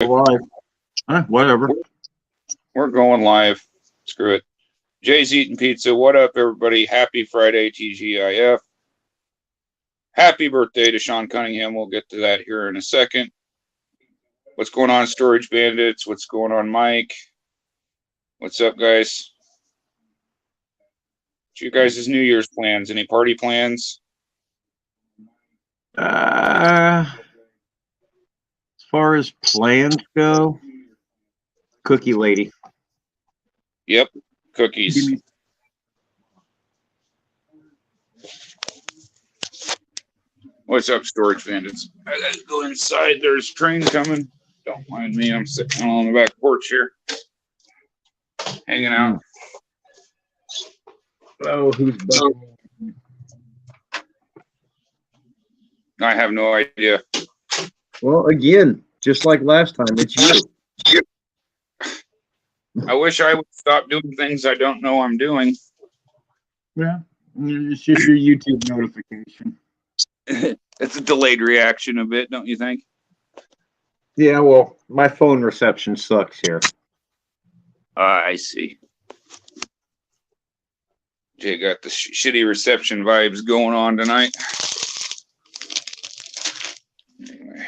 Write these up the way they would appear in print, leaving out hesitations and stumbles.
Live. Whatever. We're going live. Screw it. Jay's eating pizza. What up, everybody? Happy Friday, TGIF. Happy birthday to Sean Cunningham. We'll get to that here in a second. What's going on, Storage Bandits? What's going on, Mike? What's up, guys? What's you guys' New Year's plans? Any party plans? As far as plans go, Cookie Lady. Yep, cookies. What's up, Storage Bandits? I gotta go inside. There's a train coming. Don't mind me. I'm sitting on the back porch here, hanging out. Oh, who's back? I have no idea. Well, again, just like last time, it's you. I wish I would stop doing things I don't know I'm doing. Yeah, it's just your YouTube notification. It's a delayed reaction a bit, don't you think? Yeah, well, my phone reception sucks here. I see. Jay got the shitty reception vibes going on tonight. Anyway.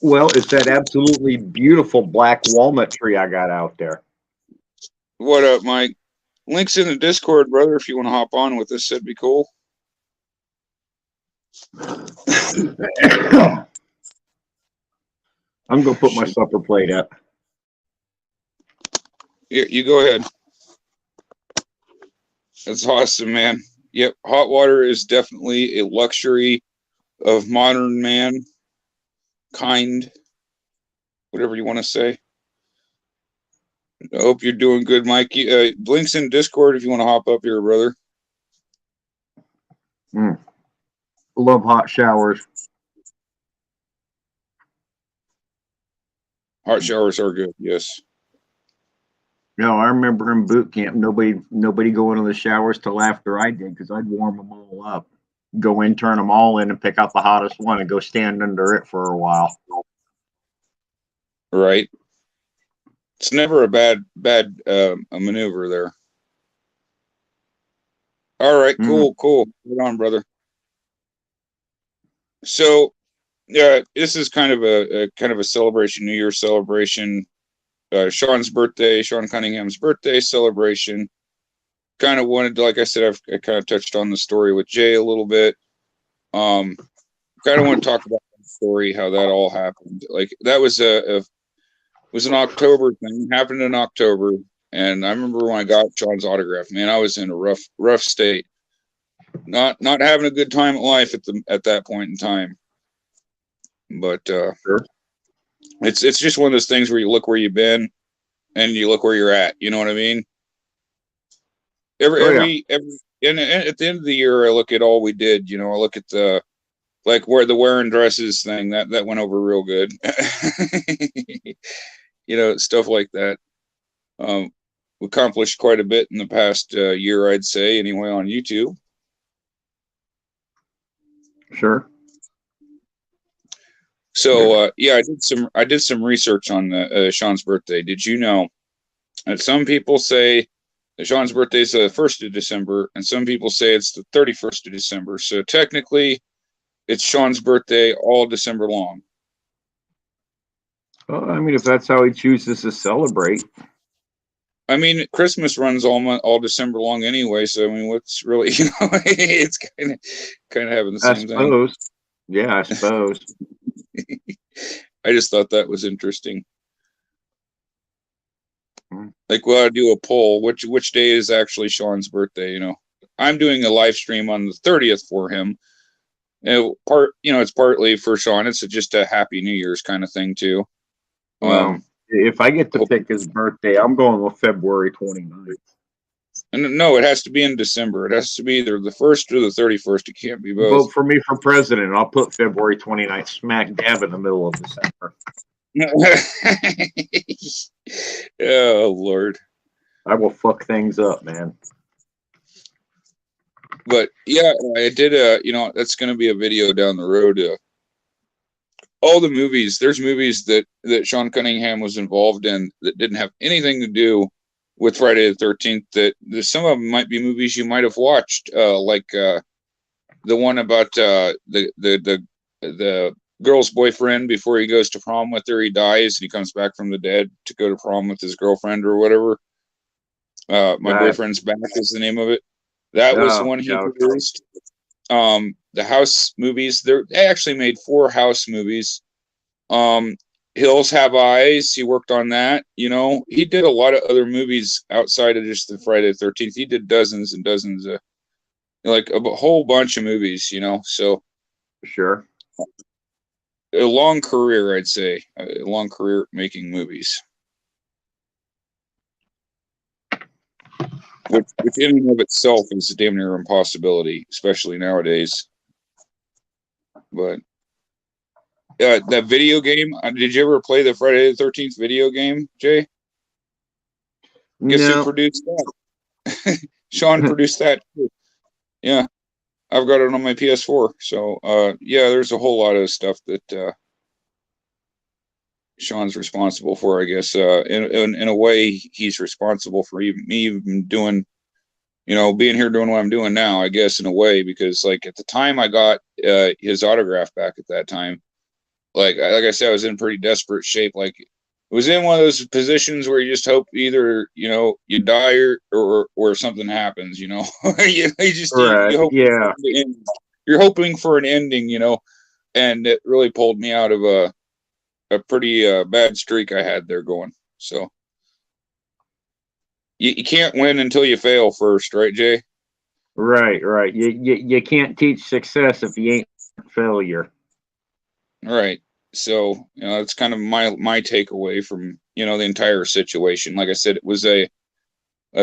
Well, it's that absolutely beautiful black walnut tree I got out there. What up, Mike? Links in the Discord, brother, if you want to hop on with us, that'd be cool. I'm going to put my supper plate up. You go ahead. That's awesome, man. Yep, hot water is definitely a luxury of modern man. Kind, whatever you want to say. I hope you're doing good, Mikey. Links in Discord if you want to hop up here, brother. Love hot showers. Hot showers are good, yes. No, I remember in boot camp, nobody going to the showers till after I did because I'd warm them all up, go in, turn them all in, and pick out the hottest one and go stand under it for a while. Right. It's never a bad a maneuver there. All right, cool. Good on, brother. So, yeah, this is kind of a celebration, New Year's celebration. Sean's birthday, Sean Cunningham's birthday celebration. Kind of wanted to, like I said, I kind of touched on the story with Jay a little bit. Kind of want to talk about the story, how that all happened. Like that was was an October thing, happened in October, and I remember when I got Sean's autograph. Man, I was in a rough state, not having a good time at life at that point in time. But Sure. It's just one of those things where you look where you've been, and you look where you're at. You know what I mean? Every and at the end of the year, I look at all we did. You know, I look at where the wearing dresses thing that went over real good. You know, stuff like that. We accomplished quite a bit in the past year, I'd say, anyway, on YouTube. Sure. So yeah, I did some research on Sean's birthday. Did you know that some people say that Sean's birthday is the 1st of December, and some people say it's the 31st of December. So technically, it's Sean's birthday all December long. Well, I mean, if that's how he chooses to celebrate. I mean, Christmas runs all December long anyway. So I mean, what's really, you know, it's kind of having the same thing. Yeah, I suppose. I just thought that was interesting. Like, well, I do a poll. Which day is actually Sean's birthday? You know, I'm doing a live stream on the 30th for him. It's partly for Sean. It's just a Happy New Year's kind of thing too. If I get to pick his birthday, I'm going with February 29th. And no, it has to be in December. It has to be either the 1st or the 31st. It can't be both. Vote for me for president. I'll put February 29th smack dab in the middle of December. Oh, Lord. I will fuck things up, man. But yeah, I did. That's going to be a video down the road. all the movies. There's movies that Sean Cunningham was involved in that didn't have anything to do with Friday the 13th. That some of them might be movies you might have watched, like the one about the girl's boyfriend before he goes to prom with her. He dies and he comes back from the dead to go to prom with his girlfriend or whatever. My Boyfriend's Back is the name of it. That was the one he produced. The House movies. They actually made 4 House movies. Hills Have Eyes. He worked on that. You know, he did a lot of other movies outside of just the Friday the 13th. He did dozens and dozens of, like a whole bunch of movies. You know, so Sure. a long career, I'd say, a long career making movies. Which in and of itself is a damn near impossibility, especially nowadays. But that video game, did you ever play the Friday the 13th video game, Jay? Guess who produced that? Sean produced that too. Yeah, I've got it on my PS4. So, yeah, there's a whole lot of stuff that Sean's responsible for, I guess. In a way, he's responsible for me even doing, you know, being here doing what I'm doing now, I guess, in a way, because like at the time I got his autograph back at that time, like I said, I was in pretty desperate shape. Like it was in one of those positions where you just hope either, you know, you die or something happens, you know. you just Right. you hope Yeah. you're hoping for an ending, you know, and it really pulled me out of a pretty bad streak I had there going. So you can't win until you fail first, right, Jay? Right. You can't teach success if you ain't failure. Right. So, you know, that's kind of my takeaway from, you know, the entire situation. Like I said, it was a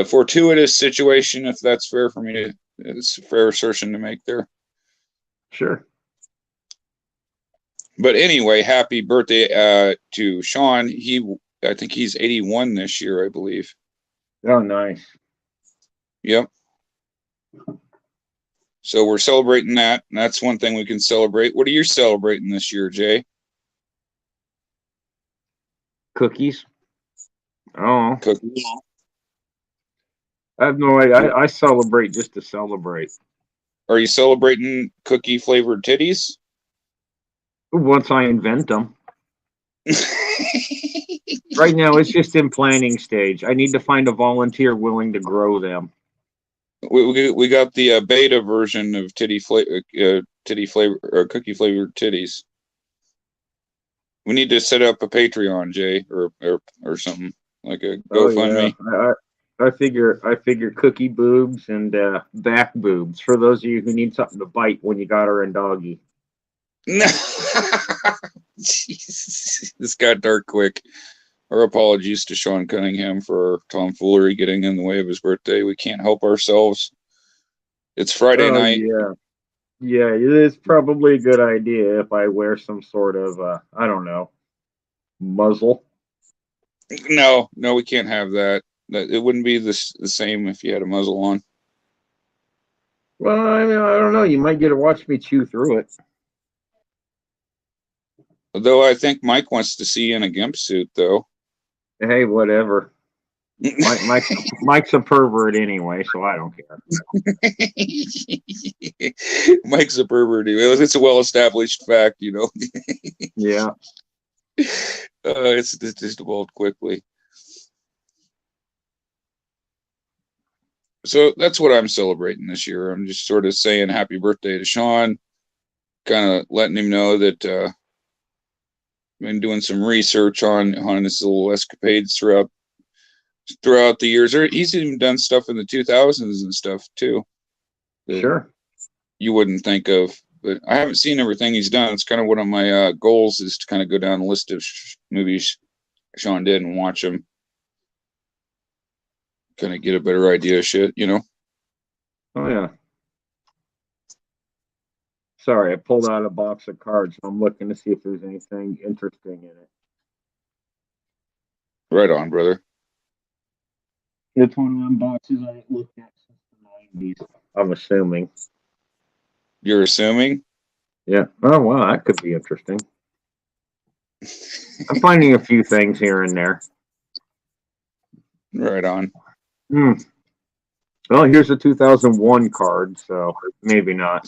fortuitous situation, if that's fair for me to, it's a fair assertion to make there. Sure. But anyway, happy birthday to Sean. I think he's 81 this year, I believe. Oh, nice. Yep. So we're celebrating that. And that's one thing we can celebrate. What are you celebrating this year, Jay? Cookies. Oh, Cookies. I have no idea. I celebrate just to celebrate. Are you celebrating cookie flavored titties? Once I invent them. Right now, it's just in planning stage. I need to find a volunteer willing to grow them. We got the beta version of titty flavor or cookie flavored titties. We need to set up a Patreon, Jay, or something like a GoFundMe. Oh, yeah. I figure cookie boobs and back boobs for those of you who need something to bite when you got her in doggy. Jesus, this got dark quick. Our apologies to Sean Cunningham for tomfoolery getting in the way of his birthday. We can't help ourselves. It's Friday night. Yeah, it is probably a good idea if I wear some sort of I don't know, muzzle. No, we can't have that. It wouldn't be the same if you had a muzzle on. Well, I mean, I don't know. You might get to watch me chew through it. Though I think Mike wants to see you in a gimp suit, though. Hey, whatever. Mike's a pervert anyway, so I don't care. Mike's a pervert. It's a well-established fact, you know. Yeah. It's just evolved quickly. So that's what I'm celebrating this year. I'm just sort of saying happy birthday to Sean, kind of letting him know that I've been doing some research on his little escapades throughout the years. He's even done stuff in the 2000s and stuff too. Sure. You wouldn't think of, but I haven't seen everything he's done. It's kind of one of my goals is to kind of go down a list of movies Sean did and watch them. Kind of get a better idea of shit, you know? Oh, yeah. Sorry, I pulled out a box of cards. I'm looking to see if there's anything interesting in it. Right on, brother. It's one of them boxes I ain't looked at since the 90s. I'm assuming. You're assuming? Yeah. Oh, wow, that could be interesting. I'm finding a few things here and there. Right on. Well, here's a 2001 card, so maybe not.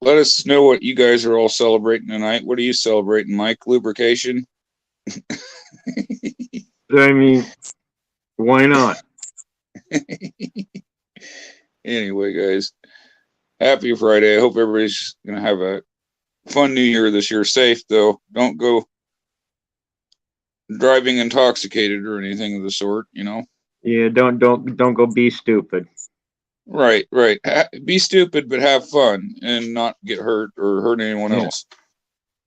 Let us know what you guys are all celebrating tonight. What are you celebrating, Mike? Lubrication? I mean, why not? Anyway, guys, happy Friday. I hope everybody's going to have a fun new year this year. Safe, though. Don't go driving intoxicated or anything of the sort, you know? Yeah, don't go be stupid. Right. Be stupid, but have fun and not get hurt or hurt anyone else.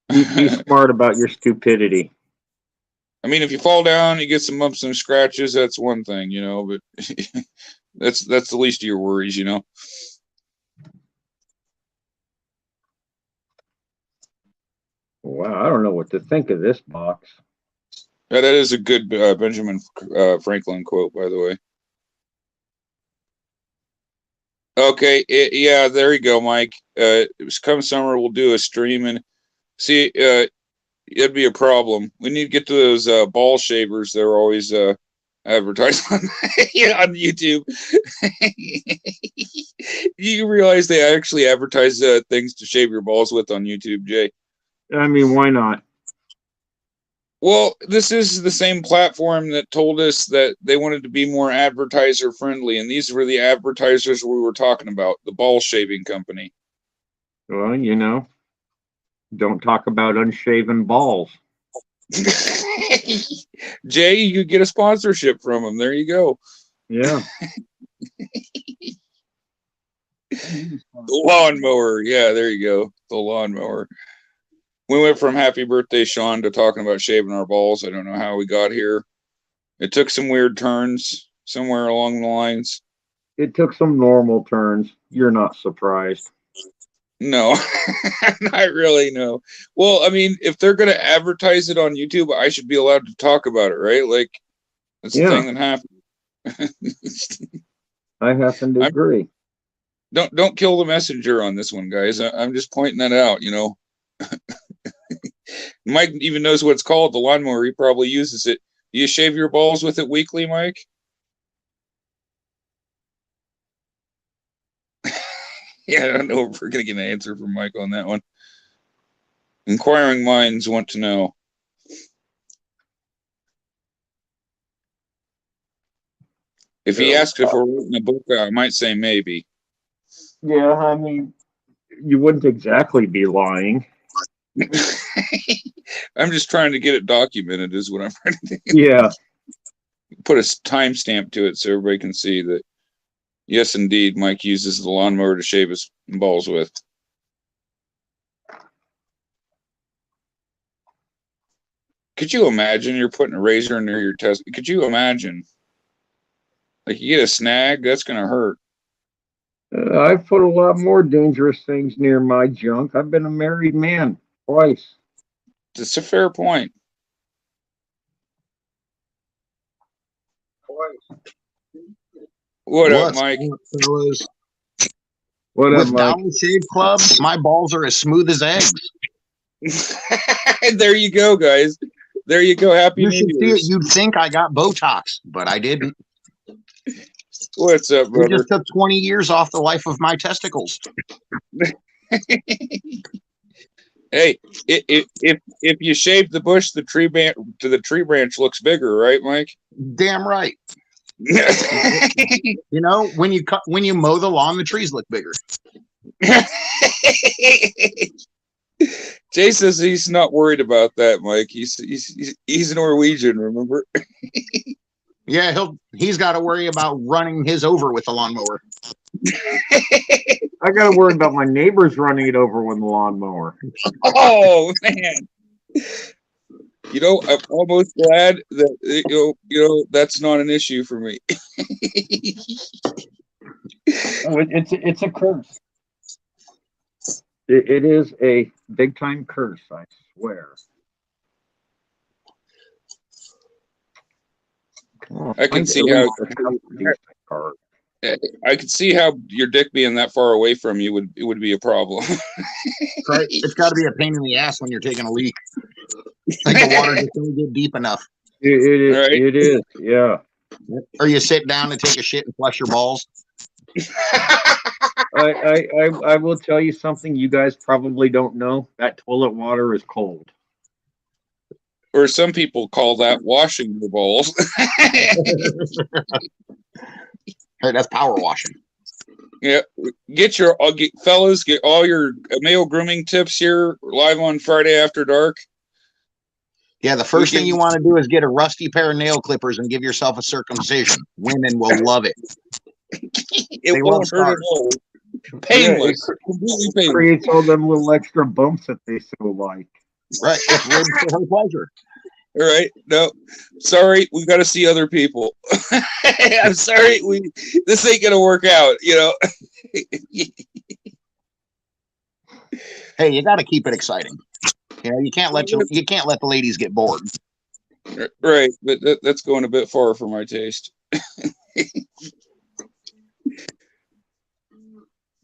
Be smart about your stupidity. I mean, if you fall down, you get some bumps and scratches, that's one thing, you know, but that's the least of your worries, you know. Wow, I don't know what to think of this box. Yeah, that is a good Benjamin Franklin quote, by the way. Okay, yeah, there you go, Mike. Come summer, we'll do a stream and see. It'd be a problem. We need to get to those ball shavers. They're always advertised on, on YouTube. You realize they actually advertise things to shave your balls with on YouTube, Jay? I mean, why not? Well, this is the same platform that told us that they wanted to be more advertiser friendly, and these were the advertisers we were talking about, the ball shaving company. Well, you know, don't talk about unshaven balls. Jay, you could get a sponsorship from them. There you go. Yeah. The lawnmower. Yeah, there you go. The lawnmower. We went from happy birthday, Sean, to talking about shaving our balls. I don't know how we got here. It took some weird turns somewhere along the lines. It took some normal turns. You're not surprised. No, not really. No. Well, I mean, if they're going to advertise it on YouTube, I should be allowed to talk about it, right? Like, that's the thing that happened. I happen to agree. Don't kill the messenger on this one, guys. I'm just pointing that out, you know. Mike even knows what it's called, the lawnmower. He probably uses it. Do you shave your balls with it weekly, Mike? Yeah, I don't know if we're going to get an answer from Mike on that one. Inquiring minds want to know. If he asks if we're writing a book, I might say maybe. Yeah, I mean, you wouldn't exactly be lying. I'm just trying to get it documented is what I'm trying to do. Yeah. Put a timestamp to it so everybody can see that, yes, indeed, Mike uses the lawnmower to shave his balls with. Could you imagine you're putting a razor near your test? Could you imagine? Like you get a snag, that's going to hurt. I've put a lot more dangerous things near my junk. I've been a married man twice. It's a fair point. What up, Mike? Fellas? What up, With Mike? Dollar Shave Club, my balls are as smooth as eggs. There you go, guys. There you go. Happy You New should see Year. it. You'd think I got Botox, but I didn't. What's up, It brother? just took 20 years off the life of my testicles. Hey, if you shave the bush, the tree branch looks bigger, right, Mike? Damn right. You know, when you mow the lawn, the trees look bigger. Jay says he's not worried about that, Mike. He's Norwegian, remember? Yeah, he's got to worry about running his over with the lawnmower. I got to worry about my neighbors running it over with the lawnmower. Oh man! You know, I'm almost glad that you know that's not an issue for me. It's a curse. It is a big time curse, I swear. I can see how. I could see how your dick being that far away from you would be a problem. Right? It's got to be a pain in the ass when you're taking a leak. Like the water just doesn't get deep enough. It is. Right. It is. Yeah. Or you sit down and take a shit and flush your balls. I will tell you something you guys probably don't know. That toilet water is cold. Or some people call that washing your balls. Hey, that's power washing. Yeah, fellas, get all your male grooming tips here live on Friday After Dark. Yeah, the first thing you want to do is get a rusty pair of nail clippers and give yourself a circumcision. Women will love it. It won't hurt at all. Painless, completely painless. Creates all them little extra bumps that they so like. Right, it's ribs for her pleasure. All right, no, sorry, we got to see other people. I'm sorry, this ain't gonna work out. You know. Hey, you got to keep it exciting. You know, you can't let the ladies get bored. Right, but that's going a bit far for my taste.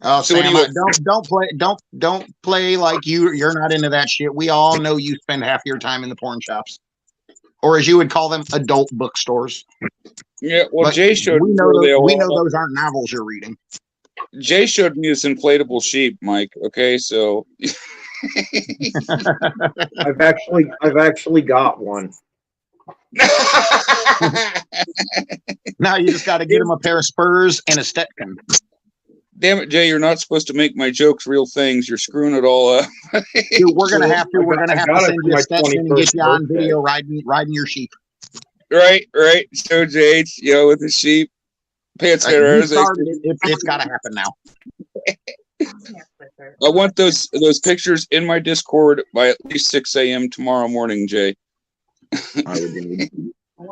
Oh, So what Sam, do you- don't play like you're not into that shit. We all know you spend half your time in the porn shops, or as you would call them, adult bookstores. Yeah, well, But Jay showed we me know where they we all know are. those aren't novels you're reading. Jay showed me this inflatable sheep, Mike. Okay, so I've actually got one. Now you just got to get him a pair of spurs and a Stetson. damn it, Jay, you're not supposed to make my jokes real things. You're screwing it all up. Dude, we're gonna have to. We're gonna have to got it send for you a my Stetson and get you 21st on birthday. video riding your sheep. Right. So Jay, with the sheep, pants You hair. started it. It's got to happen now. I want those pictures in my Discord by at least 6 a.m. tomorrow morning, Jay. All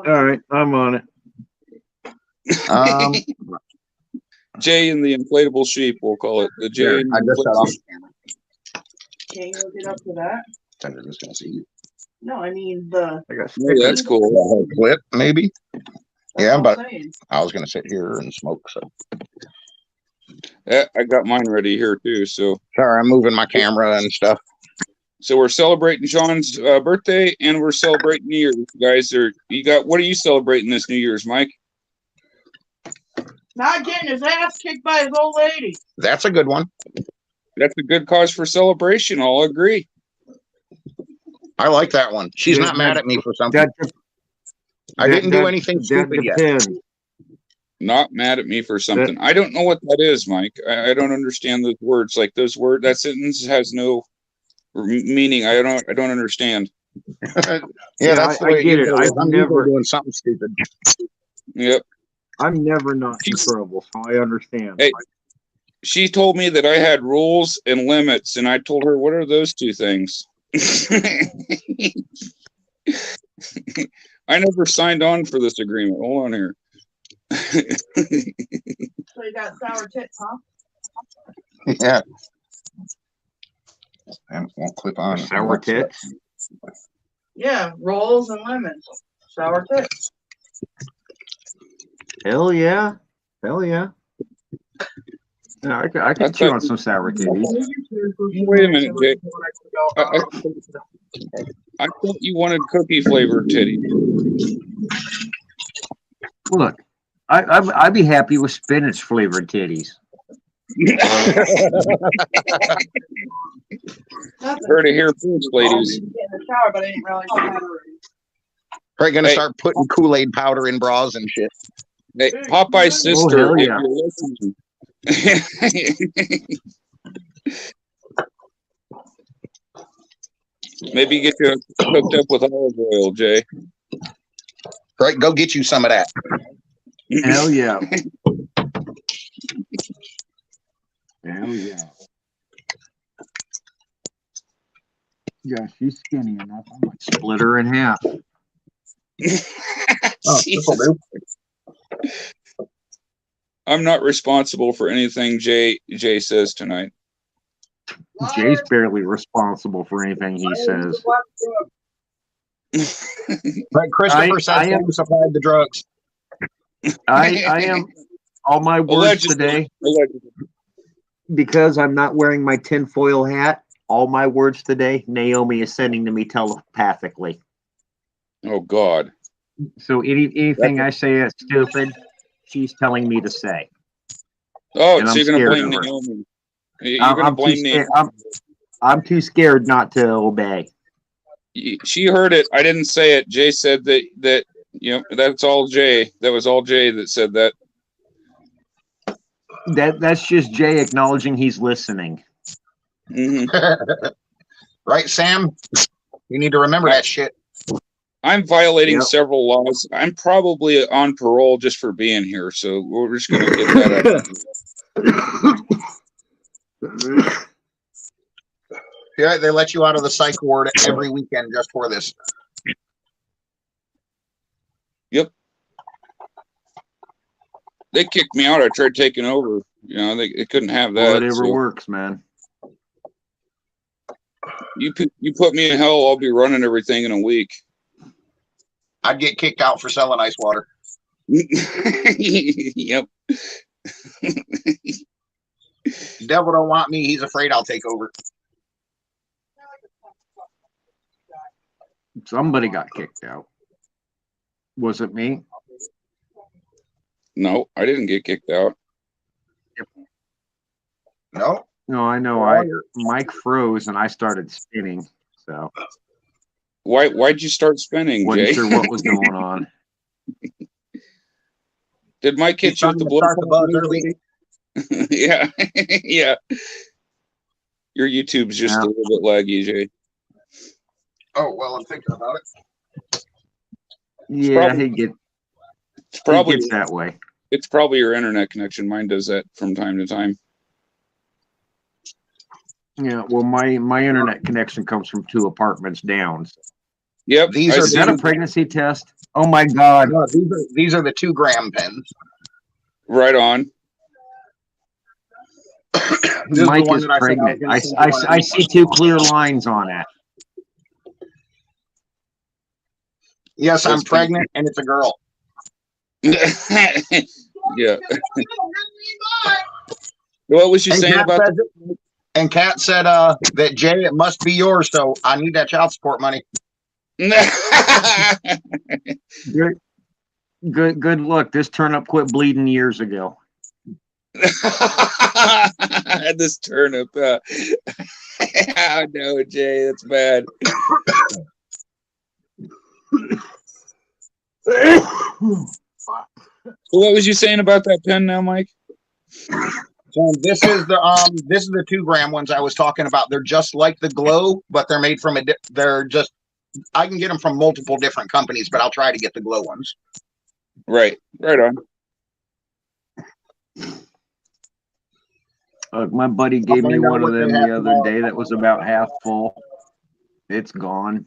right, I'm on it. Jay and the inflatable sheep, we'll call it the Jay. Here, and I the just got inflatable off sheep. the camera. Can you look it up for that? They're just gonna see you. No, I mean the. I got Oh, that's The cool. whole clip, maybe. that's Yeah, what but- I'm saying. I was gonna sit here and smoke. So I got mine ready here too. So sorry, I'm moving my camera and stuff. we're celebrating Sean's birthday and we're celebrating New Year's, guys. What are you celebrating this New Year's, Mike? Not getting his ass kicked by his old lady. That's a good one. That's a good cause for celebration. I'll agree. I like that one. She's Yeah, not mad at me for something. That I didn't do anything that stupid yet. depends. Not mad at me for something. I don't know what that is, Mike. I don't understand those words. Like those words, that sentence has no meaning. I don't understand. Yeah, that's the I way get you it. do I've I'm never- usually doing something stupid. Yep. I'm never not in trouble, so I understand. Hey. She told me that I had rules and limits, and I told her, what are those two things? I never signed on for this agreement. Hold on here. So you got sour tits, huh? Yeah. And it won't clip on. Sour tits. Yeah, rolls and lemons. Sour tits. Hell yeah. Hell yeah. Yeah, I can chew on some sour titties. Wait a minute, Jay. I thought you wanted cookie flavored titty. Look, I'd be happy with spinach flavored titties. Heard it here first, ladies. Get in the shower, but I didn't realize you had already. Probably gonna Hey. start putting Kool-Aid powder in bras and shit. Hey, Popeye's sister, hell if yeah. you're listening. Maybe get you hooked up with olive oil, Jay. Right, go get you some of that. Hell yeah. Hell yeah. Yeah, she's skinny enough. I might split her in half. Jesus. I'm not responsible for anything Jay says tonight. Jay's barely responsible for anything he says. Right, Christopher says I am- who supplied the drugs. I am All my words Allegedly. today, Allegedly. because I'm not wearing my tinfoil hat, all my words today, Naomi is sending to me telepathically. Oh God. So anything I say that's stupid, she's telling me to say. Oh, And so I'm you're gonna scared blame of her. Naomi? You're gonna I'm too blame scared. Naomi? I'm too scared not to obey. She heard it. I didn't say it. Jay said that that's all Jay. That was all Jay that said that. That's just Jay acknowledging he's listening. Hmm. Right, Sam? You need to remember that shit. I'm violating Yep. several laws. I'm probably on parole just for being here, so we're just gonna get that out. Yeah, they let you out of the psych ward every weekend just for this. Yep. They kicked me out. I tried taking over. They couldn't have that. Whatever so works, man. you put me in hell, I'll be running everything in a week. I'd get kicked out for selling ice water. Yep. Devil don't want me. He's afraid I'll take over. Somebody got kicked out. Was it me? No, I didn't get kicked out. No? No, I know. Mike froze and I started spinning. So Why'd you start spinning, wasn't Jay? sure what was going on. Did Mike hit you with the blood? Start the buzz early. Yeah. Yeah. Your YouTube's just a little bit laggy, Jay. Oh, well, I'm thinking about it. Yeah, probably- he gets Probably that way. it's probably your internet connection. Mine does that from time to time. Yeah, well, my internet connection comes from 2 apartments down. So. Yep. These I are Is see that a it. pregnancy test? Oh my God! No, these are the 2 gram pens. Right on. This Mike the one is that I said pregnant. I was gonna send you I see 2 clear lines on it. Yes, I'm That's pregnant, and it's a girl. Yeah. What was you saying Kat about said, and Kat said that Jay, it must be yours, so I need that child support money. Good luck. This turnip quit bleeding years ago. This turnip. Oh, no, Jay, that's bad. So what was you saying about that pen now, Mike? So this is the 2 gram ones I was talking about. They're just like the Glow, but they're made from I can get them from multiple different companies, but I'll try to get the Glow ones. Right on. My buddy gave me find out one of what they them have the other tomorrow. day that was about half full. It's gone.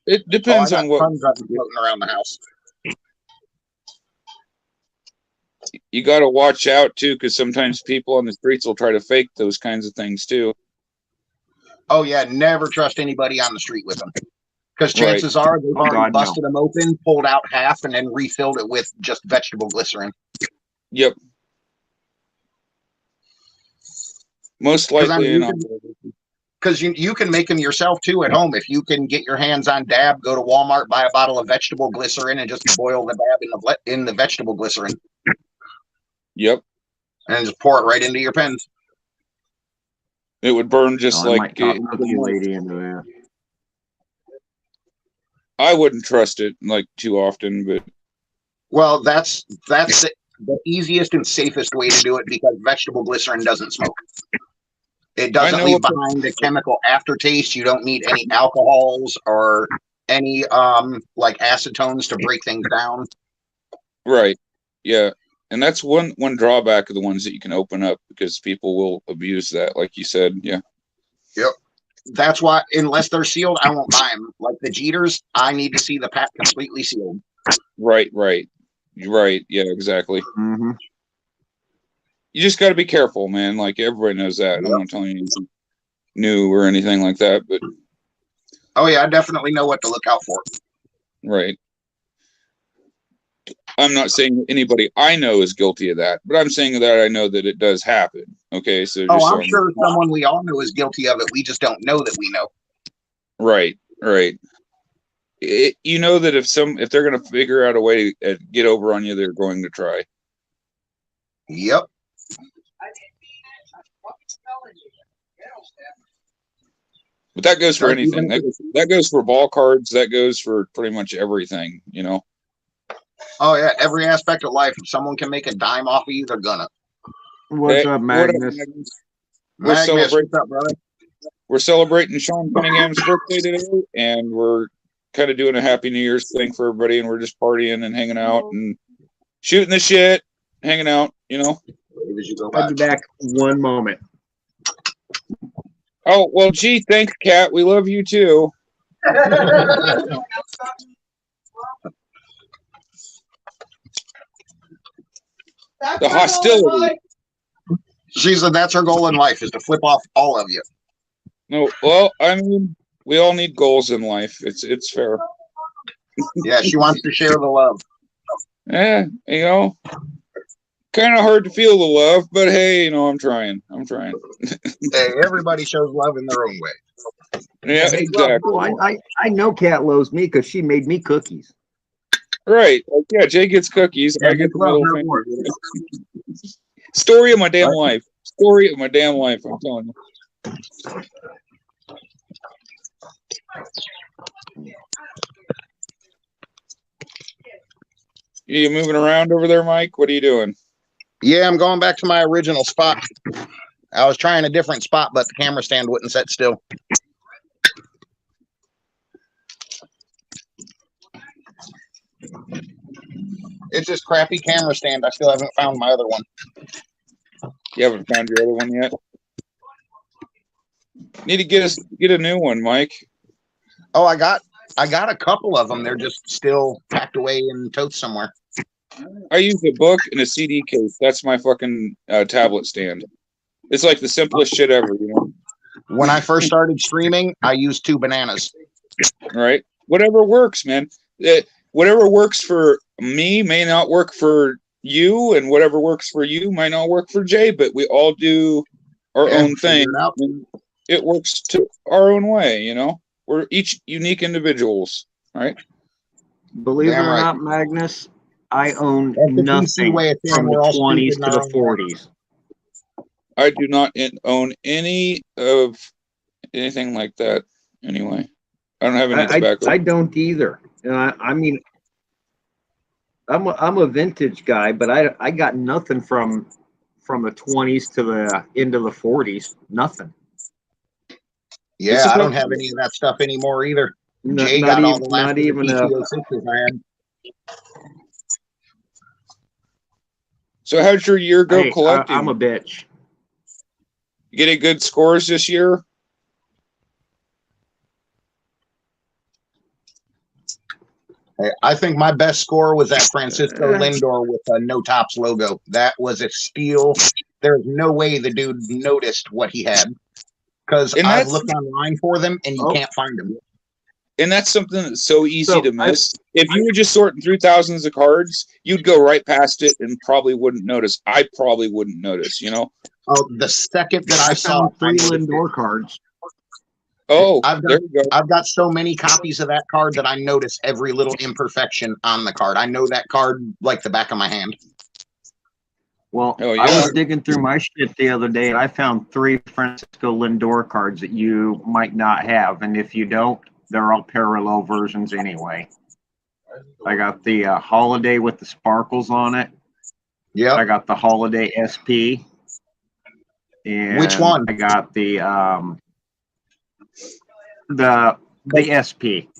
It depends I on got what tons of them floating around the house. you got to watch out too, because sometimes people on the streets will try to fake those kinds of things too. Oh yeah, never trust anybody on the street with them, because Right. chances are they've already God, no. busted them open, pulled out half, and then refilled it with just vegetable glycerin. Yep. Most 'Cause I likely, mean, Because you can make them yourself too at home. If you can get your hands on dab, go to Walmart, buy a bottle of vegetable glycerin, and just boil the dab in the vegetable glycerin, Yep. and just pour it right into your pens. It would burn just I like might talk Cookie Lady into that. I wouldn't trust it like too often, but Well, that's the easiest and safest way to do it, because vegetable glycerin doesn't smoke. It doesn't know leave what- behind a chemical aftertaste. You don't need any alcohols or any like acetones to break things down. right. Yeah. And that's one drawback of the ones that you can open up, because people will abuse that, like you said. Yeah. That's why, unless they're sealed, I won't buy them. Like the Jeters, I need to see the pack completely sealed. Right. Yeah, exactly. Mm-hmm. You just got to be careful, man. Like everybody knows that. I'm not telling you anything new or anything like that, but Oh yeah, I definitely know what to look out for. right. I'm not saying anybody I know is guilty of that, but I'm saying that I know that it does happen. Okay, so Oh, just so I'm sure someone we all know is guilty of it. We just don't know that we know. right. You know that if they're going to figure out a way to get over on you, they're going to try. Yep. But that goes for Like anything. That goes for ball cards. That goes for pretty much everything. You know. Oh yeah, every aspect of life. If someone can make a dime off of you, they're gonna. What's Hey, up, what up, Magnus? Magnus? Magnus, celebrating- what's up, brother? We're celebrating Sean Cunningham's birthday today, and we're kind of doing a Happy New Year's thing for everybody, and we're just partying and hanging out and shooting the shit, hanging out. You know. As you go I'll by. be back one moment. Oh well, gee, thanks, Kat. We love you too. The hostility. She said that's her goal in life is to flip off all of you. No, well, I mean, we all need goals in life. It's fair. Yeah, she wants to share the love. Yeah, you know, kind of hard to feel the love, but hey, you know, I'm trying. Hey, everybody shows love in their own way. Yeah, exactly. Well, I know Kat loves me because she made me cookies. Right. Like, yeah, Jay gets cookies. Yeah, I get the love middle her finger. more. Story of my damn life. Story of my damn life. I'm telling you. You moving around over there, Mike? What are you doing? Yeah, I'm going back to my original spot. I was trying a different spot, but the camera stand wouldn't sit still. It's this crappy camera stand. I still haven't found my other one. You haven't found your other one yet? Need to get a new one, Mike. Oh, I got a couple of them. They're just still packed away in totes somewhere. I use a book and a CD case. That's my fucking tablet stand. It's like the simplest shit ever, you know? When I first started streaming, I used 2 bananas. Right? Whatever works, man. Whatever works for me may not work for you, and whatever works for you might not work for Jay, but we all do our own thing. It works to our own way, you know? We're each unique individuals, right? Believe Damn it or right. not, Magnus, I own That's the PC nothing way of saying from the we're all 20s stupid to the in our own way. 40s. I do not own any of anything like that anyway. I don't have any tobacco. I don't either. I mean, I'm a vintage guy, but I got nothing from the 20s to the end of the 40s. Nothing. Yeah, I don't have any of that stuff anymore either. Jay Not got even, all the last not even a. PT06s I had. So how'd your year go Hey, collecting? I'm a bitch. You get any good scores this year? I think my best score was that Francisco Lindor with a No Tops logo. That was a steal. There's no way the dude noticed what he had because I've looked online for them and you can't find them. And that's something that's so easy to miss. If you were just sorting through thousands of cards, you'd go right past it and probably wouldn't notice. I probably wouldn't notice, you know? Oh, the second that I saw found 3 Lindor cards. Oh, there you go. I've got so many copies of that card that I notice every little imperfection on the card. I know that card like the back of my hand. Well, I was digging through my shit the other day, and I found 3 Francisco Lindor cards that you might not have, and if you don't, they're all parallel versions anyway. I got the Holiday with the sparkles on it. Yeah. I got the Holiday SP. And which one? I got the SP.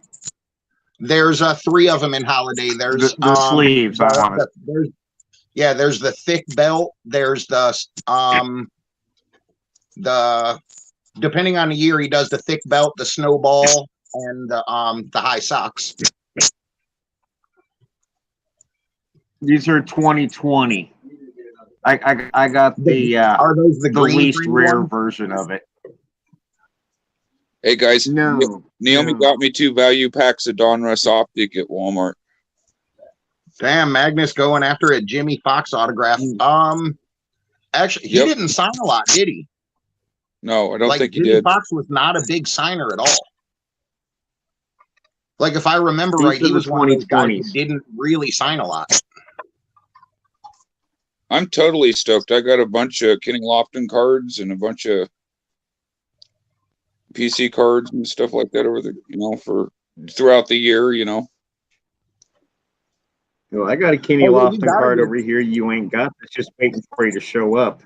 There's 3 of them in Holiday. There's the sleeves. There's the thick belt. There's the depending on the year, he does the thick belt, the snowball, and the high socks. These are 2020. I got the are those the least rare one? version of it. Hey guys, Naomi got me 2 value packs of Donruss Optic at Walmart. Damn, Magnus going after a Jimmy Fox autograph. Actually, he Yep. didn't sign a lot, did he? No, I don't Like think he Jimmy did. Fox was not a big signer at all. Like if I remember These right, are he the was one of those guys who 2020s. didn't really sign a lot. I'm totally stoked. I got a bunch of Kenny Lofton cards and a bunch of PC cards and stuff like that over the, for throughout the year, Well, I got a Kenny Oh, yeah, you Lofton gotta card get- over here you ain't got. It's just waiting for you to show up.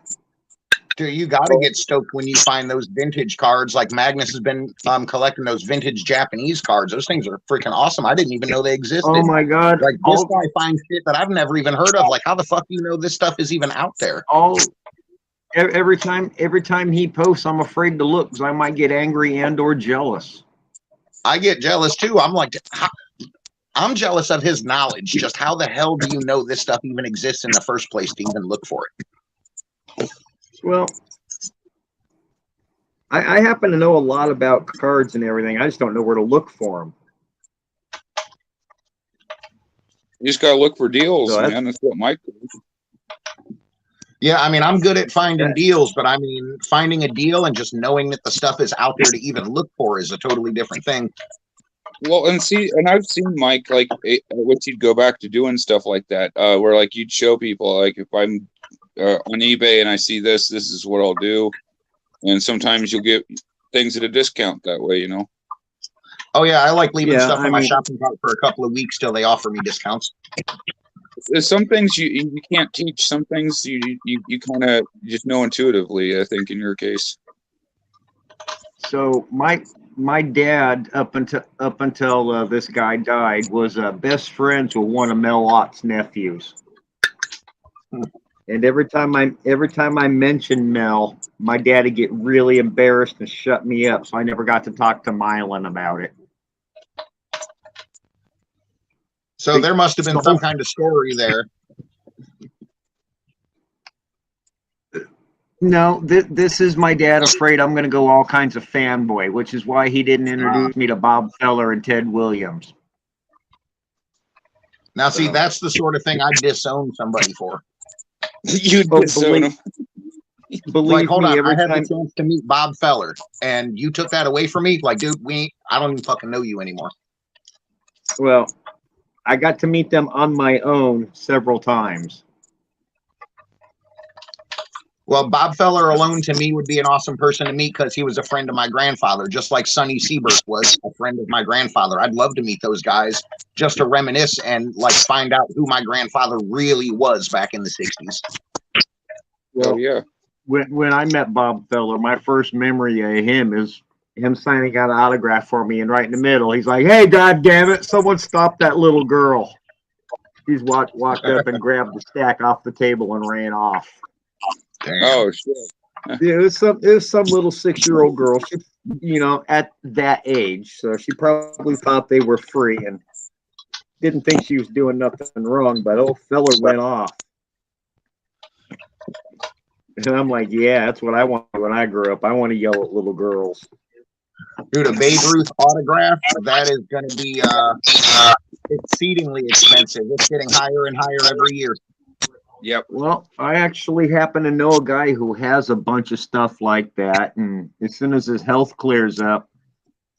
Dude, you got to get stoked when you find those vintage cards. Like Magnus has been collecting those vintage Japanese cards. Those things are freaking awesome. I didn't even know they existed. Oh my God! Like this guy finds shit that I've never even heard of. Like how the fuck do you know this stuff is even out there? Every time he posts, I'm afraid to look because I might get angry and/or jealous. I get jealous too. I'm like, I'm jealous of his knowledge. Just how the hell do you know this stuff even exists in the first place to even look for it? Well, I happen to know a lot about cards and everything. I just don't know where to look for them. You just gotta look for deals, So man. That's what Mike does. Yeah, I mean, I'm good at finding deals, but I mean, finding a deal and just knowing that the stuff is out there to even look for is a totally different thing. Well, and I've seen Mike like once he'd go back to doing stuff like that, where like you'd show people like if I'm on eBay and I see this is what I'll do, and sometimes you'll get things at a discount that way, Oh yeah, I like leaving Yeah, stuff I in my mean- shopping cart for a couple of weeks till they offer me discounts. There's some things you can't teach. Some things you kind of just know intuitively. I think in your case. So my dad, up until this guy died, was best friends with one of Mel Ott's nephews. And every time I mentioned Mel, my dad would get really embarrassed and shut me up. So I never got to talk to Mylan about it. So there must have been some kind of story there. No, this is my dad afraid I'm going to go all kinds of fanboy, which is why he didn't introduce me to Bob Feller and Ted Williams. Now, see, So- that's the sort of thing I'd disown somebody for. You'd Oh, disown him. Believe Like, hold me, on, every I had time the chance to meet Bob Feller, and you took that away from me. Like, dude, I don't even fucking know you anymore. well, I got to meet them on my own several times. Well, Bob Feller alone to me would be an awesome person to meet because he was a friend of my grandfather, just like Sonny Siebert was a friend of my grandfather. I'd love to meet those guys just to reminisce and like find out who my grandfather really was back in the 60s. Oh yeah. When I met Bob Feller, my first memory of him is him signing out an autograph for me, and right in the middle, he's like, "Hey, God damn it! Someone stop that little girl!" He's walked up and grabbed the stack off the table and ran off. Damn. Oh shit. Yeah, it was some little 6-year-old girl. She, at that age, so she probably thought they were free and didn't think she was doing nothing wrong. But old Feller went off, and I'm like, yeah, that's what I want when I grow up. I want to yell at little girls. Dude, a Babe Ruth autograph, that is going to be exceedingly expensive. It's getting higher and higher every year. Yep. Well, I actually happen to know a guy who has a bunch of stuff like that, and as soon as his health clears up,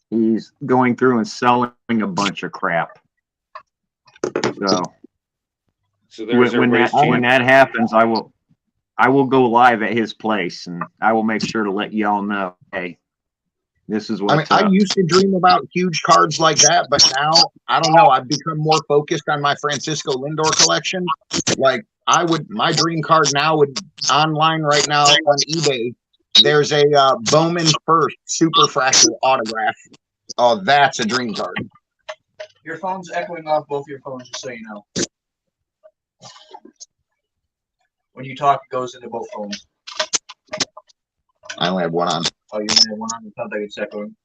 he's going through and selling a bunch of crap. So there's when everybody's that happens, I will go live at his place, and I will make sure to let y'all know, hey, this is I mean, what's I up. used to dream about huge cards like that, but now I don't know. I've become more focused on my Francisco Lindor collection. Like my dream card now would online right now on eBay. There's a Bowman First Super Fractal autograph. Oh, that's a dream card. Your phone's echoing off both your phones, just so you know. When you talk, it goes into both phones. I only have one on. Oh, you only have one on? It sounds like it's echoing.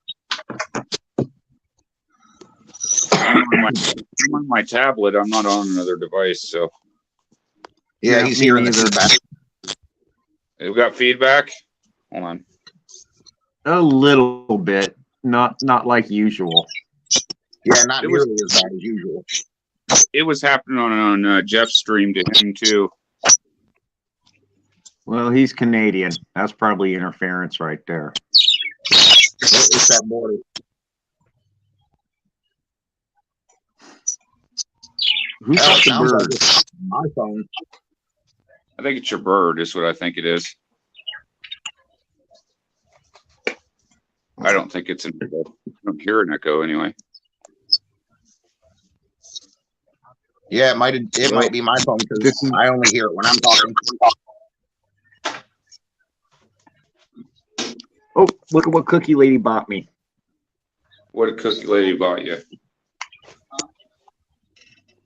I'm on my tablet. I'm not on another device, so Yeah, Yeah, he's me hearing the neither. feedback. we've got feedback. Hold on. A little bit, not like usual. Yeah, not It was- nearly as bad as usual. it was happening on Jeff's stream to him too. Well, he's Canadian. That's probably interference right there. It's that border. Who's Oh, got it the sounds like bird? it's my phone. I think it's your bird is what I think it is. I don't think it's an echo. I don't hear an echo anyway. Yeah, it might be my phone This because is- I only hear it when I'm talking. Oh, look at what Cookie Lady bought me. What a cookie lady bought you.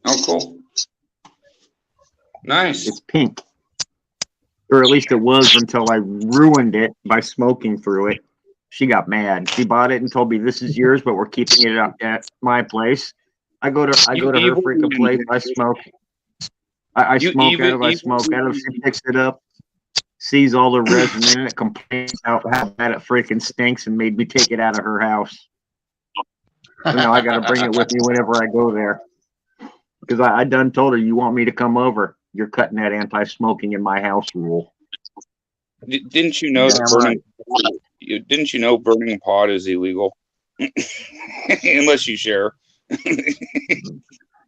Oh, cool. Nice. It's pink. Or at least it was until I ruined it by smoking through it. She got mad. She bought it and told me this is yours, but we're keeping it up at my place. I go to her evil freaking place. I smoke. I You smoke evil- out of. I evil smoke out of. human. She picks it up, sees all the resin in it, complains about how bad it freaking stinks, and made me take it out of her house. So now I got to bring it with me whenever I go there. Because I done told her, you want me to come over? You're cutting that anti-smoking in my house rule. Didn't you know that Damn didn't you know burning pot is illegal? Unless you share.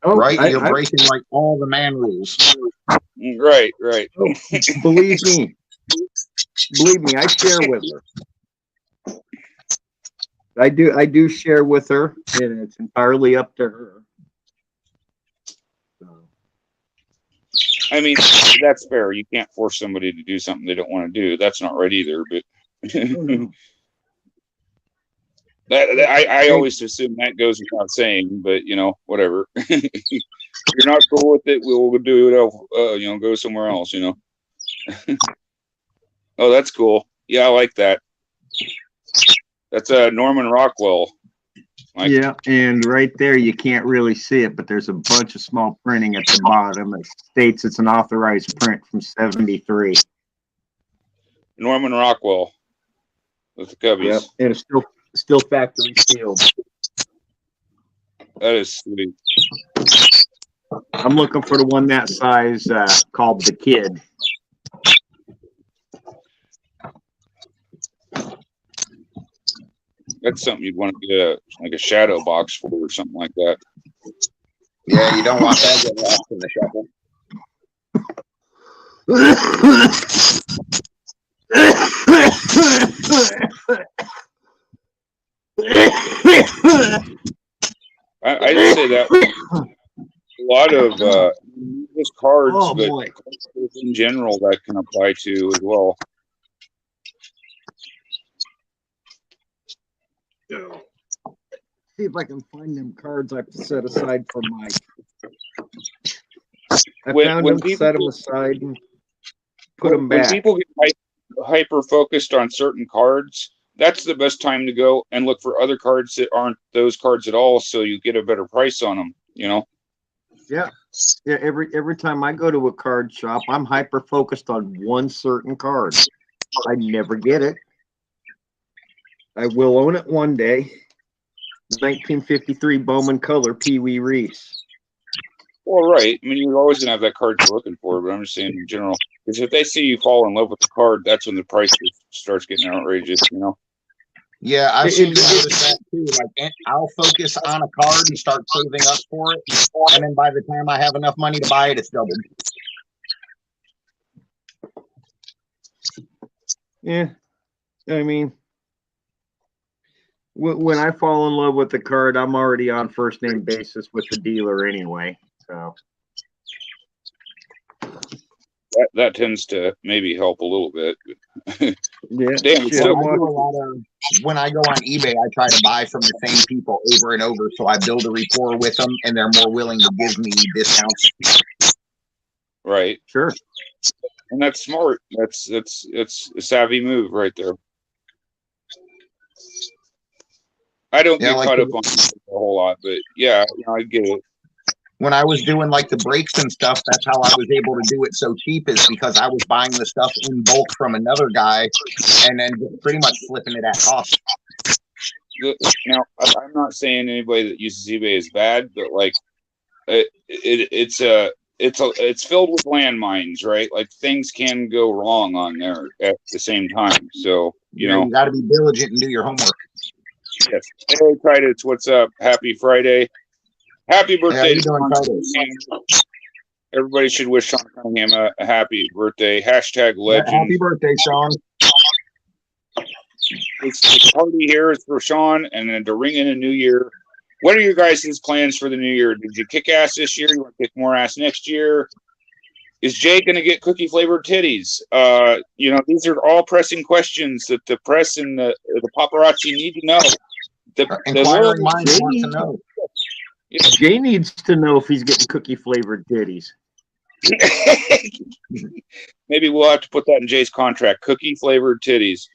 Oh, Right? I- You're I- breaking like all the man rules. Right, right. oh, believe me, I share with her. I do share with her, and it's entirely up to her. So, I mean, that's fair. You can't force somebody to do something they don't want to do. That's not right either. But I always assume that goes without saying. But you know, whatever. If you're not cool with it, we'll do it. Go somewhere else. You know. Oh, that's cool. Yeah, I like that. That's Norman Rockwell. Like, yeah, and right there you can't really see it, but there's a bunch of small printing at the bottom. It states it's an authorized print from '73. Norman Rockwell with the Cubbies. Yep, and it's still factory sealed. That is sweet. I'm looking for the one that size called the Kid. That's something you'd want to get a shadow box for or something like that. Yeah, you don't want that getting lost in the shuffle. I'd say that a lot of just cards, Oh, but boy. in general that can apply to as well. See if I can find them cards I set aside for Mike. I When found them, people set them get- aside, and put them When back. people get hyper focused on certain cards, that's the best time to go and look for other cards that aren't those cards at all, so you get a better price on them. You know. Yeah, every time I go to a card shop, I'm hyper focused on one certain card. I never get it. I will own it one day. 1953 Bowman Color Pee Wee Reese. Well, right. I mean, you're always gonna have that card you're looking for, but I'm just saying in general, because if they see you fall in love with the card, that's when the price starts getting outrageous. You know. Yeah, I've It- seen it- notice that too. Like, I'll focus on a card and start saving up for it, and then by the time I have enough money to buy it, it's doubled. Yeah, I mean, when I fall in love with the card, I'm already on first name basis with the dealer anyway. So That tends to maybe help a little bit. yeah, Damn, shit, so- I'm I do on- a lot of when I go on eBay, I try to buy from the same people over and over, so I build a rapport with them, and they're more willing to give me discounts. Right. sure. And that's smart. It's a savvy move right there. I don't Yeah, get like caught the- up on it a whole lot, but yeah, I get it. When I was doing like the breaks and stuff, that's how I was able to do it so cheap, is because I was buying the stuff in bulk from another guy and then just pretty much flipping it at cost. Now, I'm not saying anybody that uses eBay is bad, but like it's filled with landmines, right? Like things can go wrong on there at the same time. So you got to be diligent and do your homework. Yes. Hey, Titus, what's up? Happy Friday. Happy How birthday you to doing, Sean Titus? Cunningham. Everybody should wish Sean Cunningham a happy birthday. Hashtag legend. Happy birthday, Sean. It's the party here is for Sean, and then to ring in a new year. What are your guys' plans for the new year? Did you kick ass this year? You want to kick more ass next year? Is Jay going to get cookie flavored titties? These are all pressing questions that the press and the paparazzi need to know. Inquiring minds want to know. Jay needs to know if he's getting cookie flavored titties. Maybe we'll have to put that in Jay's contract. Cookie flavored titties.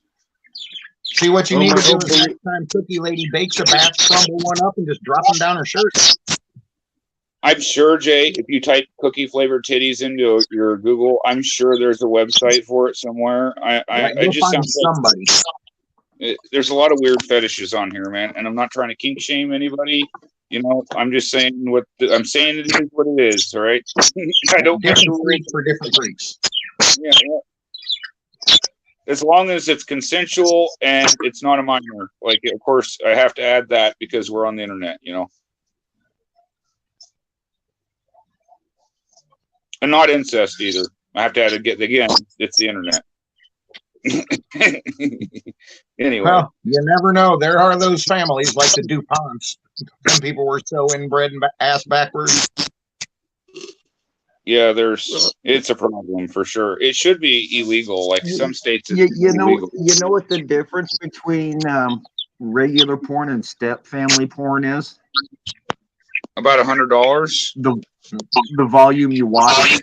See, what you need to do is next time Cookie Lady bakes a batch, crumble one up and just drop them down her shirt. I'm sure, Jay, if you type cookie flavored titties into your Google, I'm sure there's a website for it somewhere. I just find somebody. There's a lot of weird fetishes on here, man, and I'm not trying to kink shame anybody. I'm just saying I'm saying it is what it is. All right, I don't different freaks for different freaks. Yeah. As long as it's consensual and it's not a minor. Like, of course, I have to add that because we're on the internet, And not incest either. I have to add it again. It's the internet. Anyway. Well, you never know. There are those families like the DuPonts. Some people were so inbred and ass backwards. Yeah, it's a problem for sure. It should be illegal. Like some states, it's illegal. You know what the difference between regular porn and step family porn is? About $100. The volume you watch.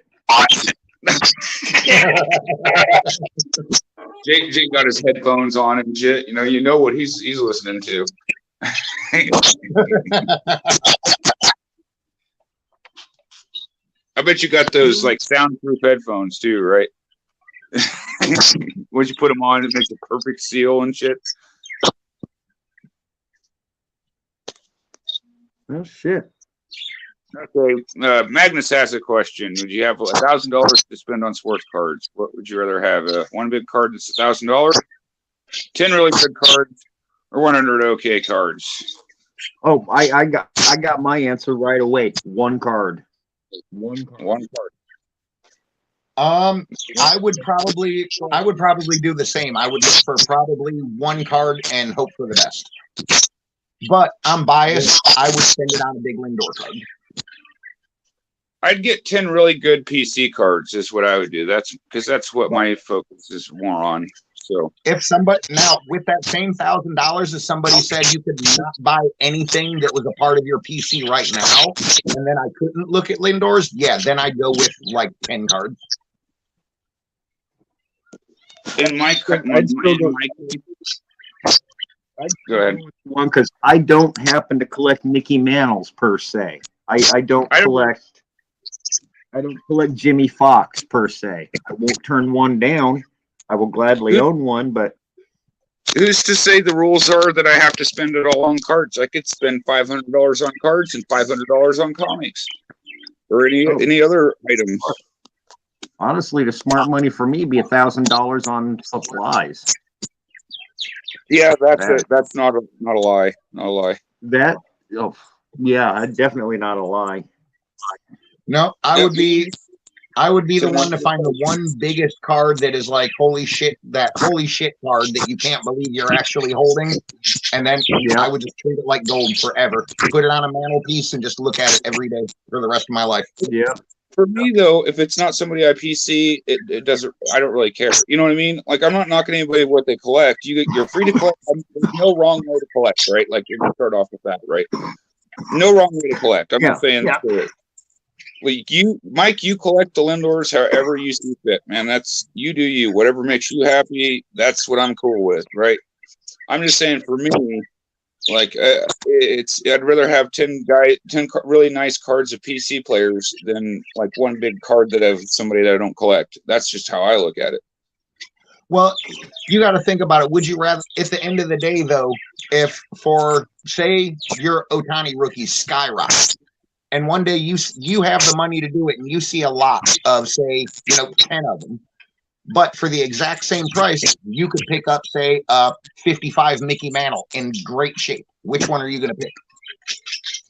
Jake got his headphones on and shit. You know what he's listening to. I bet you got those like soundproof headphones too, right? Once you put them on, it makes a perfect seal and shit. Oh shit. Okay, Magnus has a question. Would you have $1,000 to spend on sports cards? What would you rather have? One big card that's $1,000, 10 really good cards, or 100 okay cards? Oh, I got my answer right away. One card. One card. I would probably do the same. I would look for probably one card and hope for the best. But I'm biased. I would spend it on a big Lindor card. I'd get 10 really good PC cards is what I would do. That's because that's what my focus is more on. So if somebody now with that same $1,000, if somebody said you could not buy anything that was a part of your PC right now, and then I couldn't look at Lindor's, yeah, then I'd go with like 10 cards. In my go ahead. One because I don't happen to collect Mickey Mantles per se. I don't collect Jimmy Fox per se. I won't turn one down. I will gladly own one, but who's to say the rules are that I have to spend it all on cards? I could spend $500 on cards and $500 on comics or any other items. Honestly, the smart money for me be $1,000 on supplies. Yeah, that's not a lie. Not a lie. Definitely not a lie. No, I would be the one to find the one biggest card that is like holy shit card that you can't believe you're actually holding, and then I would just treat it like gold forever. Put it on a mantelpiece and just look at it every day for the rest of my life. Yeah. For me though, if it's not somebody I PC, it doesn't. I don't really care. You know what I mean? Like I'm not knocking anybody what they collect. You're free to collect. There's no wrong way to collect, right? Like you're gonna start off with that, right? No wrong way to collect. I'm not saying like Mike, you collect the Lindors however you see fit, man. That's you do you. Whatever makes you happy, that's what I'm cool with, right? I'm just saying for me, like I'd rather have 10 really nice cards of PC players than like one big card that of somebody that I don't collect. That's just how I look at it. Well, you got to think about it. Would you rather, at the end of the day, though, if for say your Ohtani rookie skyrocket, and one day you have the money to do it, and you see a lot of, say, 10 of them, but for the exact same price, you could pick up, say, 55 Mickey Mantle in great shape. Which one are you going to pick?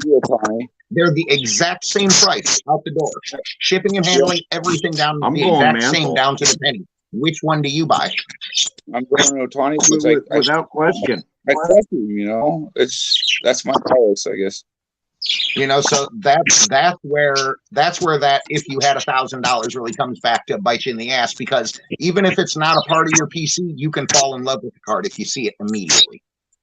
Ohtani. They're the exact same price out the door. Shipping and handling, everything down I'm the going exact Mantle. same down to the penny. Which one do you buy? I'm going Ohtani because Without question. I trust him. That's my policy, I guess. So that's where that if you had $1,000 really comes back to bite you in the ass, because even if it's not a part of your PC, you can fall in love with the card if you see it immediately.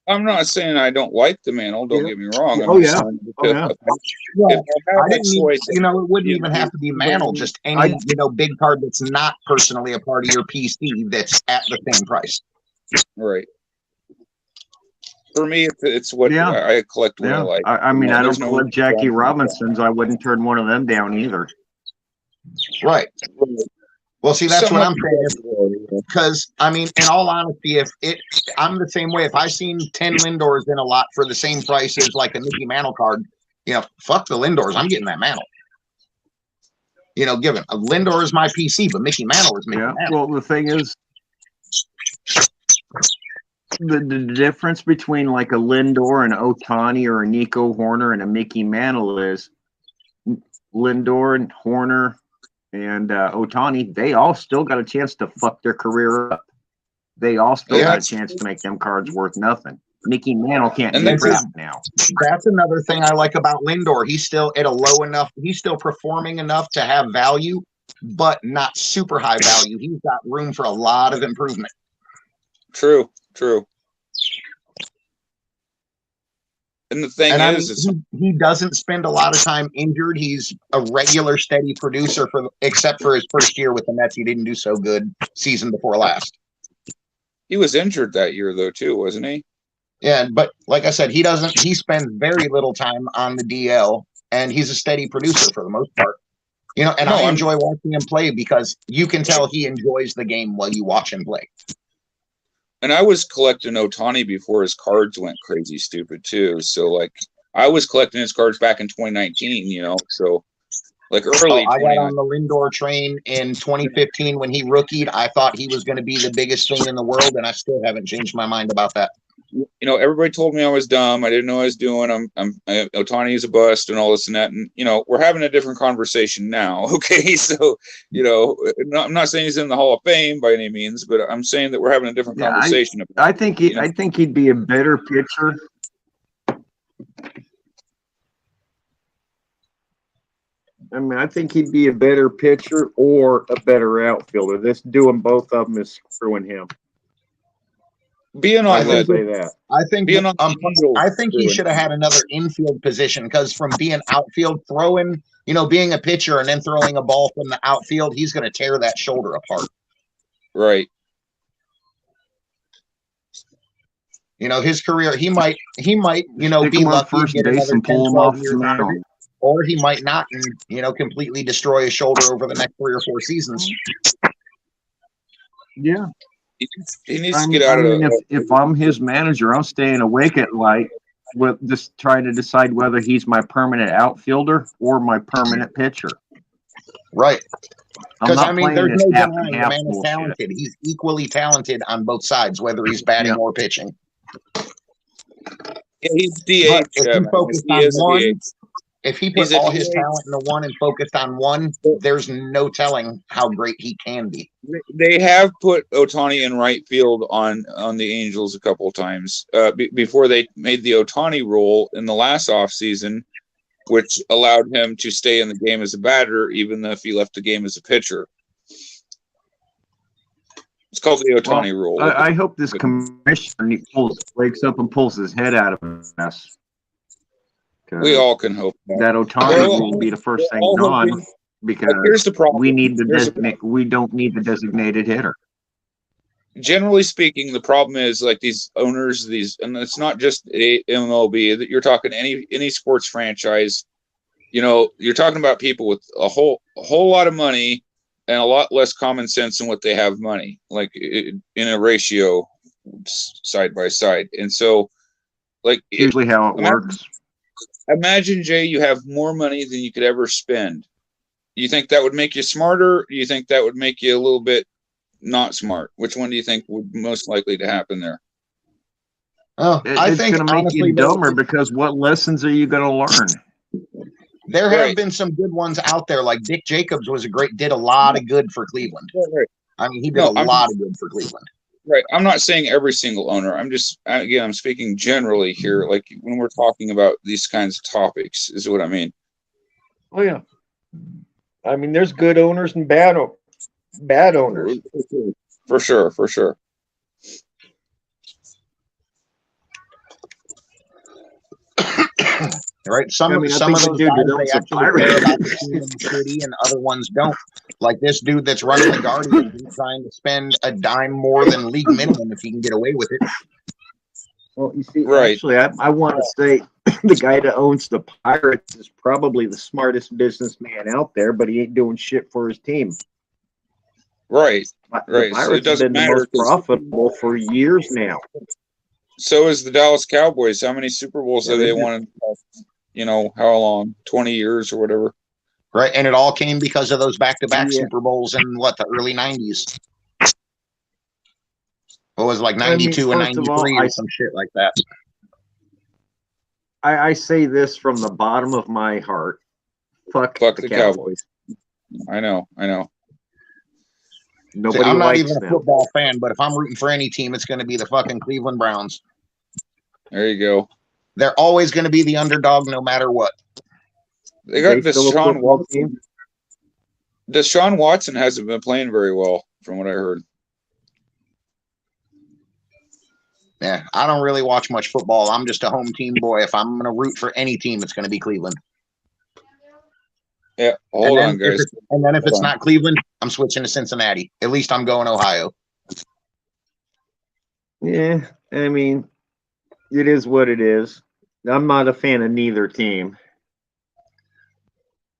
I'm not saying I don't like the Mantle. Don't get me wrong. Oh, yeah. Oh, yeah. If I have I a didn't mean, choice, it wouldn't even have to be Mantle, just any big card that's not personally a part of your PC that's at the same price. right. For me, it's what Yeah. I collect. What I Yeah. like. I mean, I There's don't no- collect Jackie Robinsons. I wouldn't turn one of them down either. Right. Well, see, that's what I'm saying. saying. Because, I mean, in all honesty, I'm the same way. If I seen 10 Lindors in a lot for the same price as like a Mickey Mantle card, fuck the Lindors. I'm getting that Mantle. Given Lindor is my PC, but Mickey Mantle is Mickey Mantle. Well, the thing is, the difference between like a Lindor and Ohtani or a Nico Horner and a Mickey Mantle is Lindor and Horner and Ohtani, they all still got a chance to fuck their career up. They all still got a chance to make them cards worth nothing. Mickey Mantle can't do that now. That's another thing I like about Lindor. He's still at a low enough. He's still performing enough to have value, but not super high value. He's got room for a lot of improvement. True. And the thing he doesn't spend a lot of time injured. He's a regular, steady producer except for his first year with the Mets. He didn't do so good season before last. he was injured that year though too, wasn't he? Yeah, but like I said, he spends very little time on the DL, and he's a steady producer for the most part. I enjoy watching him play because you can tell he enjoys the game while you watch him play. And I was collecting Ohtani before his cards went crazy stupid too. So like I was collecting his cards back in 2019, so like early. I got on the Lindor train in 2015 when he rookied. I thought he was going to be the biggest thing in the world, and I still haven't changed my mind about that. Everybody told me I was dumb. I didn't know what I was doing. Ohtani is a bust and all this and that. And, we're having a different conversation now. Okay. So, I'm not saying he's in the Hall of Fame by any means, but I'm saying that we're having a different conversation. I think he'd be a better pitcher. I mean, I think he'd be a better pitcher or a better outfielder. This doing both of them is screwing him. Being on that. I think he should have had another infield position, because from being outfield throwing, being a pitcher and then throwing a ball from the outfield, he's going to tear that shoulder apart. Right. His career, he might, be lucky first to get base another and 10, pull him 12 off years the out of mound. it, or he might not, and completely destroy his shoulder over the next 3 or 4 seasons. Yeah. He needs to get out of it. If I'm his manager, I'm staying awake at night with just trying to decide whether he's my permanent outfielder or my permanent pitcher. Right. Because, playing there's this no half denying and the half man is bullshit. talented. He's equally talented on both sides, whether he's batting or pitching. Yeah, he's DH. If he focused he on is a one, DH. if he put all his talent into one and focused on one, there's no telling how great he can be. They have put Ohtani in right field on the Angels a couple of times before they made the Ohtani rule in the last offseason, which allowed him to stay in the game as a batter, even if he left the game as a pitcher. It's called the Ohtani rule. I hope this commissioner wakes up and pulls his head out of his mess. We all can hope that Ohtani rule will be the first thing gone, because here's the problem. We don't need the designated hitter. Generally speaking, the problem is like these owners, and it's not just MLB, that you're talking any sports franchise. You're talking about people with a whole lot of money and a lot less common sense than what they have money, like in a ratio side by side. And so, like usually how it works. imagine, Jay, you have more money than you could ever spend. Do you think that would make you smarter? Do you think that would make you a little bit not smart? Which one do you think would most likely to happen there? Oh, I It's think going to make honestly, you dumber because what lessons are you going to learn? there have Right. been some good ones out there. Like Dick Jacobs did a lot of good for Cleveland. Right. I mean, he did No, a lot of good for Cleveland. Right. I'm not saying every single owner. I'm speaking generally here. Like when we're talking about these kinds of topics, is what I mean. Oh yeah. I mean, there's good owners and bad owners. For sure. For sure. Right? Some I mean, I some think of the those dude guys, that they owns the actually care about the Pirates. team in the city, and other ones don't. Like this dude that's running the Guardians, he's trying to spend a dime more than league minimum if he can get away with it. Well, you see, Right. actually, I want to say the guy that owns the Pirates is probably the smartest businessman out there, but he ain't doing shit for his team. Right. The Right. So it Pirates have doesn't been the matter most 'cause- profitable for years now. So is the Dallas Cowboys. How many Super Bowls Yeah, have they they did. won? You know, how long? 20 years or whatever. Right? And it all came because of those back-to-back Yeah. Super Bowls in the early 90s. What was it, like I mean, 92 and first of all, 93 or some shit like that? I say this from the bottom of my heart. Fuck Fuck the the Cowboys. I know. See, Nobody I'm not likes even a them. football fan, but if I'm rooting for any team, it's going to be the fucking Cleveland Browns. There you go. They're always going to be the underdog no matter what. They got They still a Deshaun football Watson. team? Deshaun Watson hasn't been playing very well, from what I heard. Yeah, I don't really watch much football. I'm just a home team boy. If I'm going to root for any team, it's going to be Cleveland. Yeah, hold on, guys. And then if Hold it's on. not Cleveland, I'm switching to Cincinnati. At least I'm going Ohio. Yeah, I mean, it is what it is. I'm not a fan of neither team.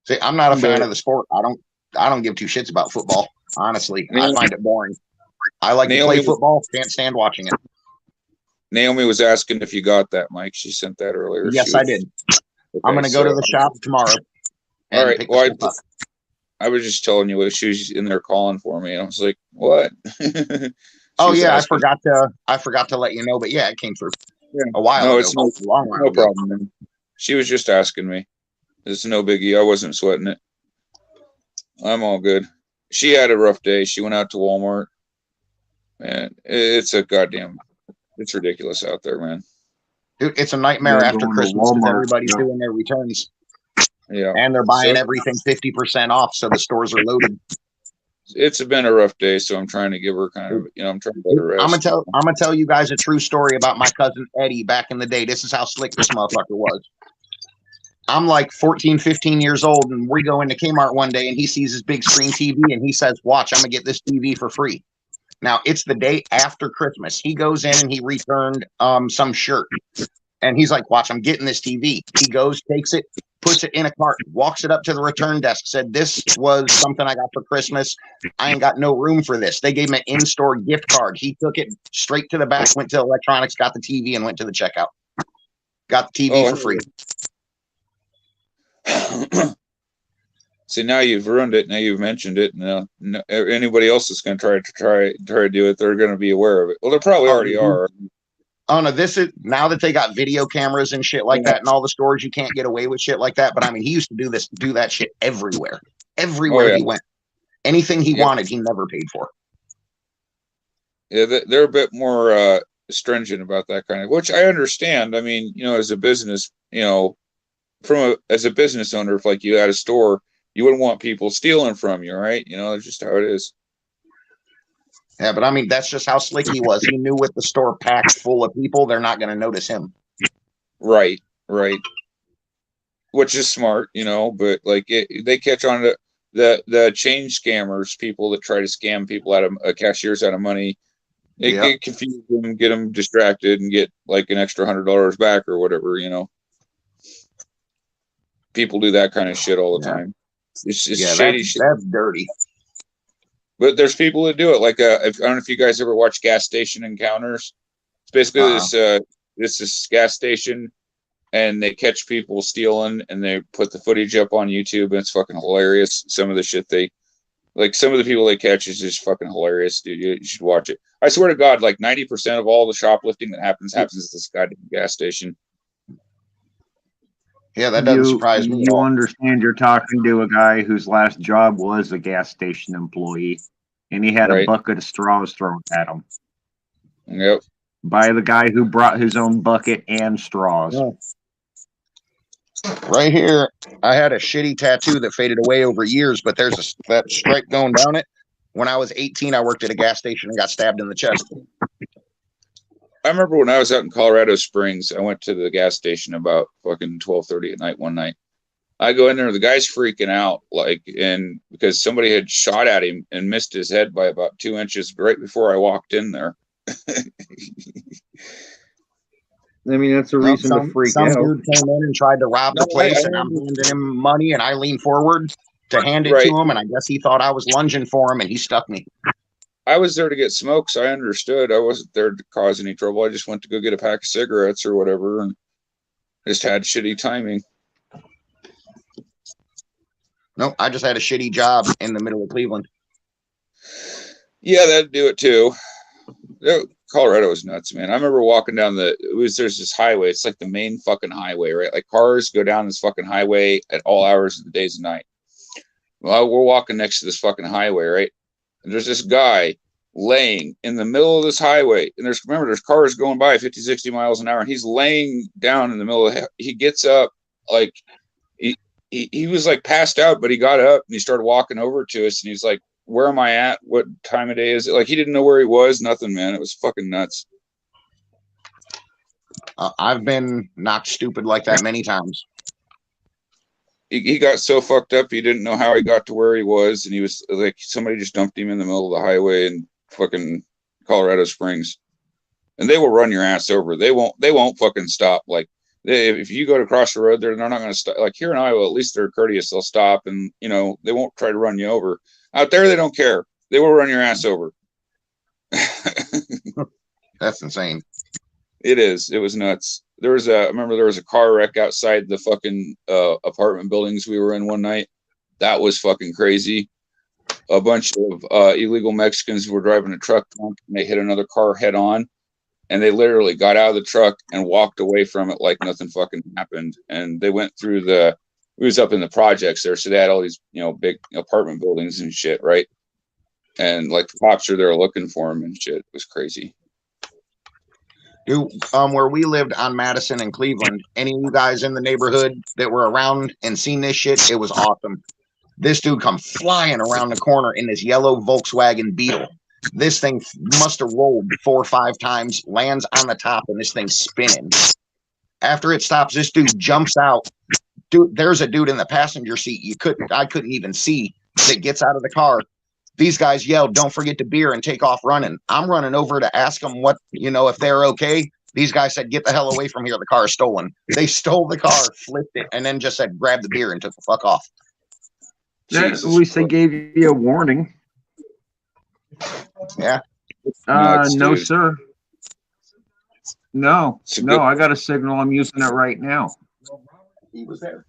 See, I'm not a fan But- of the sport. I don't give two shits about football. Honestly, I Naomi- find it boring. I like to Naomi play was- football. Can't stand watching it. Naomi was asking if you got that, Mike. She sent that earlier. Yes, I did. I'm going to go to the shop tomorrow. And All right. pick Well, the stuff up. I was just telling you what she was in there calling for me, and I was like, "What?" Oh was yeah, asking. I forgot to let you know, but yeah, it came through Yeah. a while No, ago. it's no- a long while No ago. problem. Man. She was just asking me. It's no biggie. I wasn't sweating it. I'm all good. She had a rough day. She went out to Walmart. Man, it's ridiculous out there, man. Dude, it's a nightmare Yeah, after going to Christmas because Walmart, everybody's yeah. doing their returns Yeah, and they're buying So- everything 50% off, so the stores are loaded. it's been a rough day, so I'm trying to give her I'm trying to let her rest. I'm gonna tell you guys a true story about my cousin Eddie back in the day. This is how slick this motherfucker was. I'm like 14, 15 years old, and we go into Kmart one day, and he sees his big screen TV, and he says, "Watch, I'm gonna get this TV for free." Now it's the day after Christmas. He goes in and he returned some shirt, and he's like, "Watch, I'm getting this TV." He goes, takes it, puts it in a cart, walks it up to the return desk, said, "This was something I got for Christmas. I ain't got no room for this." They gave him an in-store gift card. He took it straight to the back, went to electronics, got the TV, and went to the checkout. Got the TV Oh, for free. See, now you've ruined it. Now you've mentioned it. Now, anybody else is going to try to do it, they're going to be aware of it. Well, they probably already are. Oh no, this is now that they got video cameras and shit like that in all the stores, you can't get away with shit like that. But I mean, he used to do that shit everywhere. Everywhere yeah. he went. Anything he Yeah. wanted, he never paid for. Yeah, they're a bit more stringent about that kind of, which I understand. I mean, as a business, as a business owner, if like you had a store, you wouldn't want people stealing from you, right? It's just how it is. Yeah, but I mean, that's just how slick he was. He knew with the store packed full of people, they're not going to notice him. Right. Which is smart, but like they catch on to the change scammers, people that try to scam people out of cashiers out of money. It Yeah. get confuse them, get them distracted, and get like an extra $100 back or whatever. People do that kind of shit all the Yeah. time. It's Yeah, shady shit. that's dirty. But there's people that do it. Like I don't know if you guys ever watch Gas Station Encounters. It's basically this gas station and they catch people stealing, and they put the footage up on YouTube, and it's fucking hilarious. Some of the shit some of the people they catch is just fucking hilarious, dude. You should watch it. I swear to God, like 90% of all the shoplifting that happens at this goddamn gas station. Yeah, that doesn't surprise me at You all. understand you're talking to a guy whose last job was a gas station employee, and he had a Right. bucket of straws thrown at him Yep. by the guy who brought his own bucket and straws. Yeah. Right here, I had a shitty tattoo that faded away over years, but there's that stripe going down it. When I was 18, I worked at a gas station and got stabbed in the chest. I remember when I was out in Colorado Springs, I went to the gas station about fucking 12:30 at night one night. I go in there, the guy's freaking out, and because somebody had shot at him and missed his head by about 2 inches right before I walked in there. I mean, that's a reason to freak some out. dude came in and tried to rob the No, place, I and I'm handing him money, and I lean forward to hand it Right. to him, and I guess he thought I was lunging for him, and he stuck me. I was there to get smokes. So I understood. I wasn't there to cause any trouble. I just went to go get a pack of cigarettes or whatever, and just had shitty timing. No, I just had a shitty job in the middle of Cleveland. Yeah, that'd do it too. Colorado is nuts, man. I remember walking down there's this highway. It's like the main fucking highway, right? Like cars go down this fucking highway at all hours of the days and night. Well, we're walking next to this fucking highway, right? And there's this guy laying in the middle of this highway. And there's cars going by 50, 60 miles an hour. And he's laying down in the middle of he gets up, like he was like passed out, but he got up and he started walking over to us. And he's like, where am I at? What time of day is it? Like, he didn't know where he was. Nothing, man. It was fucking nuts. I've been knocked stupid like that many times. He got so fucked up he didn't know how he got to where he was, and he was like, somebody just dumped him in the middle of the highway in fucking Colorado Springs, and they will run your ass over. They won't fucking stop. Like, if you go to cross the road, they're not going to stop. Like here in Iowa, at least they're courteous. They'll stop, and they won't try to run you over. Out there, they don't care. They will run your ass over. That's insane. It is. It was nuts. I remember there was a car wreck outside the fucking apartment buildings we were in one night. That was fucking crazy. A bunch of illegal Mexicans were driving a truck and they hit another car head on, and they literally got out of the truck and walked away from it like nothing fucking happened. And they went through we was up in the projects there, so they had all these big apartment buildings and shit, right? And like the cops are there looking for them and shit. It was crazy. Dude, where we lived on Madison and Cleveland, any of you guys in the neighborhood that were around and seen this shit, it was awesome. This dude come flying around the corner in this yellow Volkswagen Beetle. This thing must have rolled 4 or 5 times, lands on the top, and this thing's spinning. After it stops, this dude jumps out. Dude, there's a dude in the passenger seat I couldn't even see that gets out of the car. These guys yelled, "Don't forget the beer," and take off running. I'm running over to ask them if they're okay. These guys said, "Get the hell away from here. The car is stolen." They stole the car, flipped it, and then just said, "Grab the beer," and took the fuck off. At least they gave you a warning. Yeah. No, dude. sir. No, It's a good- I got a signal. I'm using it right now. He was there.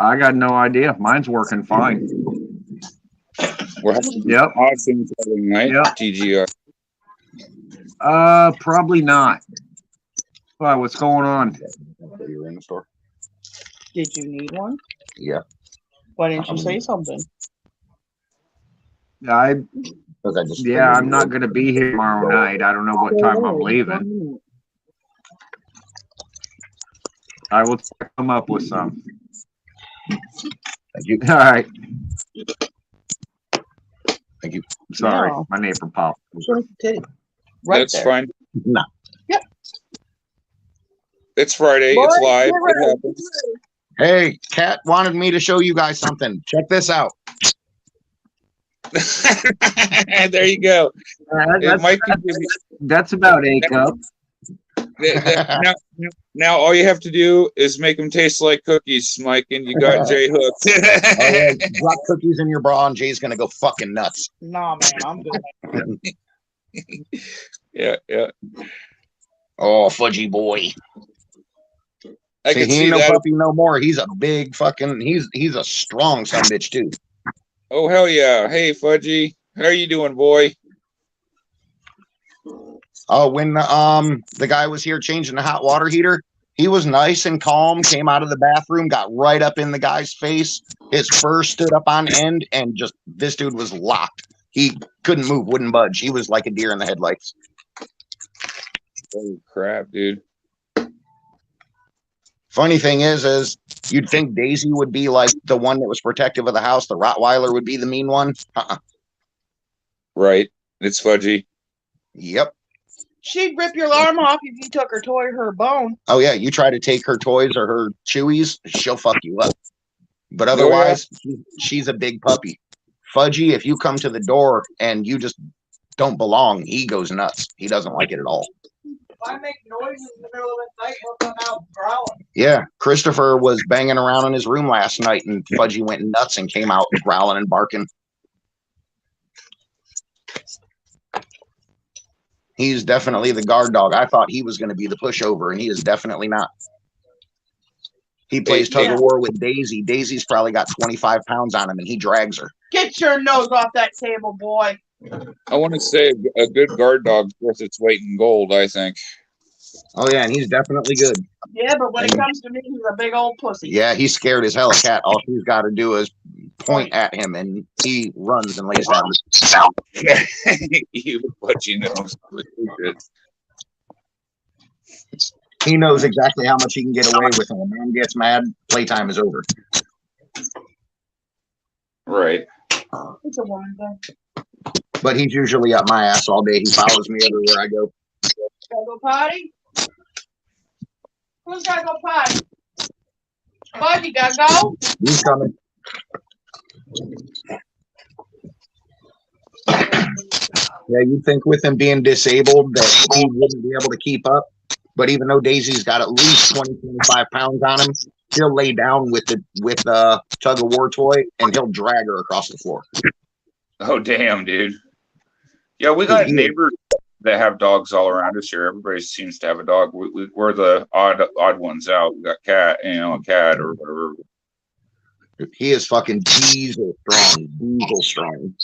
I got no idea. Mine's working fine. We're having Yep. awesome night, Yep. TGI. Probably not. Why? What's going on? You were in the store. Did you need one? Yeah. Why didn't you say something? Because I just I'm not gonna be here tomorrow night. I don't know what time I'm leaving. I will come up with some. Thank you. All right. Thank you. Sorry, No. my neighbor popped. Right That's there. fine. No. Yep. It's Friday. Boy, It's live. get ready. It happens. Hey, Kat wanted me to show you guys something. Check this out. There you go. It might be, That's about A cup. now all you have to do is make them taste like cookies, Mike, and you got Jay hooked. Oh, yeah, drop cookies in your bra, and Jay's gonna go fucking nuts. Nah, man, I'm good. Yeah. Oh, fudgy boy. I See, can he see ain't no that. puppy no more. He's a big fucking. He's a strong son of a bitch too. Oh hell yeah! Hey Fudgy, how are you doing, boy? Oh, when the guy was here changing the hot water heater, he was nice and calm. Came out of the bathroom, got right up in the guy's face. His fur stood up on end, and just this dude was locked. He couldn't move, wouldn't budge. He was like a deer in the headlights. Holy crap, dude! Funny thing is you'd think Daisy would be like the one that was protective of the house. The Rottweiler would be the mean one. Right, it's Fudgy. Yep. She'd rip your arm off if you took her toy or her bone. Oh yeah, you try to take her toys or her chewies, she'll fuck you up. But Oh, otherwise, she's a big puppy. Fudgy, if you come to the door and you just don't belong, he goes nuts. He doesn't like it at all. If I make noises in the middle of the night, he'll come out growling. Yeah, Christopher was banging around in his room last night, and Fudgy went nuts and came out growling and barking. He's definitely the guard dog. I thought he was going to be the pushover, and he is definitely not. He plays tug of war with Daisy. Daisy's probably got 25 pounds on him, and he drags her. Get your nose off that table, boy. I want to say a good guard dog's worth its weight in gold. I think. Oh, yeah, and he's definitely good. Yeah, but when it comes to me, he's a big old pussy. Yeah, he's scared as hell of Cat. All she's got to do is point at him, and he runs and lays down. You Fudgy knows. He knows exactly how much he can get away with. When a man gets mad, playtime is over. Right. It's a woman thing. But he's usually up my ass all day. He follows me everywhere I go. Gotta go potty? Who's gotta go potty? Bud, you gotta go? He's coming. Yeah, you'd think with him being disabled that he wouldn't be able to keep up. But even though Daisy's got at least 20, 25 pounds on him, he'll lay down with the tug of war toy and he'll drag her across the floor. Oh damn, dude. Yeah, we got neighbors that have dogs all around us here. Everybody seems to have a dog. We're the odd ones out. We got a cat or whatever. He is fucking diesel strong.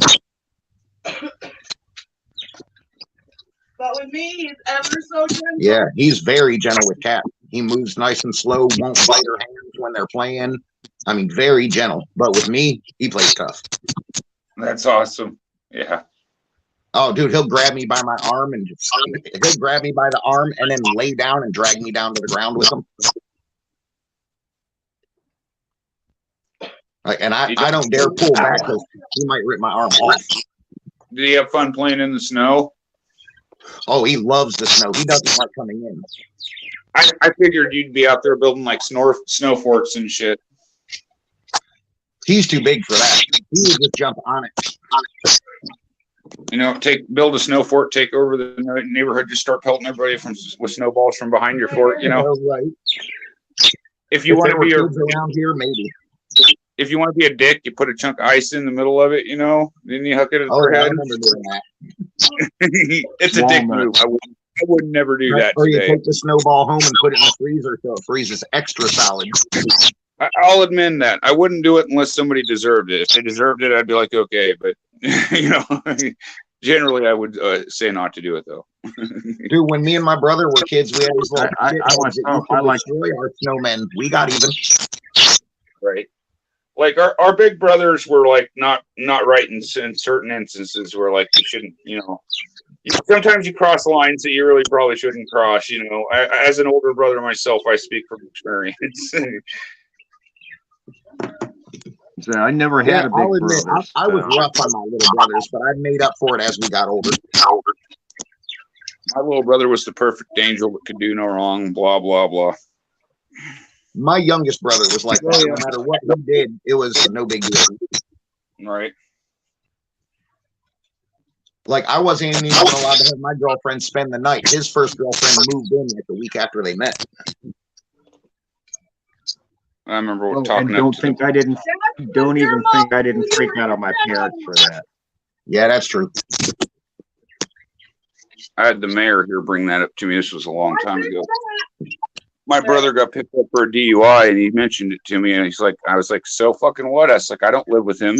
But with me, he's ever so gentle. Yeah, he's very gentle with Cat. He moves nice and slow, won't bite her hands when they're playing. I mean, very gentle. But with me, he plays tough. That's awesome. Yeah. Oh, dude, he'll grab me by my arm and he'll grab me by the arm and then lay down and drag me down to the ground with him. And I don't dare pull back because he might rip my arm off. Did he have fun playing in the snow? Oh, he loves the snow. He doesn't like coming in. I figured you'd be out there building like snow forts and shit. He's too big for that. He would just jump on it. You know, build a snow fort, take over the neighborhood, just start pelting everybody with snowballs from behind your fort. You know, right? If you want to be around here, maybe. If you want to be a dick, you put a chunk of ice in the middle of it. You know, then you hook it at their head. I remember doing that. It's a dick move. I would never do that or today. You take the snowball home and put it in the freezer so it freezes extra solid. I'll admit that. I wouldn't do it unless somebody deserved it. If they deserved it, I'd be like, okay. But, you know, generally I would say not to do it, though. Dude, when me and my brother were kids, we had these little I like destroy our snowmen. We got even. Right. Like our big brothers were like not right in certain instances where like you shouldn't, you know, sometimes you cross lines that you really probably shouldn't cross. You know, as an older brother myself, I speak from experience. So I never had a big I'll admit, brother. I was rough on my little brothers, but I made up for it as we got older. My little brother was the perfect angel that could do no wrong. Blah blah blah. My youngest brother was like that. No matter what he did, it was no big deal. Right. Like I wasn't even allowed to have my girlfriend spend the night. His first girlfriend moved in like a week after they met. I remember And don't even think I didn't freak out on my parents for that. Yeah, that's true. I had the mayor here bring that up to me. This was a long time ago. my brother got picked up for a DUI, and he mentioned it to me, and I was like, so fucking what? I was like, I don't live with him.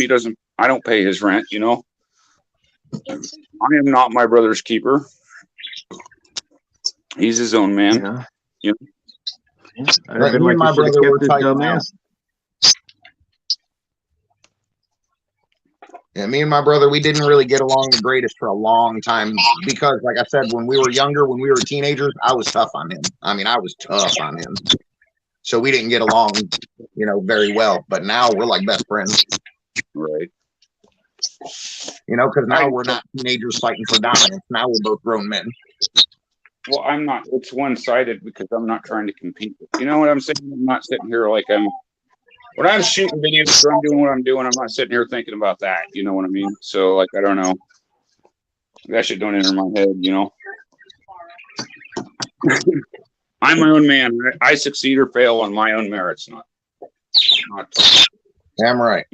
I don't pay his rent, you know. I am not my brother's keeper. He's his own man. Yeah. You But me and my brother were tight now. Yeah, me and my brother, we didn't really get along the greatest for a long time because, like I said, when we were younger, when we were teenagers, I was tough on him. I mean, I was tough on him. So we didn't get along, you know, very well. But now we're like best friends. Right. You know, because now we're not teenagers fighting for dominance. Now we're both grown men. Well, I'm not. It's one-sided because I'm not trying to compete. You know what I'm saying? I'm not sitting here like when I'm shooting videos or I'm doing what I'm doing, I'm not sitting here thinking about that. You know what I mean? So, like, I don't know. That shit don't enter my head, you know? I'm my own man. I succeed or fail on my own merits, not Damn right.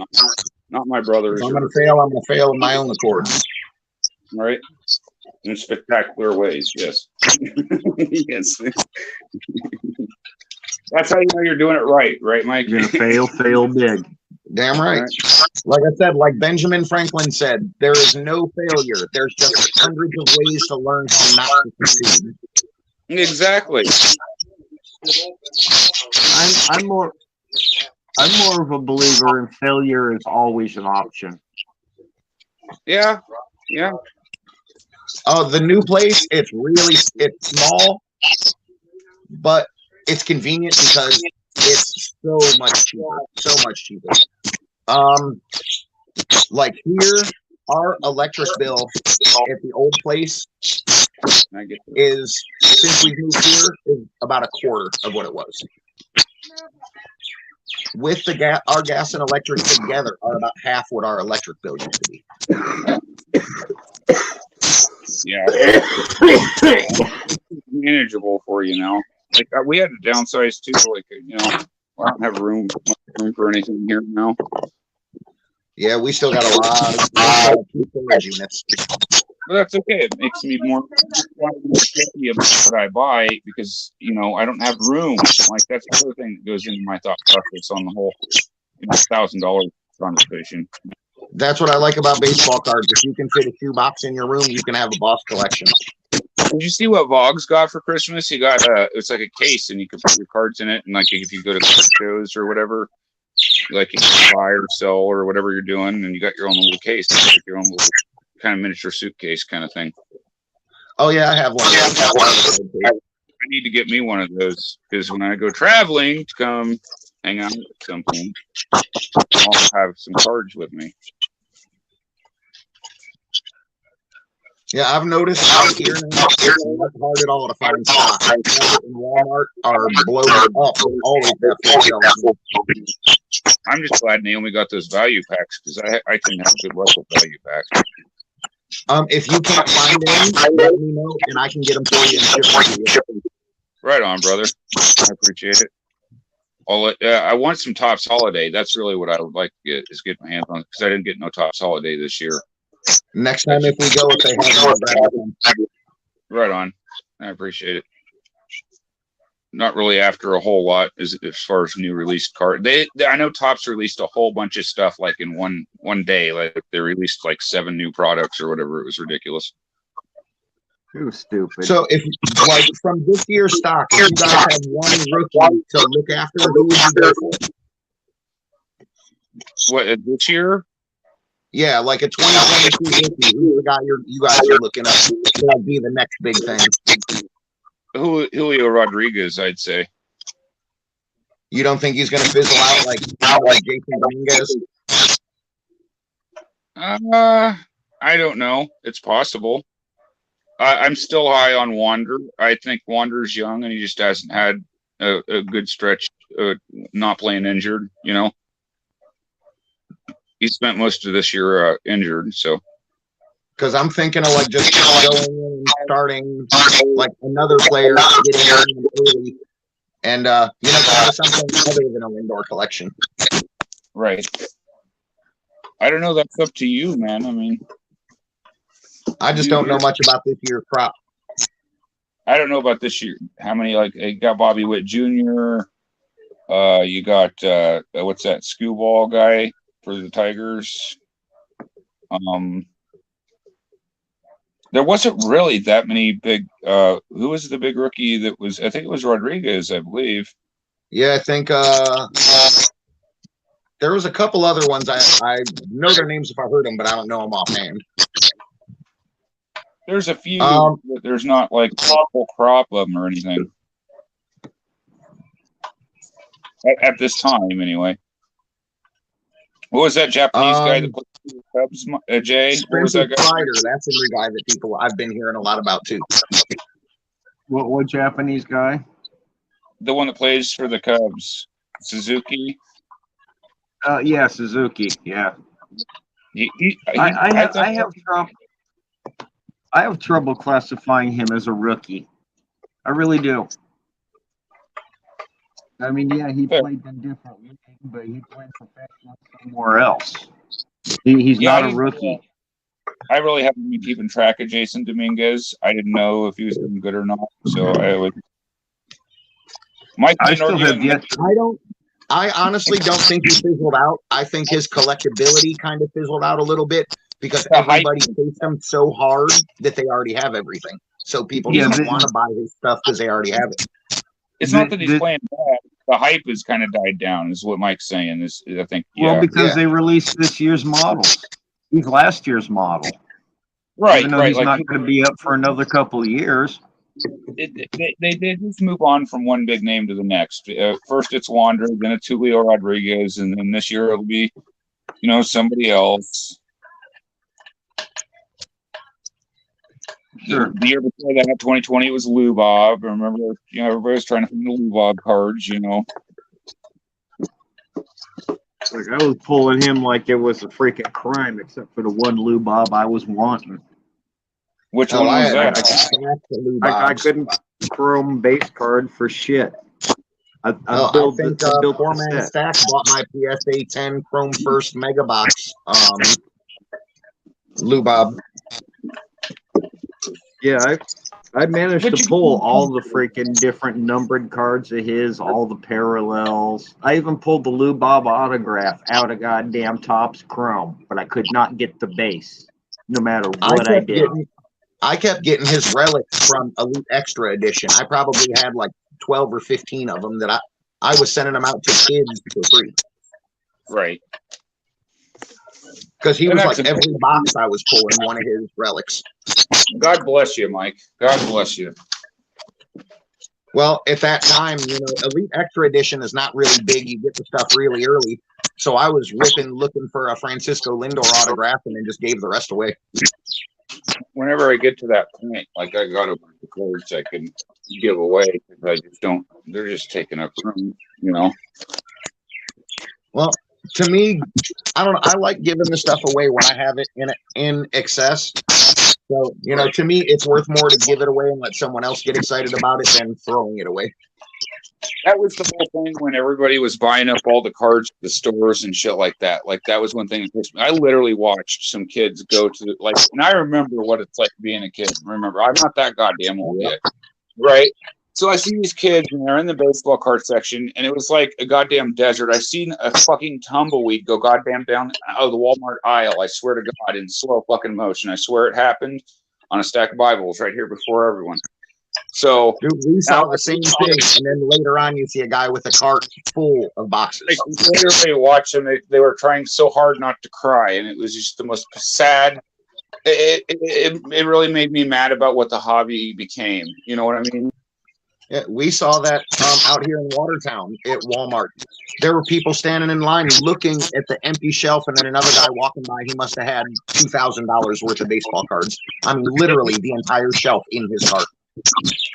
not my brother's. If I'm going to fail, I'm going to fail in my own accord. Right? In spectacular ways, yes. Yes. That's how you know you're doing it right, Mike? You're gonna fail big. Damn right. Like I said, like Benjamin Franklin said, there is no failure. There's just hundreds of ways to learn how not to succeed. Exactly. I'm more of a believer in failure is always an option. Yeah. Oh, the new place, it's small, but it's convenient because it's so much cheaper. Like here, our electric bill at the old place is, since we've moved here, is about a quarter of what it was. With the our gas and electric together are about half what our electric bill used to be. Yeah. Manageable for you now. Like we had to downsize too. Like, you know, I don't have room for anything here now. Yeah, we still got a lot of storage units. But that's okay. It makes me more picky about what I buy because, you know, I don't have room. Like that's the other thing that goes into my thought process on the whole, $1,000 conversation. That's what I like about baseball cards. If you can fit a shoebox in your room, you can have a boss collection. Did you see what Vogs got for Christmas? He got it's like a case, and you can put your cards in it. And like if you go to card shows or whatever, like you can buy or sell or whatever you're doing, and you got your own little case, it's like your own little kind of miniature suitcase kind of thing. Oh yeah, I have one. I need to get me one of those because when I go traveling to come hang out at some point, I'll have some cards with me. Yeah, I've noticed out here now, it's not hard at all to find stock. Target and Walmart are blown up. They always have full shelves. I'm just glad Naomi got those value packs because I can have good luck with value packs. If you can't find any, let me know and I can get them for you and ship them to you. Right on, brother. I appreciate it. I want some Topps Holiday. That's really what I would like to get my hands on because I didn't get no Topps Holiday this year. Next time if we go, if they have them. Right on. I appreciate it. Not really after a whole lot as far as new released card. I know Topps released a whole bunch of stuff like in one day. Like they released like 7 new products or whatever. It was ridiculous. Too stupid. So if like from this year's stock, if you guys had one rookie to look after, who would you go for? What this year? Yeah, like a 2022 rookie. Who's the guy you guys are looking up to be the next big thing? Julio Rodriguez, I'd say. You don't think he's going to fizzle out like Jason Dominguez? I don't know. It's possible. I'm still high on Wander. I think Wander's young and he just hasn't had a good stretch not playing injured, you know. He spent most of this year injured, so. Because I'm thinking of like just going in and starting like another player getting in early, and kind of something other than a Lindor collection. Right. I don't know. That's up to you, man. I mean, I just don't know much about this year's crop. I don't know about this year. How many, like, you got Bobby Witt Jr., you got, what's that, Skewball guy for the Tigers. There wasn't really that many big, who was the big rookie that was, I think it was Rodriguez, I believe. Yeah, I think there was a couple other ones. I know their names if I heard them, but I don't know them offhand. There's a few, but there's not like a whole crop of them or anything. At this time, anyway. What was that Japanese guy that played for the Cubs, Jay? What was that guy? Strider, that's a new guy that I've been hearing a lot about too. What Japanese guy? The one that plays for the Cubs, Suzuki. Yeah, Suzuki. Yeah. I have trouble classifying him as a rookie. I really do. I mean, yeah, he played in different leagues, but he played professional somewhere else. He's not a rookie. I really haven't been keeping track of Jason Dominguez. I didn't know if he was doing good or not. So I would. Mike, I still have yet. I honestly don't think he fizzled out. I think his collectability kind of fizzled out a little bit because everybody faced him so hard that they already have everything. So people don't want to buy his stuff because they already have it. It's not that he's playing bad. The hype has kind of died down, is what Mike's saying. Is I think. Well, because they released this year's models. He's last year's model. Right, even though he's not going to be up for another couple of years. They just move on from one big name to the next. First it's Wander, then it's Julio Rodriguez, and then this year it'll be, somebody else. Sure. The year before that, 2020, it was Lou Bob. I remember, everybody was trying to find the Lou Bob cards, Like I was pulling him like it was a freaking crime, except for the one Lou Bob I was wanting. Which one was that? I couldn't chrome base card for shit. I think Four-Man Stack bought my PSA 10 Chrome First Mega Box. Lou Bob. Yeah, I managed to pull all the freaking different numbered cards of his, all the parallels. I even pulled the Lou Bob autograph out of goddamn Topps Chrome, but I could not get the base, no matter what I did. I kept getting his relics from Elite Extra Edition. I probably had like 12 or 15 of them that I was sending them out to kids for free. Right. Because he was like every box I was pulling one of his relics. God bless you, Mike. God bless you. Well, at that time, Elite Extra Edition is not really big. You get the stuff really early. So I was looking for a Francisco Lindor autograph and then just gave the rest away. Whenever I get to that point, like I got a bunch of cards I can give away because I just don't, they're just taking up room, Well, to me, I don't know. I like giving the stuff away when I have it in excess. So, to me, it's worth more to give it away and let someone else get excited about it than throwing it away. That was the whole thing when everybody was buying up all the cards at the stores and shit like that. Like, that was one thing that pissed me. I literally watched some kids go to, and I remember what it's like being a kid. Remember, I'm not that goddamn old yet. Right? So I see these kids, and they're in the baseball card section, and it was like a goddamn desert. I seen a fucking tumbleweed go goddamn down out of the Walmart aisle, I swear to God, in slow fucking motion. I swear it happened on a stack of Bibles right here before everyone. So dude, we saw the same thing, and then later on you see a guy with a cart full of boxes. I literally watched them. They were trying so hard not to cry, and it was just the most sad. It really made me mad about what the hobby became. You know what I mean? Yeah, we saw that out here in Watertown at Walmart. There were people standing in line looking at the empty shelf, and then another guy walking by. He must have had $2,000 worth of baseball cards. I mean, literally the entire shelf in his cart.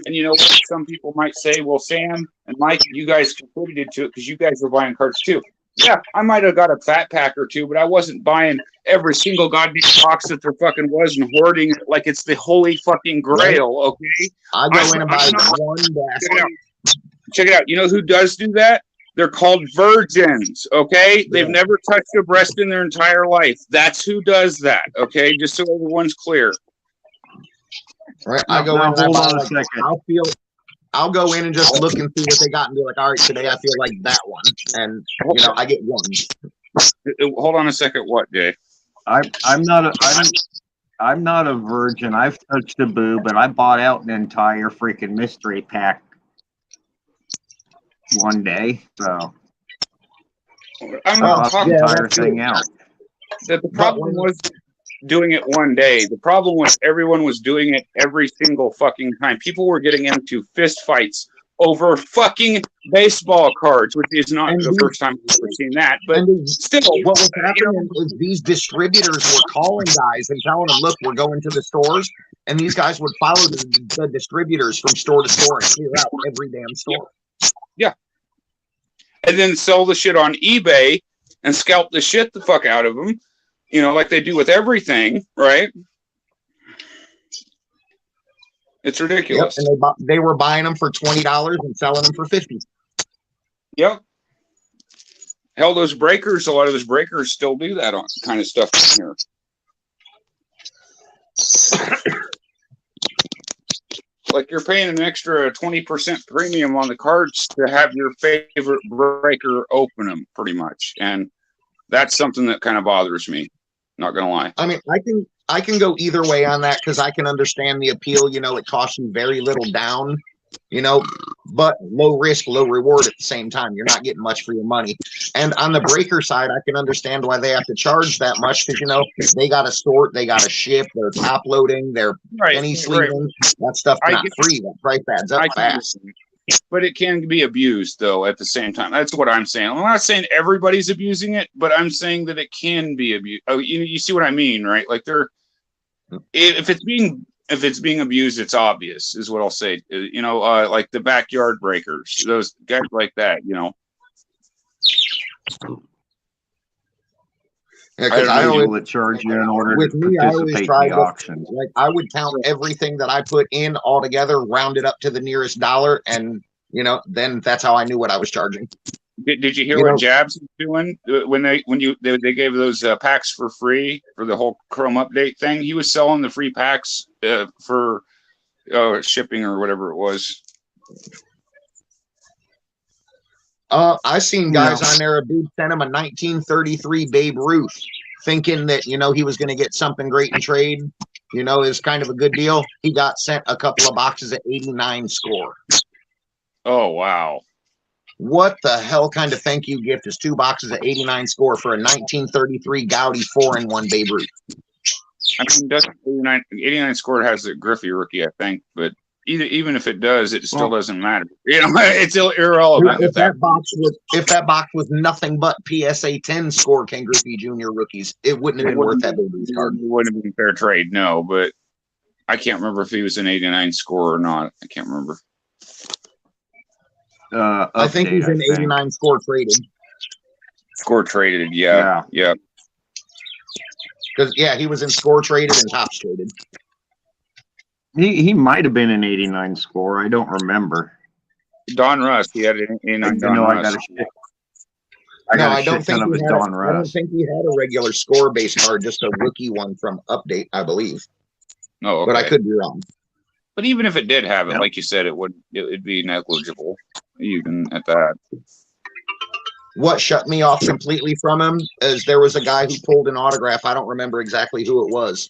And you know what? Some people might say, well, Sam and Mike, you guys contributed to it because you guys were buying cards too. Yeah, I might have got a fat pack or two, but I wasn't buying every single goddamn box that there fucking was and hoarding it like it's the holy fucking grail, okay? I go in and buy one basket. Check it out. You know who does do that? They're called virgins, okay? They've never touched a breast in their entire life. That's who does that, okay? Just so everyone's clear. Right? I go Now, in and I hold buy, on a like, second. I'll go in and just look and see what they got and be like, all right, today I feel like that one. And, you know, I get one. Hold on a second. What, Jay? I'm not a virgin. I've touched a boob, but I bought out an entire freaking mystery pack one day. So I'm I not bought the talking entire thing out. that the problem was doing it one day. The problem was everyone was doing it every single fucking time. People were getting into fist fights over fucking baseball cards, which is not the first time I've ever seen that. But still, what was happening is these distributors were calling guys and telling them, look, we're going to the stores. And these guys would follow the distributors from store to store and clear out every damn store. Yeah. And then sell the shit on eBay and scalp the shit the fuck out of them, you know, like they do with everything, right? It's ridiculous. Yep, and they were buying them for $20 and selling them for $50. Yep. Hell, those breakers, a lot of those breakers still do that on kind of stuff in here. Like you're paying an extra 20% premium on the cards to have your favorite breaker open them, pretty much. And that's something that kind of bothers me. Not gonna lie. I mean, I can go either way on that because I can understand the appeal. You know, it costs you very little down, you know, but low risk, low reward at the same time. You're not getting much for your money. And on the breaker side, I can understand why they have to charge that much because, you know, they got to sort, they got to ship, they're top loading, they're penny sleeving. That stuff's not free. That price adds up fast. But it can be abused, though, at the same time. That's what I'm saying. I'm not saying everybody's abusing it, but I'm saying that it can be abused. Oh, you see what I mean, right? Like if it's being abused, it's obvious, is what I'll say. You know, like the backyard breakers, those guys like that, you know. Yeah, because I always charge you in order with to me, I always participate try in the auction. like I would count everything that I put in all together, round it up to the nearest dollar, and you know, then that's how I knew what I was charging. Did you hear what Jabs was doing when they gave those packs for free for the whole Chrome update thing? He was selling the free packs for shipping or whatever it was. I seen guys on there. A dude sent him a 1933 Babe Ruth, thinking that, you know, he was going to get something great in trade. You know, is kind of a good deal. He got sent a couple of boxes of 89 score. Oh wow! What the hell kind of thank you gift is 2 boxes of 89 score for a 1933 Gaudy 4-in-1 Babe Ruth? I mean, doesn't 89 score has a Griffey rookie, I think, but even if it does, it still doesn't matter. You know, it's irrelevant. If that box was nothing but PSA 10 score Ken Griffey Jr. rookies, it wouldn't have been worth that Babe Ruth card. It wouldn't have been fair trade, no. But I can't remember if he was an 89 score or not. I can't remember. I think he's an 89 score traded. Score traded, yeah. Because he was in score traded and tops traded. He might have been an 89 score. I don't remember. Don Russ, he had an 89 Don Russ. I don't think he had a regular score based card, just a rookie one from Update, I believe. Oh, okay. But I could be wrong. But even if it did have it, like you said, it'd be negligible, even at that. What shut me off completely from him is there was a guy who pulled an autograph. I don't remember exactly who it was.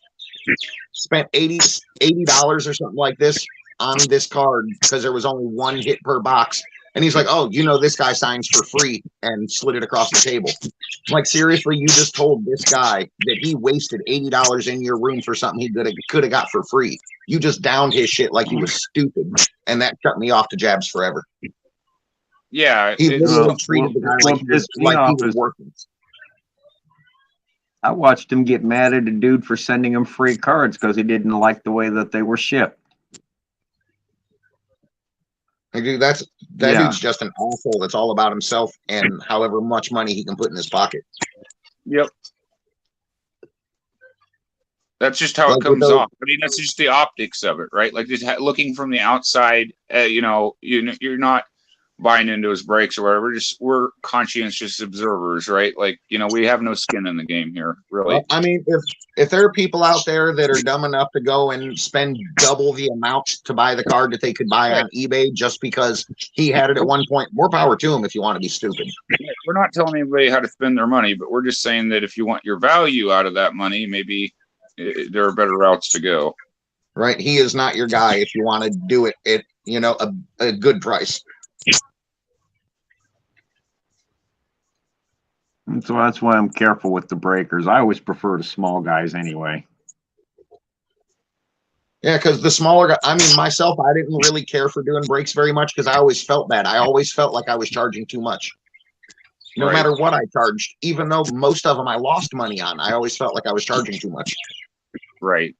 Spent $80 or something like this on this card because there was only 1 hit per box. And he's like, oh, you know, this guy signs for free, and slid it across the table. I'm like, seriously, you just told this guy that he wasted $80 in your room for something he could have got for free. You just downed his shit like he was stupid. And that shut me off to Jabs forever. Yeah. He literally treated the guy like he was worthless. I watched him get mad at a dude for sending him free cards because he didn't like the way that they were shipped. Like, dude, that dude's just an asshole that's all about himself and however much money he can put in his pocket. Yep. That's just how it comes off. I mean, that's just the optics of it, right? Like just looking from the outside, you know, you're not buying into his brakes or whatever. Just we're conscientious observers, right? Like, you know, we have no skin in the game here, really. Well, I mean, if there are people out there that are dumb enough to go and spend double the amount to buy the card that they could buy on eBay just because he had it at one point, more power to him if you want to be stupid. We're not telling anybody how to spend their money, but we're just saying that if you want your value out of that money, maybe there are better routes to go. Right? He is not your guy if you want to do it at, you know, a good price. And so that's why I'm careful with the breakers. I always prefer the small guys anyway. Yeah, because the smaller guy, I mean, myself, I didn't really care for doing breaks very much because I always felt bad. I always felt like I was charging too much. No Right. matter what I charged, even though most of them I lost money on, I always felt like I was charging too much. Right.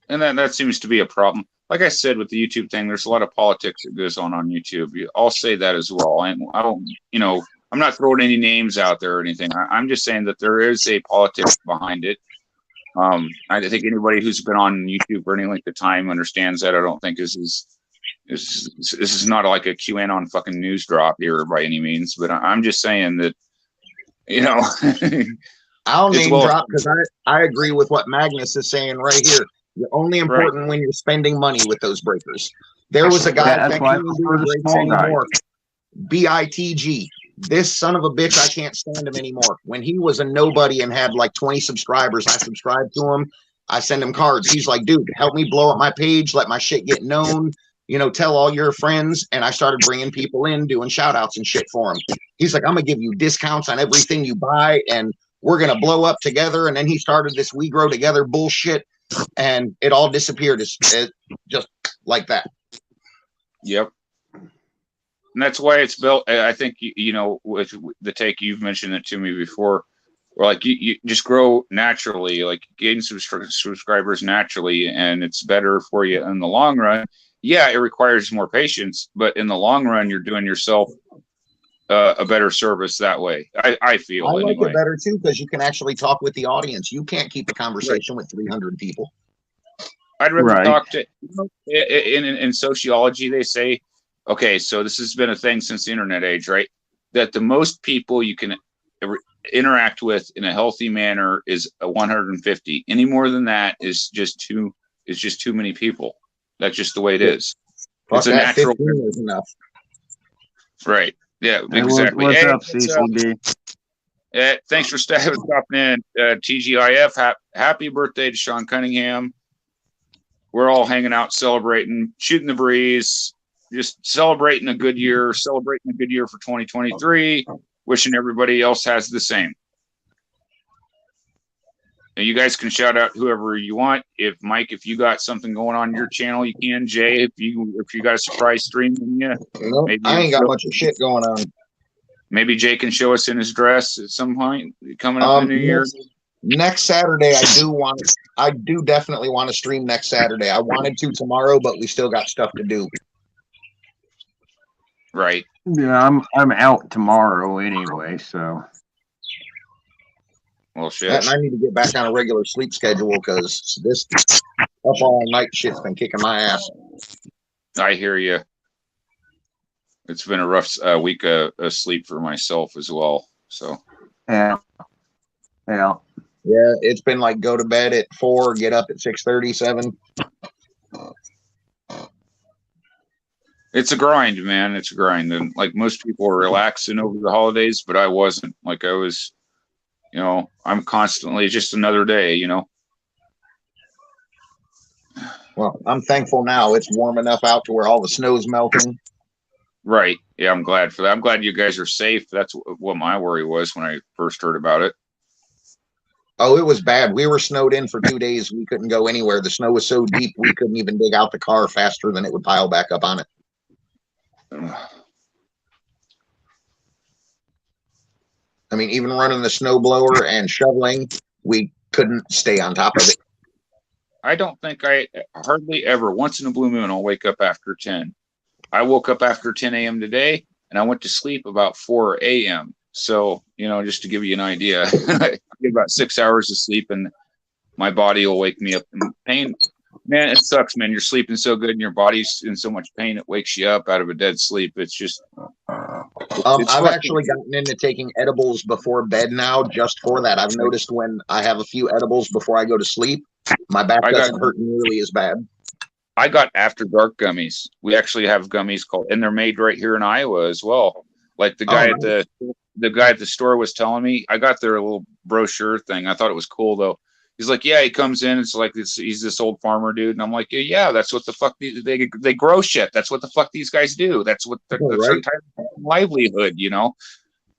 And that seems to be a problem. Like I said, with the YouTube thing, there's a lot of politics that goes on YouTube. I'll say that as well. And I don't, you know, I'm not throwing any names out there or anything. I'm just saying that there is a politics behind it. I think anybody who's been on YouTube for any length of time understands that. I don't think this is not like a QAnon fucking news drop here by any means. But I'm just saying that, you know, I'll It's name well- drop because I agree with what Magnus is saying right here. You're only important when you're spending money with those breakers. There was a guy Yeah, that's that why I can't do prefer the breaks small guy. anymore. BITG. This son of a bitch, I can't stand him anymore. When he was a nobody and had like 20 subscribers, I subscribed to him. I send him cards. He's like, dude, help me blow up my page, let my shit get known, you know, tell all your friends. And I started bringing people in, doing shout outs and shit for him. He's like, I'm going to give you discounts on everything you buy and we're going to blow up together. And then he started this We Grow Together bullshit and it all disappeared. It's just like that. Yep. And that's why it's built. I think, you know, with the take, you've mentioned it to me before, where like you just grow naturally, like gain subscribers naturally, and it's better for you in the long run. Yeah, it requires more patience, but in the long run, you're doing yourself a better service that way. I feel I like anyway. it better too because you can actually talk with the audience. You can't keep a conversation with 300 people. I'd rather Right. talk to, in sociology, they say, okay, so this has been a thing since the internet age, right? That the most people you can interact with in a healthy manner is 150. Any more than that is just too many people. That's just the way it is. Fuck It's a that, natural, 15 is enough. right? Yeah, Hey, exactly. What's Hey, up, it's, CCD? thanks for stopping in. TGIF, happy birthday to Sean Cunningham. We're all hanging out, celebrating, shooting the breeze, just celebrating a good year for 2023. Wishing everybody else has the same. And you guys can shout out whoever you want. If Mike, if you got something going on your channel, you can. Jay, if you got a surprise stream, yeah, Nope, maybe I ain't got much of shit going on. maybe Jay can show us in his dress at some point coming up in the new year. Next Saturday, I do definitely want to stream next Saturday. I wanted to tomorrow, but we still got stuff to do. Right. Yeah, I'm out tomorrow anyway, so Well, shit. And I need to get back on a regular sleep schedule because this up all night shit's been kicking my ass. I hear you. It's been a rough week of sleep for myself as well. So yeah. Yeah, it's been like go to bed at 4, get up at 6:37. it's a grind, man. It's a grind. And like most people are relaxing over the holidays, but I wasn't. Like I was, you know, I'm constantly just another day, you know. Well, I'm thankful now. It's warm enough out to where all the snow's melting. Right. Yeah, I'm glad for that. I'm glad you guys are safe. That's what my worry was when I first heard about it. Oh, it was bad. We were snowed in for 2 days. We couldn't go anywhere. The snow was so deep we couldn't even dig out the car faster than it would pile back up on it. I mean, even running the snowblower and shoveling, we couldn't stay on top of it. I don't think I hardly ever, once in a blue moon, I'll wake up after 10. I woke up after 10 a.m. today and I went to sleep about 4 a.m. So, you know, just to give you an idea, I get about 6 hours of sleep and my body will wake me up in pain. Man, it sucks, man. You're sleeping so good and your body's in so much pain it wakes you up out of a dead sleep. It's just it's I've fucking- actually gotten into taking edibles before bed now, just for that. I've noticed when I have a few edibles before I go to sleep, my back I got- doesn't hurt nearly as bad. I got After Dark gummies. We actually have gummies called, and they're made right here in Iowa as well. Like the guy at the guy at the store was telling me, I got their little brochure thing. I thought it was cool though. He's like, yeah, he comes in. It's like this. He's this old farmer dude, and I'm like, yeah, that's what the fuck they grow shit. That's what the fuck these guys do. That's what that's Right. their entire livelihood, you know.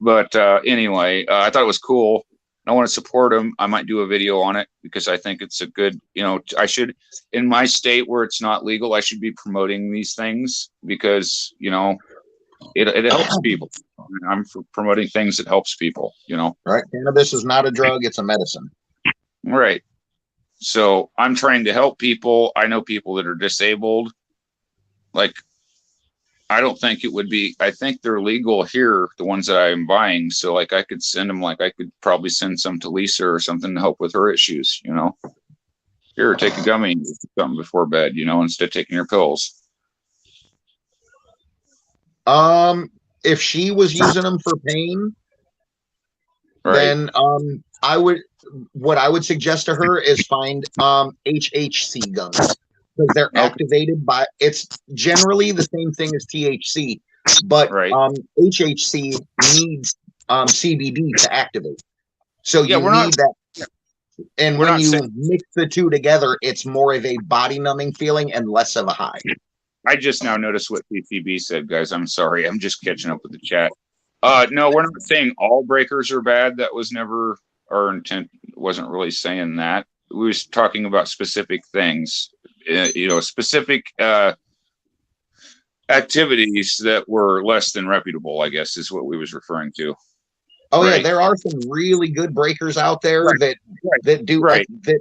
But anyway, I thought it was cool. I want to support them. I might do a video on it because I think it's a good, you know, I should, in my state where it's not legal, I should be promoting these things because, you know, it helps people. I'm for promoting things that helps people, you know. Right? Cannabis is not a drug; it's a medicine. Right. So I'm trying to help people. I know people that are disabled. Like, I don't think it would be, I think they're legal here, the ones that I'm buying. So like I could send them, like I could probably send some to Lisa or something to help with her issues, you know. Here, take a gummy, something before bed, you know, instead of taking your pills. If she was using them for pain, Right. then what I would suggest to her is find HHC gummies, because they're Okay. activated by, it's generally the same thing as THC, but Right. HHC needs CBD to activate. So Yeah, you we're not- need that. And we're when not you saying- mix the two together, it's more of a body numbing feeling and less of a high. I just now noticed what PCB said, guys. I'm sorry. I'm just catching up with the chat. No, we're not saying all breakers are bad. That was never our intent. Wasn't really saying that. We was talking about specific things, you know, specific activities that were less than reputable, I guess is what we was referring to. Oh yeah, Right. there are some really good breakers out there Right. that do Right. that,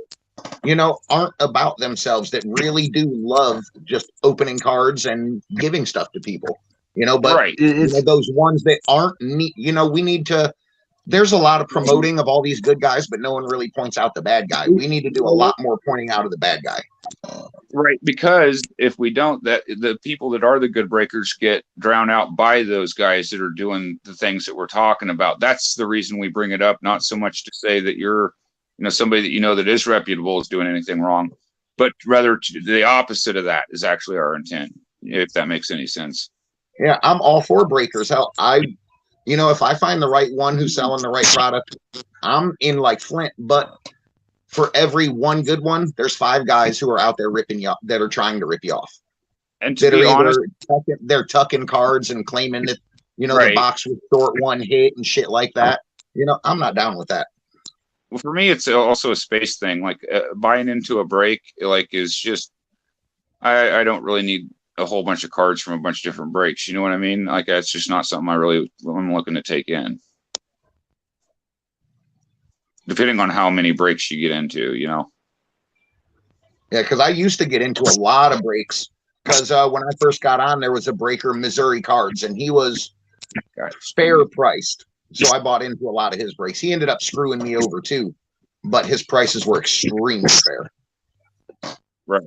you know, aren't about themselves, that really do love just opening cards and giving stuff to people. You know, but Right. you know, those ones that aren't neat, you know, we need to, there's a lot of promoting of all these good guys, but no one really points out the bad guy. We need to do a lot more pointing out of the bad guy. Right, because if we don't, that the people that are the good breakers get drowned out by those guys that are doing the things that we're talking about. That's the reason we bring it up, not so much to say that you're, you know, somebody that you know that is reputable is doing anything wrong, but rather the opposite of that is actually our intent, if that makes any sense. Yeah, I'm all for breakers. Hell, you know, if I find the right one who's selling the right product, I'm in like Flint. But for every one good one, there's 5 guys who are out there ripping you off, that are trying to rip you off. And to That are be honest, either they're tucking cards and claiming that, you know, the Right. box was short one hit and shit like that. You know, I'm not down with that. well, for me, it's also a space thing. Like buying into a break, like is just, I don't really need a whole bunch of cards from a bunch of different breaks. You know what I mean? Like that's just not something I'm looking to take in. Depending on how many breaks you get into, you know. Yeah, because I used to get into a lot of breaks. Because when I first got on, there was a breaker, Missouri Cards, and he was Gosh. fair priced. So I bought into a lot of his breaks. He ended up screwing me over too, but his prices were extremely fair. Right.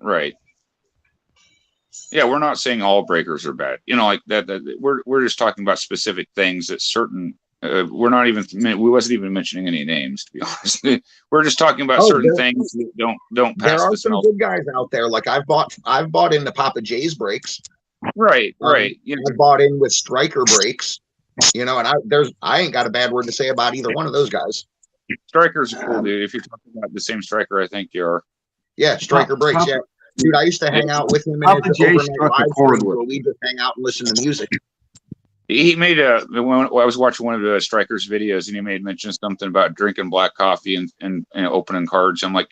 Right. Yeah, we're not saying all breakers are bad. You know, like that we're just talking about specific things that certain we're not even we wasn't even mentioning any names, to be honest. We're just talking about Oh, certain there- things that don't There pass are the some smell. good guys out there. Like I've bought into Papa J's breaks. Right, right. You know, I bought in with Striker breaks. You know, and I ain't got a bad word to say about either one of those guys. Striker's a cool dude. If you're talking about the same Striker, I think you are. Yeah, Striker breaks. Papa- Yeah, dude, I used to hang out with him in Papa his J overnight struck a live chord streams with where we just hang out and listen to music. He made when I was watching one of the Strikers videos, and he made mention something about drinking black coffee and opening cards. I'm like,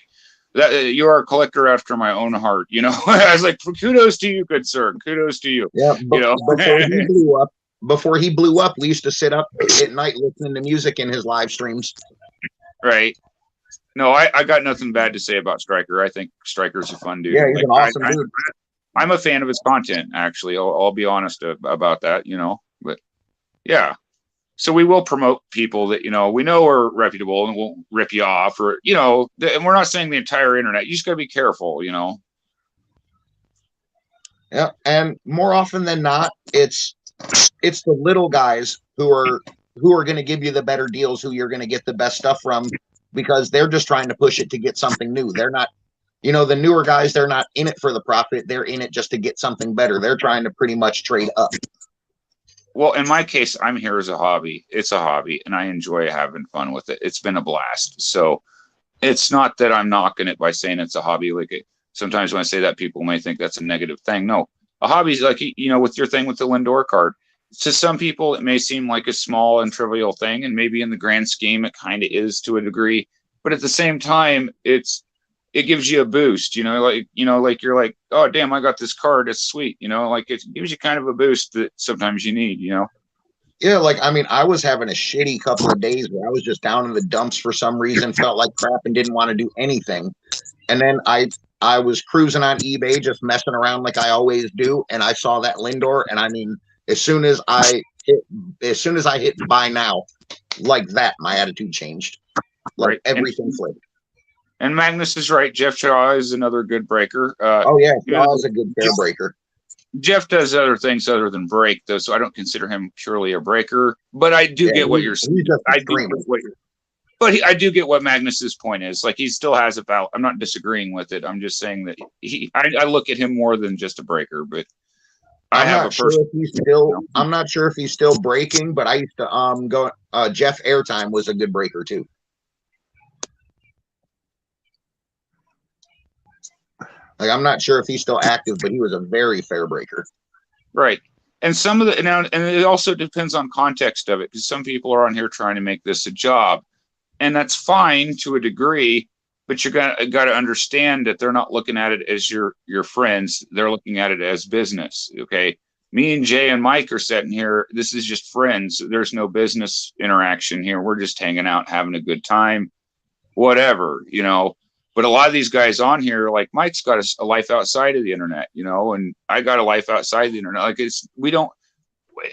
that you are a collector after my own heart. You know, I was like, kudos to you, good sir. Kudos to you. Yeah, You know? before he blew up, we used to sit up at night listening to music in his live streams. Right. No, I got nothing bad to say about Striker. I think Striker's a fun dude. Yeah, he's an awesome I, dude. I'm a fan of his content, actually. I'll be honest about that, you know. But yeah, So we will promote people that, we know are reputable and won't rip you off, or, and we're not saying the entire internet. You just got to be careful, Yeah, and more often than not, it's the little guys who are going to give you the better deals, who you're going to get the best stuff from, because they're just trying to push it to get something new. They're not, the newer guys, they're not in it for the profit. They're in it just to get something better. They're trying to pretty much trade up. Well, in my case, I'm here as a hobby. It's a hobby, and I enjoy having fun with it. It's been a blast. So it's not that I'm knocking it by saying it's a hobby. Sometimes when I say that, people may think that's a negative thing. No, a hobby is like, with your thing with the Lindor card. To some people, it may seem like a small and trivial thing, and maybe in the grand scheme, it kind of is to a degree. But at the same time, it gives you a boost, like you're like, oh, damn, I got this card. It's sweet. It gives you kind of a boost that sometimes you need, Yeah. I was having a shitty couple of days where I was just down in the dumps for some reason, felt like crap and didn't want to do anything. And then I was cruising on eBay, just messing around like I always do. And I saw that Lindor. And as soon as I hit buy now, like that, my attitude changed. Like right. Everything flipped. And Magnus is right. Jeff Shaw is another good breaker. Oh yeah, Shaw is a good pair breaker. Jeff does other things other than break, though, so I don't consider him purely a breaker. But I do get what you're saying. I do get what Magnus's point is. Like, he still has about. I'm not disagreeing with it. I'm just saying that I look at him more than just a breaker. But I'm not sure if he's still breaking. But I used to go. Jeff Airtime was a good breaker too. Like, I'm not sure if he's still active, but he was a very fair breaker. Right. And some of and it also depends on context of it, because some people are on here trying to make this a job, and that's fine to a degree, but you got to understand that they're not looking at it as your friends. They're looking at it as business. Okay. Me and Jay and Mike are sitting here. This is just friends. There's no business interaction here. We're just hanging out, having a good time, whatever, But a lot of these guys on here, like Mike's got a life outside of the internet, and I got a life outside the internet. Like,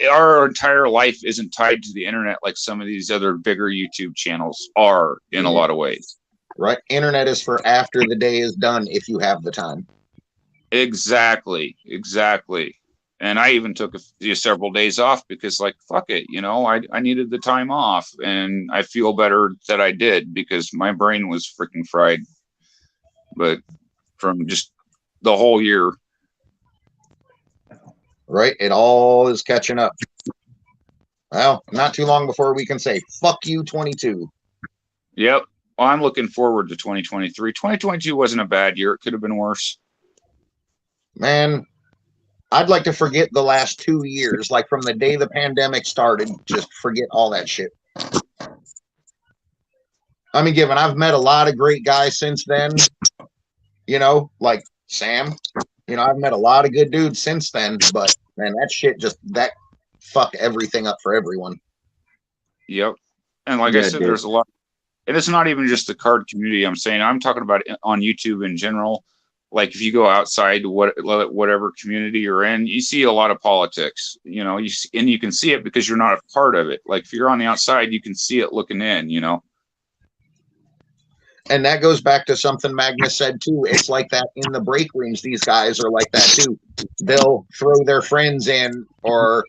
our entire life isn't tied to the internet like some of these other bigger YouTube channels are in a lot of ways. Right. Internet is for after the day is done, if you have the time. Exactly. And I even took several days off because, like, fuck it, I needed the time off, and I feel better that I did, because my brain was freaking fried. But from just the whole year. Right. It all is catching up. Well, not too long before we can say, fuck you, 22. Yep. Well, I'm looking forward to 2023. 2022 wasn't a bad year. It could have been worse. Man, I'd like to forget the last 2 years, like from the day the pandemic started, just forget all that shit. Given I've met a lot of great guys since then, like Sam, I've met a lot of good dudes since then, but man, that shit that fucked everything up for everyone. Yep. And like I said, there's a lot, and it's not even just the card community. I'm talking about it on YouTube in general. Like, if you go outside whatever community you're in, you see a lot of politics, and you can see it because you're not a part of it. Like, if you're on the outside, you can see it looking in, And that goes back to something Magnus said too. It's like that in the break rooms. These guys are like that too. They'll throw their friends in, or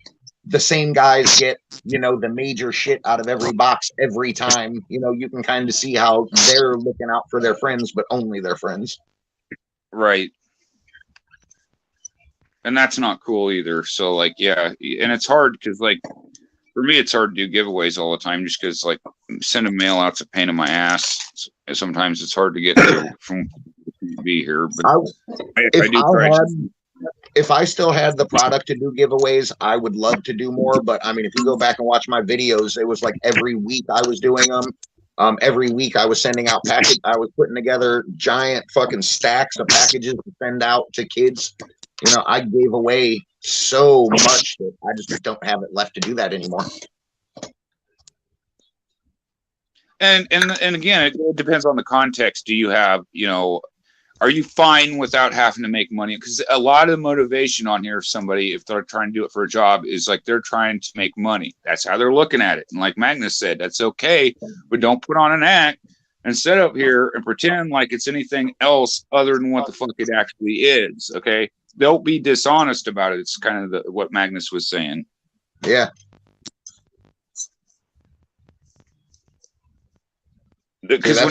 the same guys get, the major shit out of every box every time. You can kind of see how they're looking out for their friends, but only their friends. Right. And that's not cool either. So, like, yeah. And it's hard because, like, for me, it's hard to do giveaways all the time, just because, like, sending mail out's a pain in my ass. Sometimes it's hard to get from be here. But if I still had the product to do giveaways, I would love to do more. But if you go back and watch my videos, it was like every week I was doing them. Every week I was sending out package. I was putting together giant fucking stacks of packages to send out to kids. I gave away so much that I just don't have it left to do that anymore. And again, it depends on the context. Do you have, Are you fine without having to make money? Because a lot of the motivation on here, somebody, if they're trying to do it for a job, is like they're trying to make money. That's how they're looking at it. And like Magnus said, that's okay, but don't put on an act and sit up here and pretend like it's anything else other than what the fuck it actually is. Okay, don't be dishonest about it. It's kind of what Magnus was saying. Yeah. Because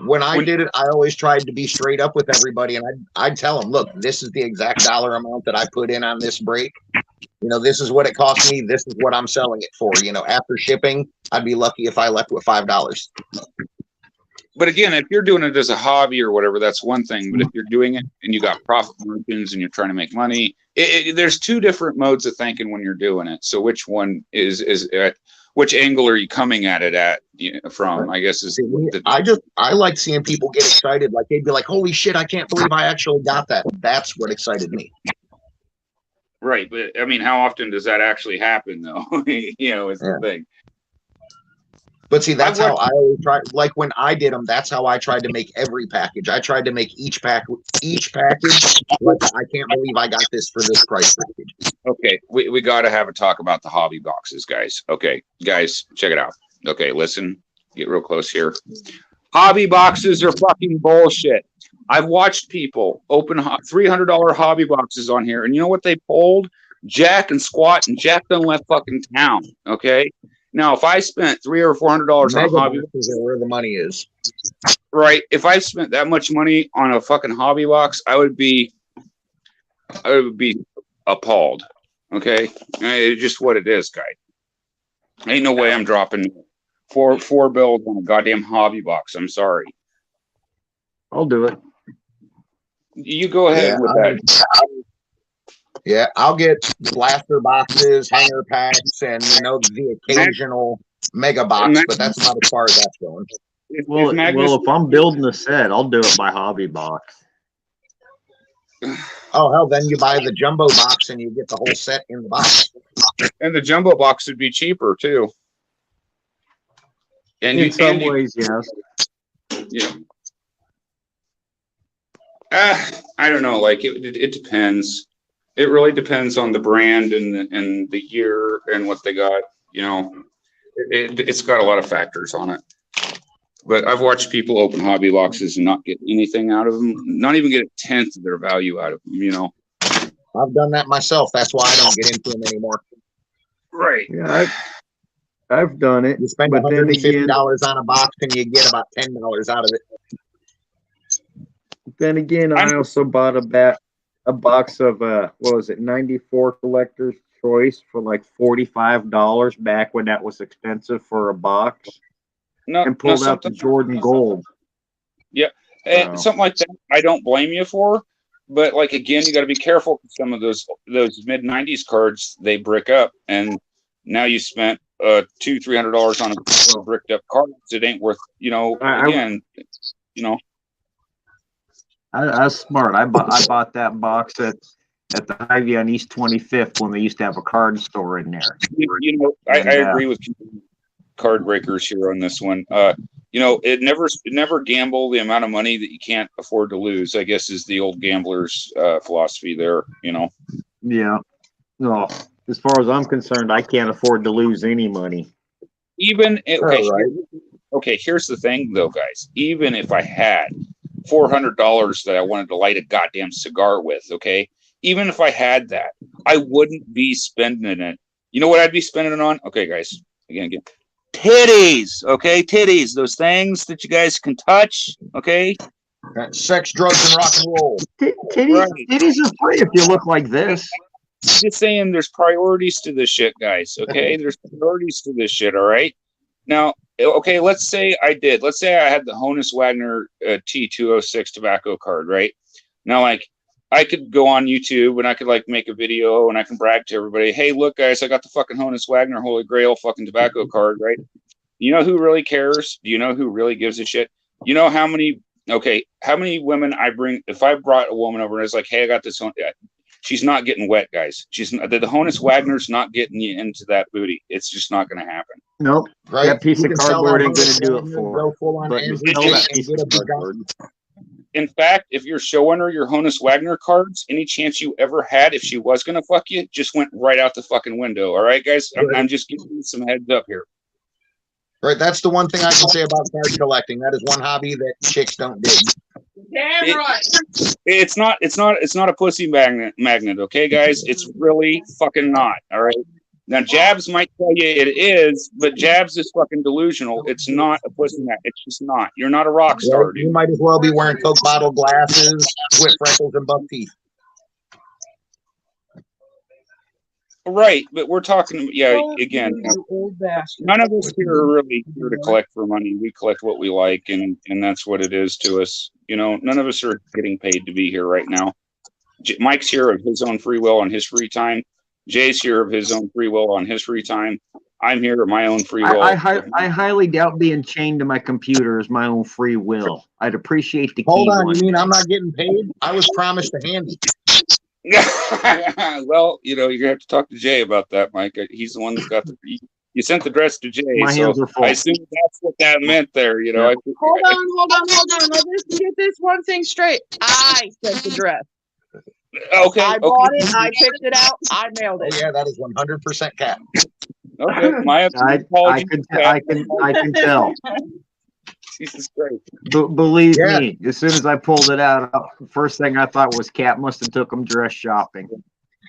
when I did it, I always tried to be straight up with everybody, and I'd tell them, look, this is the exact dollar amount that I put in on this brake. You know, this is what it cost me. This is what I'm selling it for. You know, after shipping, I'd be lucky if I left with $5. But again, if you're doing it as a hobby or whatever, that's one thing. But if you're doing it and you got profit margins and you're trying to make money, there's two different modes of thinking when you're doing it. So which one is which angle are you coming at it from? I guess is. I like seeing people get excited. Like they'd be like, "Holy shit! I can't believe I actually got that." That's what excited me. Right, but I mean, how often does that actually happen, though? You know, it's the thing. But see, that's how I always try. Like when I did them, that's how I tried to make every package. I tried to make each package. Like, I can't believe I got this for this price package. Okay, we got to have a talk about the hobby boxes, guys. Okay, guys, check it out. Okay, listen, get real close here. Hobby boxes are fucking bullshit. I've watched people open $300 hobby boxes on here, and you know what they pulled? Jack and Squat, and Jack done left fucking town. Okay. Now, if I spent $300 or $400 on a hobby, boxes are where the money is. Right. If I spent that much money on a fucking hobby box, I would be appalled. Okay, it's just what it is, guy. Ain't no way I'm dropping four bills on a goddamn hobby box. I'm sorry. I'll do it. You go ahead with that. Yeah, I'll get blaster boxes, hanger packs, and the occasional mega box, but that's about as far as that's going. Well, if I'm building a set, I'll do it by hobby box. Oh hell, then you buy the jumbo box and you get the whole set in the box. And the jumbo box would be cheaper too. And in some ways, yes. Yeah. I don't know. Like it depends. It really depends on the brand and the year and what they got. You know, it's got a lot of factors on it. But I've watched people open hobby boxes and not get anything out of them, not even get a tenth of their value out of them. You know, I've done that myself. That's why I don't get into them anymore. Right. Yeah, I've done it. You spend $150 on a box and you get about $10 out of it. Then again, I also bought a box of what was it, 94 Collector's Choice for like $45 back when that was expensive for a box. And pulled out the Jordan Gold. Yeah, and something like that, I don't blame you for. But like again, you got to be careful. Some of those mid '90s cards, they brick up, and now you spent $200-300 on a bricked up card. It ain't worth. You know, again, you know. That's smart. I bought that box at the Hy-Vee on East 25th when they used to have a card store in there. You know, I agree with you. Card breakers here on this one. You know, it never gamble the amount of money that you can't afford to lose, I guess, is the old gambler's philosophy there, you know. Yeah. No, as far as I'm concerned, I can't afford to lose any money. Okay, here's the thing though, guys. Even if I had $400 that I wanted to light a goddamn cigar with, okay? Even if I had that, I wouldn't be spending it. You know what I'd be spending it on? Okay, guys. Again. Titties, okay? Titties, those things that you guys can touch, okay? Sex, drugs, and rock and roll. Titties are free if you look like this. Just saying there's priorities to this shit, guys, okay? There's priorities to this shit, all right? Now, okay, let's say I had the Honus Wagner T206 tobacco card, right? Now, like, I could go on YouTube and I could like make a video and I can brag to everybody, hey, look, guys, I got the fucking Honus Wagner Holy Grail fucking tobacco card, right? You know who really cares? Do you know who really gives a shit? You know how many women I bring? If I brought a woman over and it's like, hey, I got this one, she's not getting wet, guys. The Honus Wagner's not getting you into that booty. It's just not going to happen. Nope. Right. That piece of cardboard ain't going to do it for her. But you sell that piece of cardboard. in fact, if you're showing her your Honus Wagner cards, any chance you ever had if she was gonna fuck you, just went right out the fucking window. All right, guys, I'm just giving you some heads up here. Right, that's the one thing I can say about card collecting. That is one hobby that chicks don't dig. Damn right. It's not a pussy magnet, okay, guys? It's really fucking not. All right. Now, Jabs might tell you it is, but Jabs is fucking delusional. It's not a pussy magnet. It's just not. You're not a rock star, Well, dude. you might as well be wearing Coke bottle glasses with freckles and buck teeth. Right, but we're talking, again, You old bastard. none of us here are really here to collect for money. We collect what we like, and that's what it is to us. You know, none of us are getting paid to be here right now. Mike's here of his own free will on his free time. Jay's here of his own free will on his free time. I'm here of my own free will. I highly doubt being chained to my computer is my own free will. I'd appreciate the Hold key on, one. you mean I'm not getting paid? I was promised a handy. Well, you know, you're gonna have to talk to Jay about that, Mike. He's the one that's got the. You sent the dress to Jay, My so hands are full. I assume that's what that meant there. You know, Yeah. Hold on. Let me get this one thing straight. I sent the dress. Okay. I bought it. I picked it out. I mailed Oh it. yeah, that is 100% cap. Okay. My I apologies. can tell. Jesus Christ. Believe Yeah. me, as soon as I pulled it out, first thing I thought was Cat must have took him dress shopping.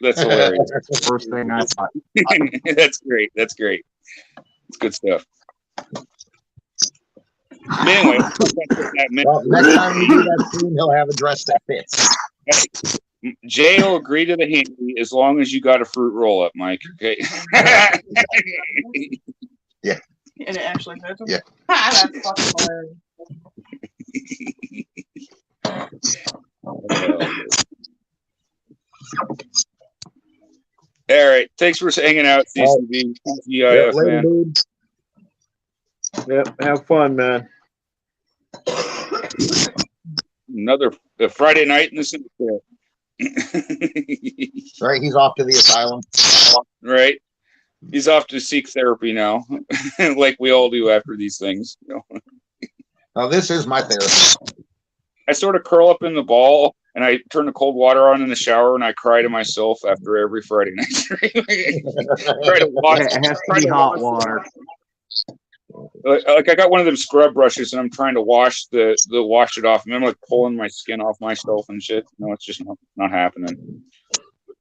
That's hilarious. That's the first thing I thought. That's great. That's great. It's good stuff. But anyway, that's what that meant. Well, next time we do that stream, he'll have a dress that fits. Jay will agree to the handy as long as you got a fruit roll up, Mike. Okay. And it actually fits him? Yeah. That's fucking hilarious. All right. Thanks for hanging out, CCB. Yeah, TGIF, later, man. dude. Yep, have fun, man. Another Friday night in the cemetery. Right, he's off to the asylum. Right. He's off to seek therapy now, like we all do after these things. You know? Now, this is my therapy. I sort of curl up in the ball and I turn the cold water on in the shower and I cry to myself after every Friday night stream. Try to wash. It has to try be to hot wash- water. Like I got one of them scrub brushes and I'm trying to wash wash it off. And I'm like pulling my skin off myself and shit. No, it's just not happening.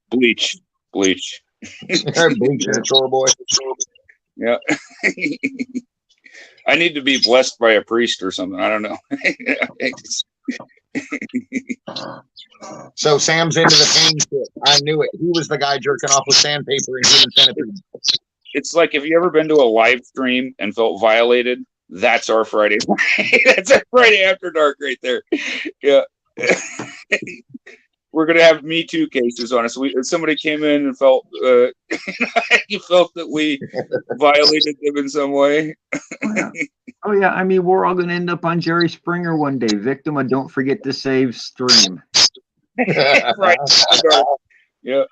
Bleach. Bleach and chore boy. Yeah. I need to be blessed by a priest or something. I don't know. So Sam's into the pain shit. I knew it. He was the guy jerking off with sandpaper and human centipede. It's like, if you ever been to a live stream and felt violated, that's our Friday. That's our Friday after dark right there. Yeah. We're going to have Me Too cases on us. Somebody came in and felt, you felt that we violated them in some way. Oh yeah, I mean, we're all going to end up on Jerry Springer one day. Victim of Don't Forget to Save stream. Right. Yeah.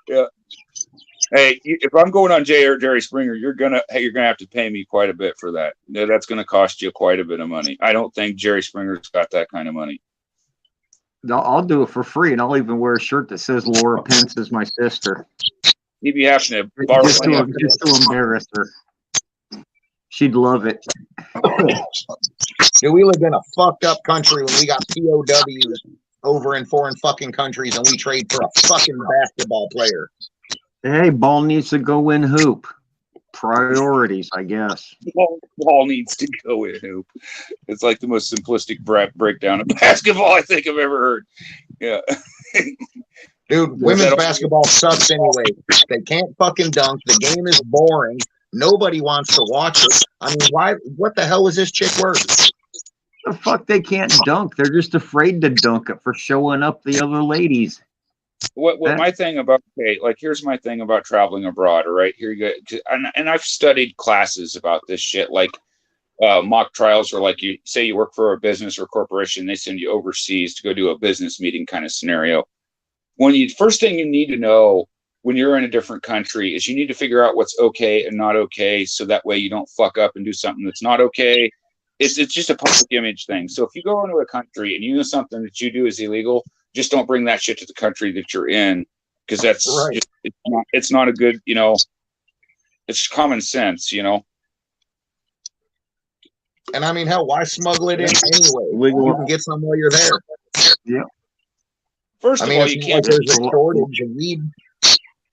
Hey, if I'm going on Jerry Springer, you're gonna have to pay me quite a bit for that. That's gonna cost you quite a bit of money. I don't think Jerry Springer's got that kind of money. I'll do it for free, and I'll even wear a shirt that says Laura Pence is my sister. He'd be having to borrow Just money. to embarrass her. She'd love it. Dude, we lived in a fucked up country when we got POWs over in foreign fucking countries and we trade for a fucking basketball player. Hey, ball needs to go in hoop. Priorities, I guess. Ball needs to go in hoop. It's like the most simplistic breakdown of basketball I think I've ever heard. Yeah. Dude, women's basketball sucks anyway. They can't fucking dunk. The game is boring. Nobody wants to watch it. I mean, why? What the hell is this chick worth? The fuck, they can't dunk. They're just afraid to dunk it for showing up the other ladies. What my thing about, here's my thing about traveling abroad. All right, here you go. And I've studied classes about this shit, like mock trials, or like you say you work for a business or corporation, they send you overseas to go do a business meeting kind of scenario. First thing you need to know when you're in a different country is you need to figure out what's okay and not okay, so that way you don't fuck up and do something that's not okay. it's just a public image thing. So if you go into a country and you know something that you do is illegal, just don't bring that shit to the country that you're in, because that's Right. just, it's not a good, you know, it's common sense, you know. And I mean, hell, why smuggle it in anyway? Legal- You can get some while you're there. First I of mean, all, it's you not can't. like there's a shortage of weed.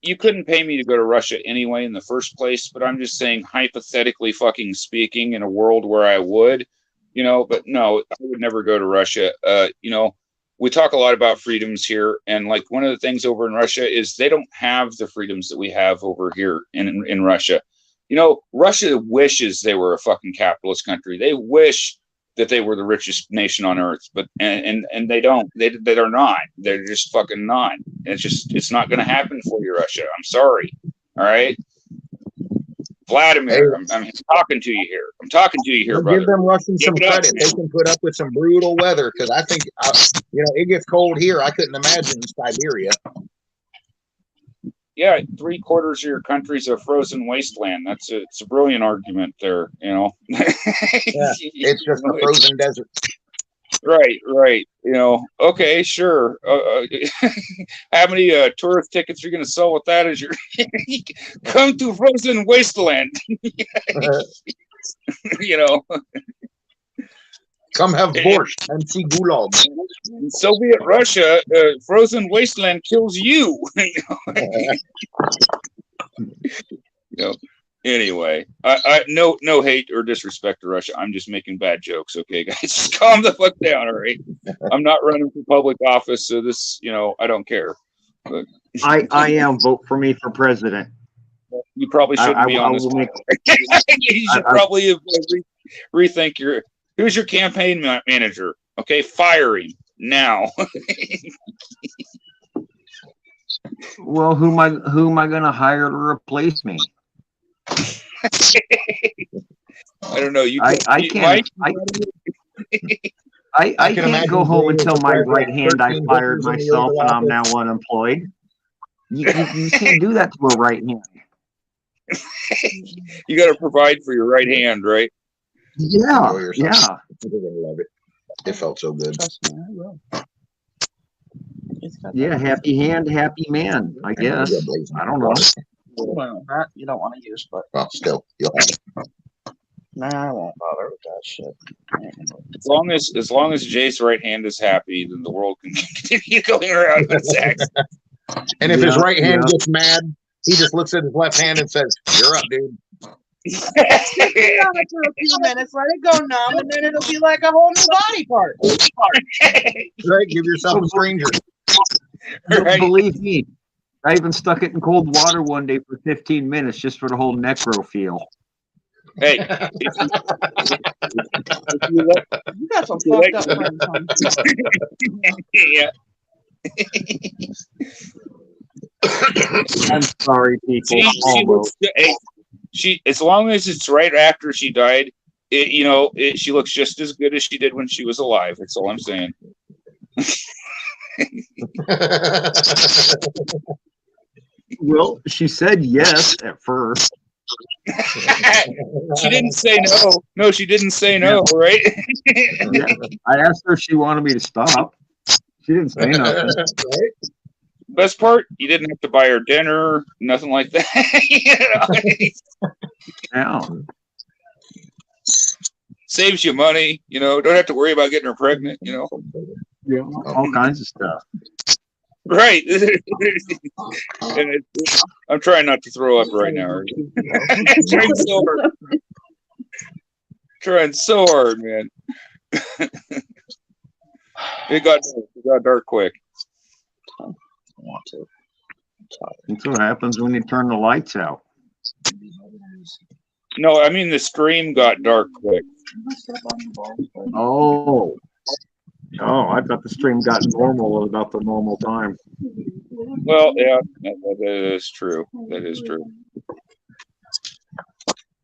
You couldn't pay me to go to Russia anyway in the first place, but I'm just saying, hypothetically fucking speaking, in a world where I would, you know, but no, I would never go to Russia. You know, we talk a lot about freedoms here, and like one of the things over in Russia is they don't have the freedoms that we have over here in Russia. You know, Russia wishes they were a fucking capitalist country. They wish that they were the richest nation on earth, but and they don't. They're not. They're just fucking not. It's not going to happen for you, Russia. I'm sorry. All right, Vladimir. I'm talking to you here. I'm talking to you here, I'll brother. give them Russians some Give it up, credit. man. They can put up with some brutal weather because I think, you know, it gets cold here. I couldn't imagine in Siberia. Yeah, 3/4 of your country's a frozen wasteland. It's a brilliant argument there. You know. It's just a frozen desert. Right. You know, okay, sure. How many tourist tickets are you going to sell with that? As your come to frozen wasteland, you know. Come have borscht and see gulag. In Soviet Russia, frozen wasteland kills you. You know. Anyway, I no hate or disrespect to Russia. I'm just making bad jokes. Okay, guys, just calm the fuck down. All right, I'm not running for public office, so this, you know, I don't care. But I am. Vote for me for president. you probably shouldn't be on this. will make, You should probably rethink your. Who's your campaign manager? Okay, fire him now. well, who am I going to hire to replace me? I don't know. You I Mike? I can can't imagine go home Jerry and tell with my like right hand I 13 fired victories in the myself Oval and I'm Office. now unemployed. You can't do that to a right hand. You got to provide for your right hand, right? Yeah, Enjoy yourself. yeah. You're gonna love it. It felt so good. Trust me, I will. It's got Yeah, that- happy hand, happy man, I guess. I don't know. Well, that you don't want to use, but Well, still, you'll have it. nah, I won't bother with that shit. As long as Jay's right hand is happy, then the world can continue going around with sex. And if his Yeah, right hand yeah. gets mad, he just looks at his left hand and says, "You're up, dude." Sit on it for a few minutes, let it go numb, and then it'll be like a whole new body part. Right? Give yourself a stranger. Right. Believe me, I even stuck it in cold water one day for 15 minutes just for the whole necro feel. Hey, if you let- You got some You fucked like- up friends, huh? yeah. I'm sorry, people. Almost. She as long as it's right after she died, she looks just as good as she did when she was alive. That's all I'm saying. Well, she said yes at first. She didn't say no. No, she didn't say no, right? Yeah. I asked her if she wanted me to stop. She didn't say nothing. Right? Best part, you didn't have to buy her dinner, nothing like that. Yeah. Saves you money, don't have to worry about getting her pregnant, Yeah. All kinds of stuff. Right. And I'm trying not to throw up right now. I'm trying so hard. Trying so hard, man. It got dark quick. I want to. That's what happens when you turn the lights out. No, I mean the stream got dark quick. Oh. Oh, I thought the stream got normal at about the normal time. Well, yeah, that is true. That is true.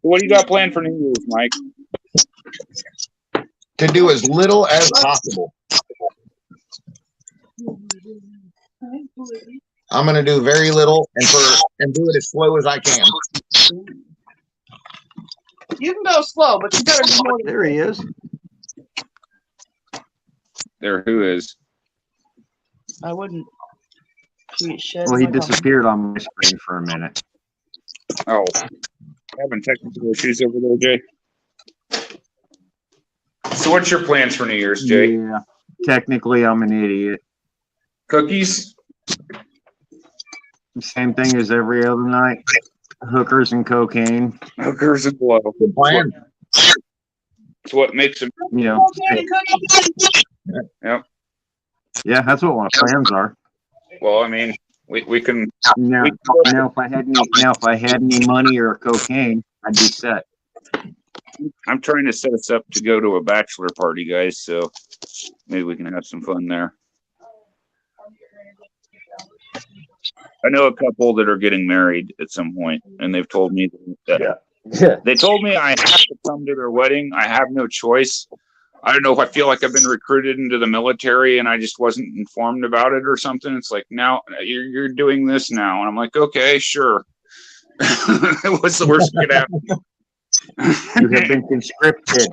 What do you got planned for New Year's, Mike? To do as little as possible. I'm going to do very little and do it as slow as I can. You can go slow, but you better be more than There he is. There, who is? I wouldn't create shit. Well, he like a- disappeared on my screen for a minute. Oh, having technical issues over there, Jay. So, what's your plans for New Year's, Jay? Yeah. Technically, I'm an idiot. Cookies? Same thing as every other night. Hookers and cocaine. Hookers and blow. Good plan. It's what makes them. You know. Okay, cookies. Yeah, that's what my plans are. Well, I mean, we can. Now, We- now if I had any money or cocaine, I'd be set. I'm trying to set us up to go to a bachelor party, guys. So maybe we can have some fun there. I know a couple that are getting married at some point, and they've told me that they told me I have to come to their wedding. I have no choice. I don't know if I feel like I've been recruited into the military and I just wasn't informed about it or something. It's like, now you're doing this now. And I'm like, okay, sure. What's the worst that could happen? You have been conscripted.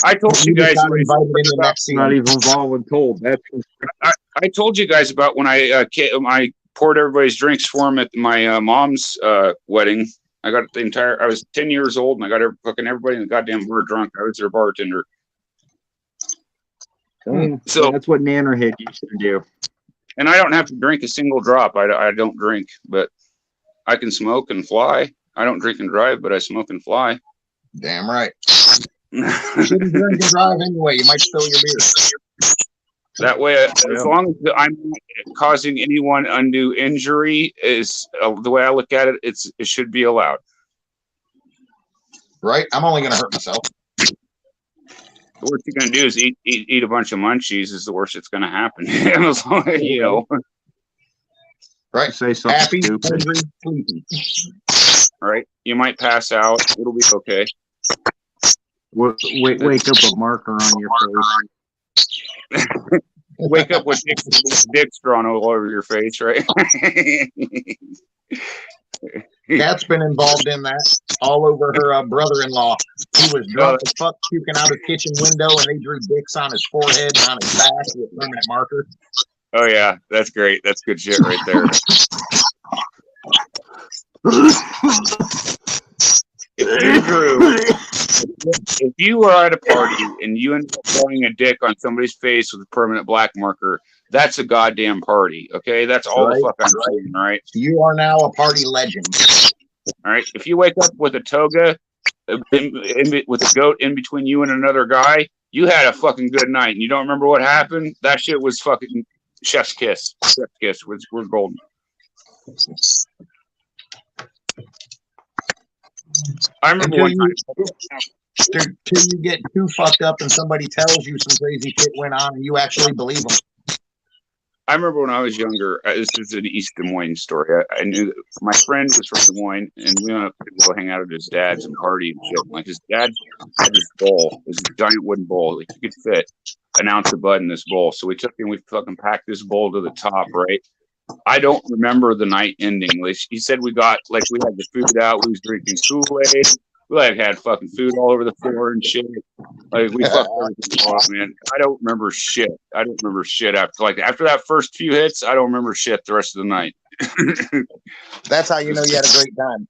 I told you guys. got invited in the next It's not season. even voluntold. That's I told you guys about when I poured everybody's drinks for them at my mom's wedding. I got the entire. I was 10 years old and I got fucking everybody in the goddamn bar drunk. I was their bartender. So that's what Nannerhead used to do. and I don't have to drink a single drop. I don't drink, but I can smoke and fly. I don't drink and drive, but I smoke and fly. Damn right. Shouldn't drink and drive anyway. You might spill your beer. That way, as long as I'm not causing anyone undue injury, is the way I look at it. It should be allowed. Right? I'm only going to hurt myself. The worst you're gonna do is eat a bunch of munchies. Is the worst that's gonna happen. As long as, you know, Right? Say something Happy, stupid. hungry, sleepy. right? You might pass out. It'll be okay. Wake up a marker on your face. Wake up with dicks drawn all over your face, right? Kat's been involved in that all over her brother-in-law. He was drunk as fuck, puking out his kitchen window, and they drew dicks on his forehead and on his back with permanent marker. Oh yeah, that's great. That's good shit right there. If you are at a party and you end up throwing a dick on somebody's face with a permanent black marker, that's a goddamn party. Okay, that's all the fuck I'm saying. All right. You are now a party legend. All right. If you wake up with a toga, with a goat in between you and another guy, you had a fucking good night, and you don't remember what happened. That shit was fucking chef's kiss. Chef's kiss. We're golden. I remember Until one time. Till you get too fucked up and somebody tells you some crazy shit went on and you actually believe them. I remember when I was younger. This is an East Des Moines story. I knew that my friend was from Des Moines, and we went up to go hang out at his dad's and party and shit. Like his dad had this bowl, this giant wooden bowl. Like you could fit an ounce of bud in this bowl. So we took and we fucking packed this bowl to the top, right? I don't remember the night ending. Like he said, we had the food out. We was drinking Kool-Aid. We had fucking food all over the floor and shit. Like we fucked everything off, man. I don't remember shit. After that first few hits, I don't remember shit the rest of the night. That's how you know you had a great time.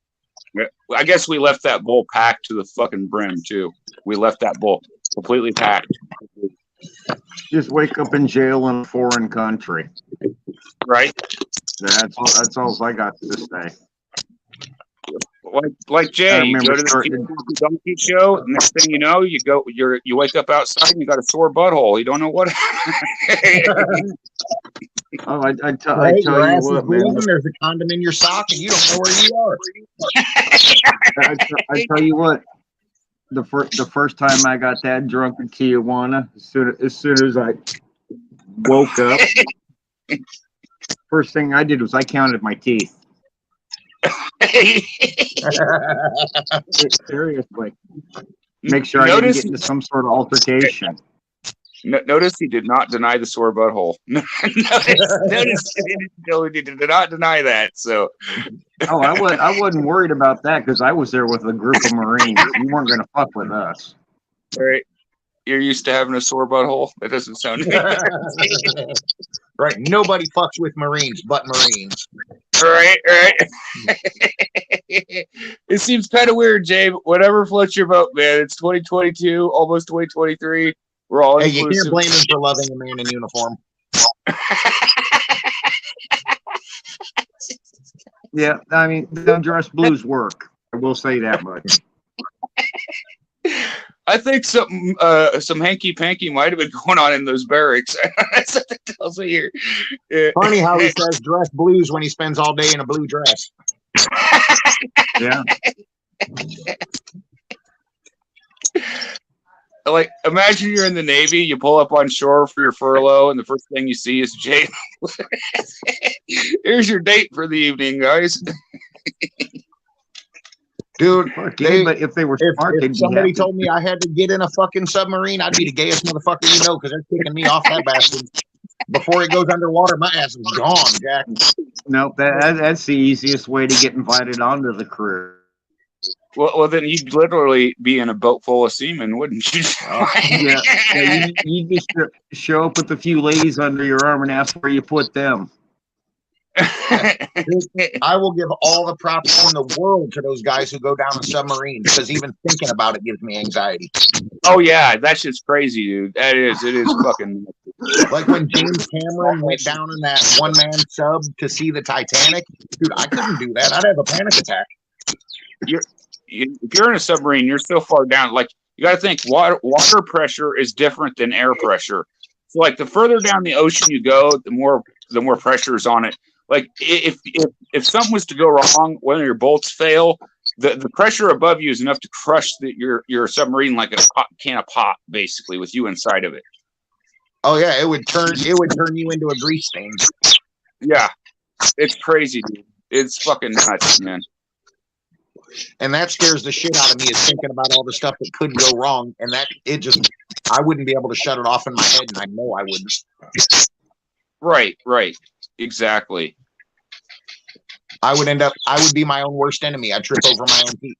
I guess we left that bowl packed to the fucking brim too. We left that bowl completely packed. Just wake up in jail in a foreign country. Right? That's all I got to say. Like Jay, you go to the starting- donkey show. Next thing you know, you wake up outside and you got a sore butthole. You don't know what. Oh, I tell Right? you Your ass is what, man. bleeding, there's a condom in your sock and you don't know where you are. I tell you what. The first time I got that drunk in Tijuana, as soon as I woke up, first thing I did was I counted my teeth. Seriously. Make sure I didn't get into some sort of altercation. Notice he did not deny the sore butthole. notice he did not deny that. So, Oh, I wasn't worried about that because I was there with a group of Marines. You weren't going to fuck with us. right, you're used to having a sore butthole. That doesn't sound Right. Nobody fucks with Marines but Marines. right. It seems kind of weird, Jay. But whatever floats your boat, man. It's 2022, almost 2023. We're all Hey, you inclusive. can't blame him for loving a man in uniform. Yeah, I mean, the undressed blues work. I will say that much. I think some hanky panky might have been going on in those barracks. That's what that tells me here. Yeah. Funny how he says dress blues when he spends all day in a blue dress. Yeah. Like, imagine you're in the Navy, you pull up on shore for your furlough, and the first thing you see is Jay. Here's your date for the evening, guys. Dude, Fuck yeah, but if they were smart, they'd if be somebody happy. told me I had to get in a fucking submarine, I'd be the gayest motherfucker you know, because they're kicking me off that bastard. Before it goes underwater, my ass is gone, Jack. Nope, that's the easiest way to get invited onto the crew. Well, then you'd literally be in a boat full of seamen, wouldn't you? Yeah, you just show up with a few ladies under your arm and ask where you put them. I will give all the props in the world to those guys who go down a submarine, because even thinking about it gives me anxiety. Oh yeah, that shit's crazy, dude. It is fucking. Like when James Cameron went down in that one-man sub to see the Titanic, dude, I couldn't do that. I'd have a panic attack. If you're in a submarine, you're so far down. Like, you got to think, water pressure is different than air pressure. So, like, the further down the ocean you go, the more pressure is on it. Like, if something was to go wrong, one of your bolts fail, the pressure above you is enough to crush your submarine like a can of pop, basically, with you inside of it. Oh yeah, it would turn you into a grease stain. Yeah, it's crazy, dude. It's fucking nuts, man. And that scares the shit out of me, is thinking about all the stuff that could go wrong, and I wouldn't be able to shut it off in my head, and I know I wouldn't. Right, exactly. I would be my own worst enemy. I'd trip over my own feet.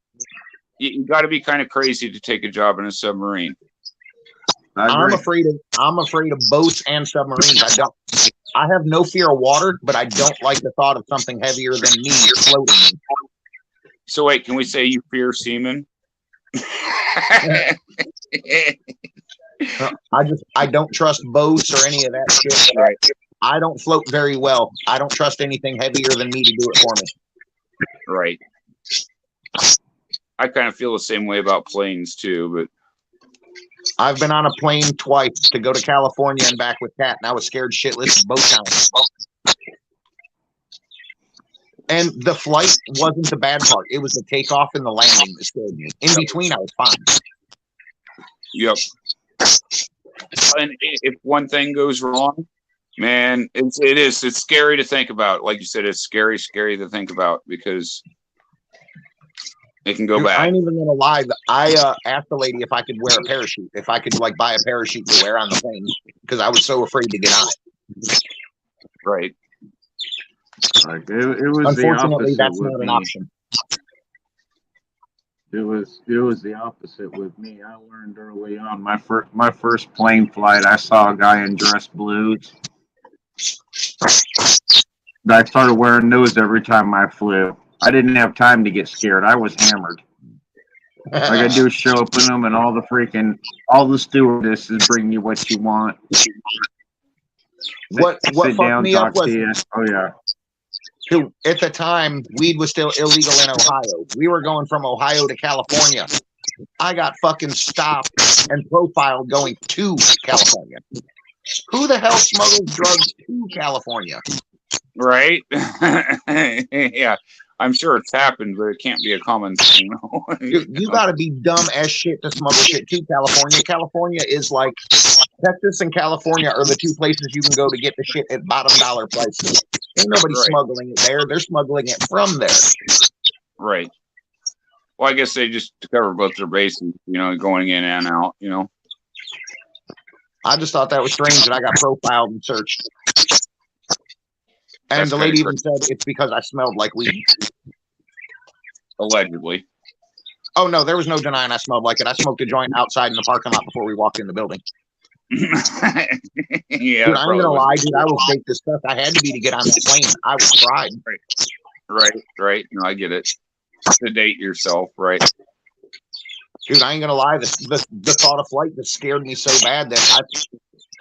You got to be kind of crazy to take a job in a submarine. I'm afraid of boats and submarines. I have no fear of water, but I don't like the thought of something heavier than me floating. So wait, can we say you fear seamen? I don't trust boats or any of that shit. Right. I don't float very well. I don't trust anything heavier than me to do it for me. Right. I kind of feel the same way about planes too, but I've been on a plane twice to go to California and back with Kat, and I was scared shitless both times. And the flight wasn't the bad part. It was the takeoff and the landing that scared me. In between, I was fine. Yep. And if one thing goes wrong, man, it's scary to think about. Like you said, it's scary to think about, because it can go bad. I ain't even gonna lie. I asked the lady if I could wear a parachute, if I could buy a parachute to wear on the plane, because I was so afraid to get on it. Right. Like, it was Unfortunately, the opposite that's with not an me. option. It was the opposite with me. I learned early on. My first plane flight, I saw a guy in dress blues. I started wearing those every time I flew. I didn't have time to get scared. I was hammered. Like I do is show up in them, and all the stewardesses bring you what you want. What fucked me up was, oh yeah. Dude, at the time, weed was still illegal in Ohio. We were going from Ohio to California. I got fucking stopped and profiled going to California. Who the hell smuggles drugs to California? Right. Yeah. I'm sure it's happened, but it can't be a common thing. Dude, you got to be dumb as shit to smuggle shit to California. California is like Texas and California are the two places you can go to get the shit at bottom dollar prices. Ain't nobody smuggling it there. They're smuggling it from there. Right. Well, I guess they just to cover both their bases, going in and out, I just thought that was strange that I got profiled and searched. And That's the lady kinda even said it's because I smelled like weed. Allegedly. Oh no, there was no denying I smelled like it. I smoked a joint outside in the parking lot before we walked in the building. Yeah, Dude, I ain't probably gonna was. lie, dude. I was baked as fuck. I had to be to get on that plane. I was fried. Right. No, I get it. Sedate yourself, right? Dude, I ain't gonna lie. The thought of flight just scared me so bad that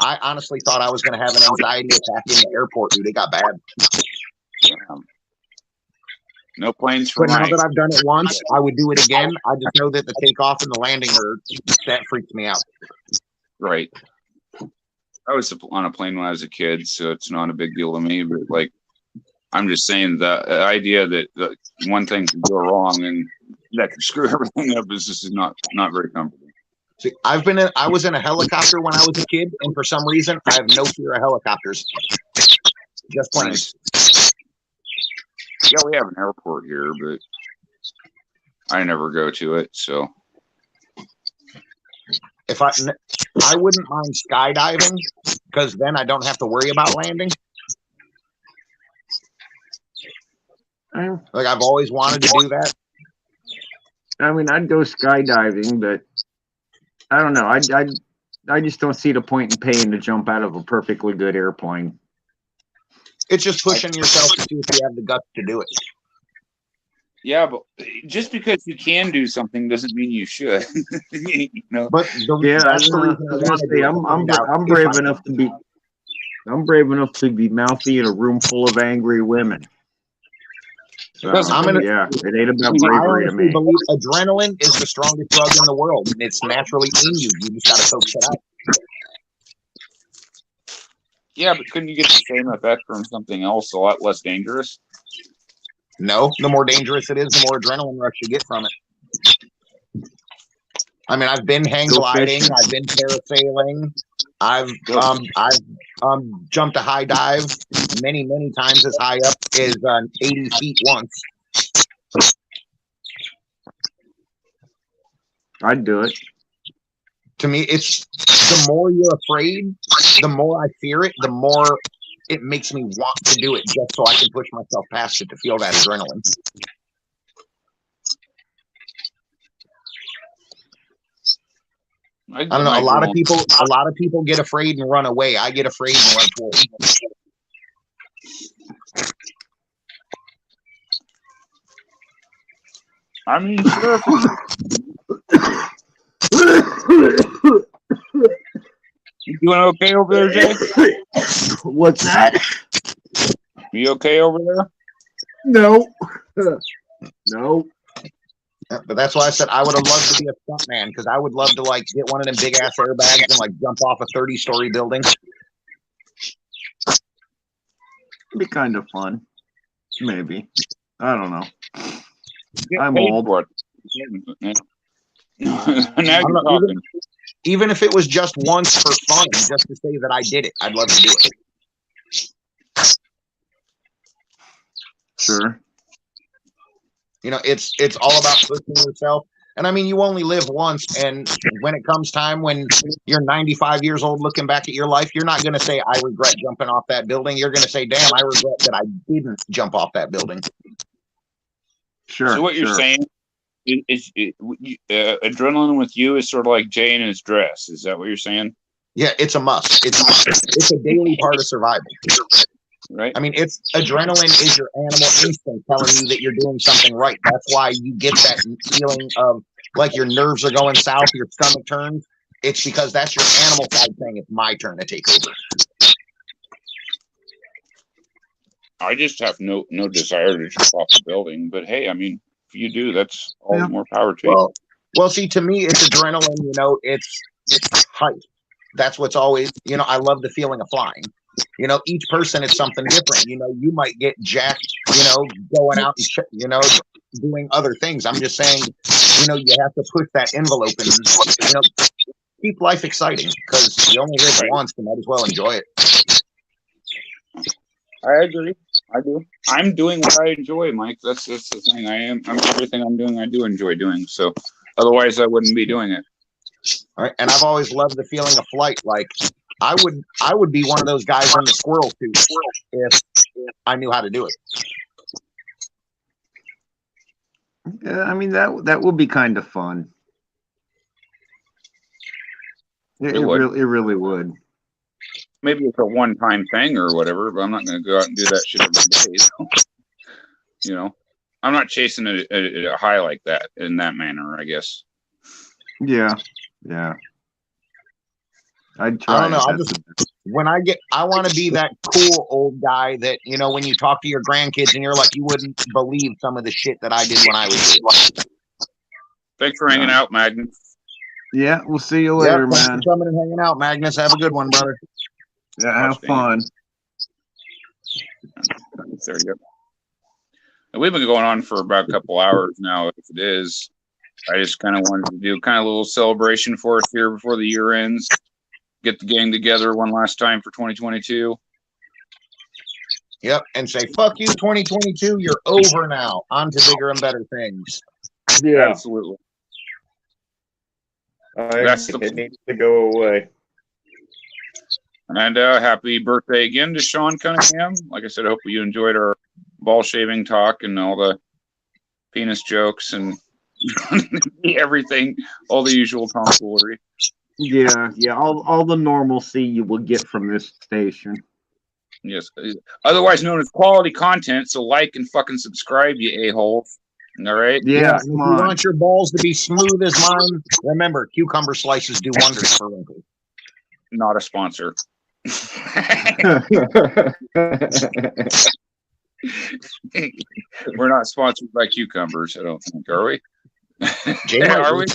I honestly thought I was gonna have an anxiety attack in the airport, dude. It got bad. Damn. No planes for But now mine. that I've done it once, I would do it again. I just know that the takeoff and the landing that freaks me out. Right. I was on a plane when I was a kid, so it's not a big deal to me. But like, I'm just saying the idea that one thing could go wrong and that could screw everything up is just not very comfortable. See, I was in a helicopter when I was a kid, and for some reason, I have no fear of helicopters. Just planes. Yeah, we have an airport here, but I never go to it. So If I wouldn't mind skydiving because then I don't have to worry about landing. Like I've always wanted to do that. I mean, I'd go skydiving, but I don't know. I just don't see the point in paying to jump out of a perfectly good airplane. It's just pushing yourself to see if you have the guts to do it. yeah, but just because you can do something doesn't mean you should. You know? But Yeah, that's the I reason I was gonna wanna say do it, to find out I'm if brave I enough to be. I'm brave enough to be mouthy in a room full of angry women. So, yeah, it ain't about I bravery to honestly me. believe adrenaline is the strongest drug in the world, and it's naturally in you. You just gotta coax it out. Yeah, but couldn't you get the same effect from something else a lot less dangerous? No, the more dangerous it is, the more adrenaline rush you get from it. I mean, I've been hang Go gliding, fishing. I've been parasailing, I've jumped a high dive many times as high up as 80 feet once. I'd do it. To me, it's the more you're afraid, the more I fear it, the more it makes me want to do it just so I can push myself past it to feel that adrenaline. I don't know. A lot of people get afraid and run away. I get afraid and run forward. I mean, sure. You doing okay over there, Jay? What's that? You okay over there? No. No. But that's why I said I would have loved to be a stuntman because I would love to like get one of them big ass airbags and like jump off a 30-story building. It'd be kind of fun. Maybe. I don't know. I'm paid old. for it. Now you're talking. Even if it was just once for fun, just to say that I did it, I'd love to do it. Sure. You know, it's all about pushing yourself. And I mean, you only live once. And when it comes time when you're 95 years old looking back at your life, you're not going to say, I regret jumping off that building. You're going to say, damn, I regret that I didn't jump off that building. Sure. So what you're saying is adrenaline with you is sort of like Jay in his dress. Is that what you're saying? Yeah, it's a must. It's a daily part of survival. Right. I mean, it's adrenaline is your animal instinct telling you that you're doing something right. That's why you get that feeling of like your nerves are going south, your stomach turns. It's because that's your animal side saying it's my turn to take over. I just have no desire to jump off the building, but hey, I mean, if you do, that's all the more power to you. Well, see, to me, it's adrenaline. You know, it's height. That's what's always. You know, I love the feeling of flying. You know, each person is something different. You know, you might get jacked. You know, going out and doing other things. I'm just saying. You know, you have to push that envelope and keep life exciting because you only live once. You might as well enjoy it. I agree. I do. I'm doing what I enjoy, Mike. That's the thing. I'm everything I'm doing. I do enjoy doing. So, otherwise, I wouldn't be doing it. Right? And I've always loved the feeling of flight. Like I would be one of those guys in the squirrel suit if I knew how to do it. Yeah, I mean that would be kind of fun. It would. really would. Maybe it's a one-time thing or whatever, but I'm not going to go out and do that shit every day. So, you know, I'm not chasing a high like that in that manner, I guess. Yeah. I'd try. I don't know. it. I want to be that cool old guy that, you know, when you talk to your grandkids and you're like, you wouldn't believe some of the shit that I did when I was kid. Thanks for hanging out, Magnus. Yeah, we'll see you later, Thanks man. for coming and hanging out, Magnus. Have a good one, brother. Yeah, have fun. There you go. And we've been going on for about a couple hours now, if it is. I just kind of wanted to do kind of a little celebration for us here before the year ends. Get the gang together one last time for 2022. Yep, and say, fuck you, 2022. You're over now. On to bigger and better things. Yeah, Absolutely. it needs to go away. And happy birthday again to Sean Cunningham. Like I said, I hope you enjoyed our ball shaving talk and all the penis jokes and everything, all the usual tomfoolery. Yeah, all the normalcy you will get from this station. Yes, otherwise known as quality content. So like and fucking subscribe, you a-holes. All right. Yeah, and if you want your balls to be smooth as mine, remember, cucumber slices do wonders for wrinkles. Not a sponsor. We're not sponsored by cucumbers, I don't think, are we? Are we?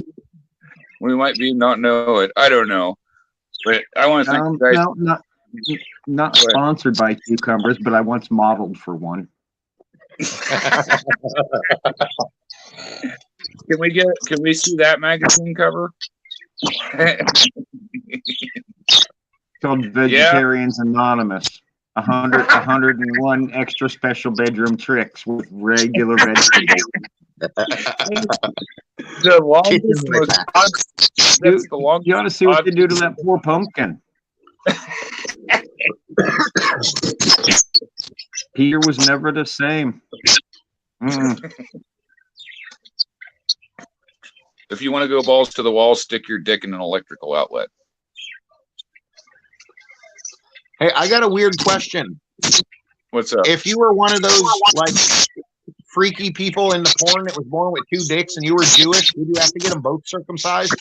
We might be, not know it. I don't know. But I want to thank you guys. No, not sponsored by cucumbers, but I once modeled for one. Can we see that magazine cover? Called Vegetarians Anonymous. 101 extra special bedroom tricks with regular vegetables. The longest, that's the longest. You ought to see what they do to that poor pumpkin. Peter was never the same. If you want to go balls to the wall, stick your dick in an electrical outlet. Hey, I got a weird question. What's up? If you were one of those like freaky people in the porn that was born with two dicks and you were Jewish, would you have to get them both circumcised?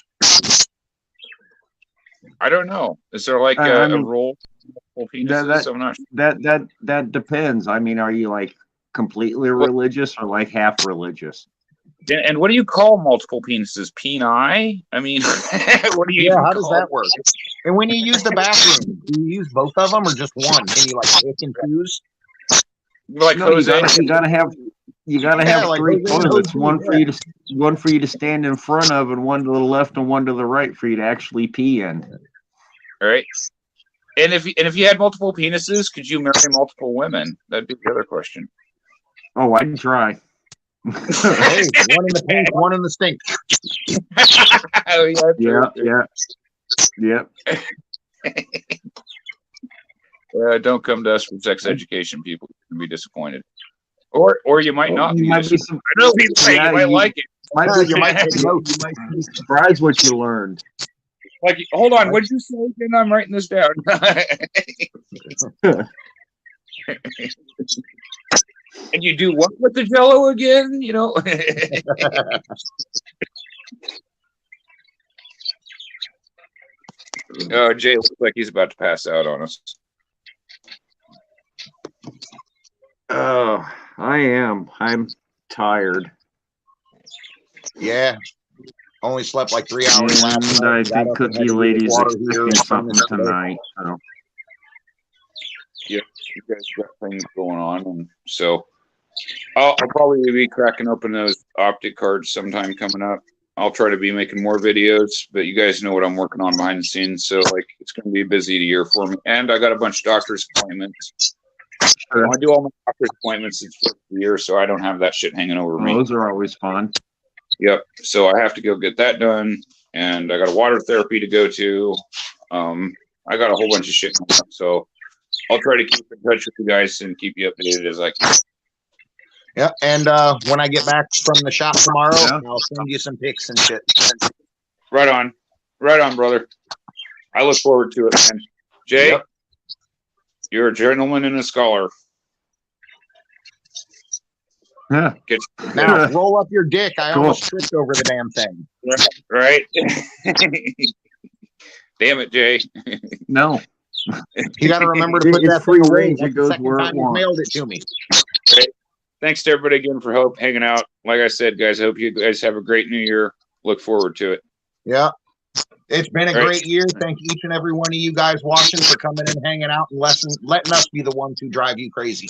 I don't know. Is there like a rule? That depends. I mean, are you like completely religious or like half religious? And what do you call multiple penises? Peni? I mean, what do you? Yeah, how does that work? And when you use the bathroom, do you use both of them or just one? Can you like pick and choose? Like no, Jose, you gotta have like three Jose toilets. knows, One for you to stand in front of, and one to the left and one to the right for you to actually pee in. All right. And if you had multiple penises, could you marry multiple women? That'd be the other question. Oh, I'd try. Hey, one in the pink, one in the stink. Oh, Yeah. Don't come to us for sex education, people. You can be disappointed, or you might not. You be might be I know people you might like it. You might be surprised what you learned. Like, hold on, what'd you say again? I'm writing this down. And you do what with the Jello again? You know. Jay looks like he's about to pass out on us. Oh, I am. I'm tired. Yeah. Only slept like 3 hours last night. I think Cookie Lady's expecting something tonight. So. Yeah, you guys got things going on, and so I'll probably be cracking open those optic cards sometime coming up. I'll try to be making more videos, but you guys know what I'm working on behind the scenes, so like it's going to be a busy year for me. And I got a bunch of doctor's appointments. I do all my doctor's appointments it's for the year, so I don't have that shit hanging over me. Those are always fun. Yep. So I have to go get that done. and I got a water therapy to go to. I got a whole bunch of shit coming up, so I'll try to keep in touch with you guys and keep you updated as I can. Yeah, and when I get back from the shop tomorrow, Yeah. I'll send you some pics and shit. Right on, brother. I look forward to it, man. Jay, Yep. you're a gentleman and a scholar. Yeah. Get Now roll up your dick. I Cool. almost tripped over the damn thing. right. Damn it, Jay. No. You got to remember to put It's that free thing away. range. That's It the goes second where it time you wants. mailed it to me. Thanks to everybody again for hanging out. Like I said, guys, I hope you guys have a great new year. Look forward to it. Yeah. It's been a Right. great year. Thank each and every one of you guys watching for coming and hanging out and letting us be the ones who drive you crazy.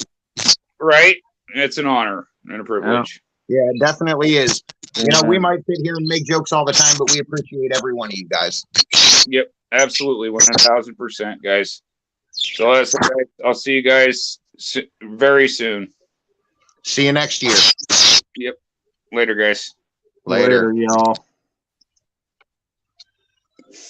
Right? It's an honor and a privilege. Yeah, it definitely is. You know, we might sit here and make jokes all the time, but we appreciate every one of you guys. Yep, absolutely, 1,000%, guys. So that's it, guys. I'll see you guys very soon. See you next year. Later, guys. Later. Later, y'all.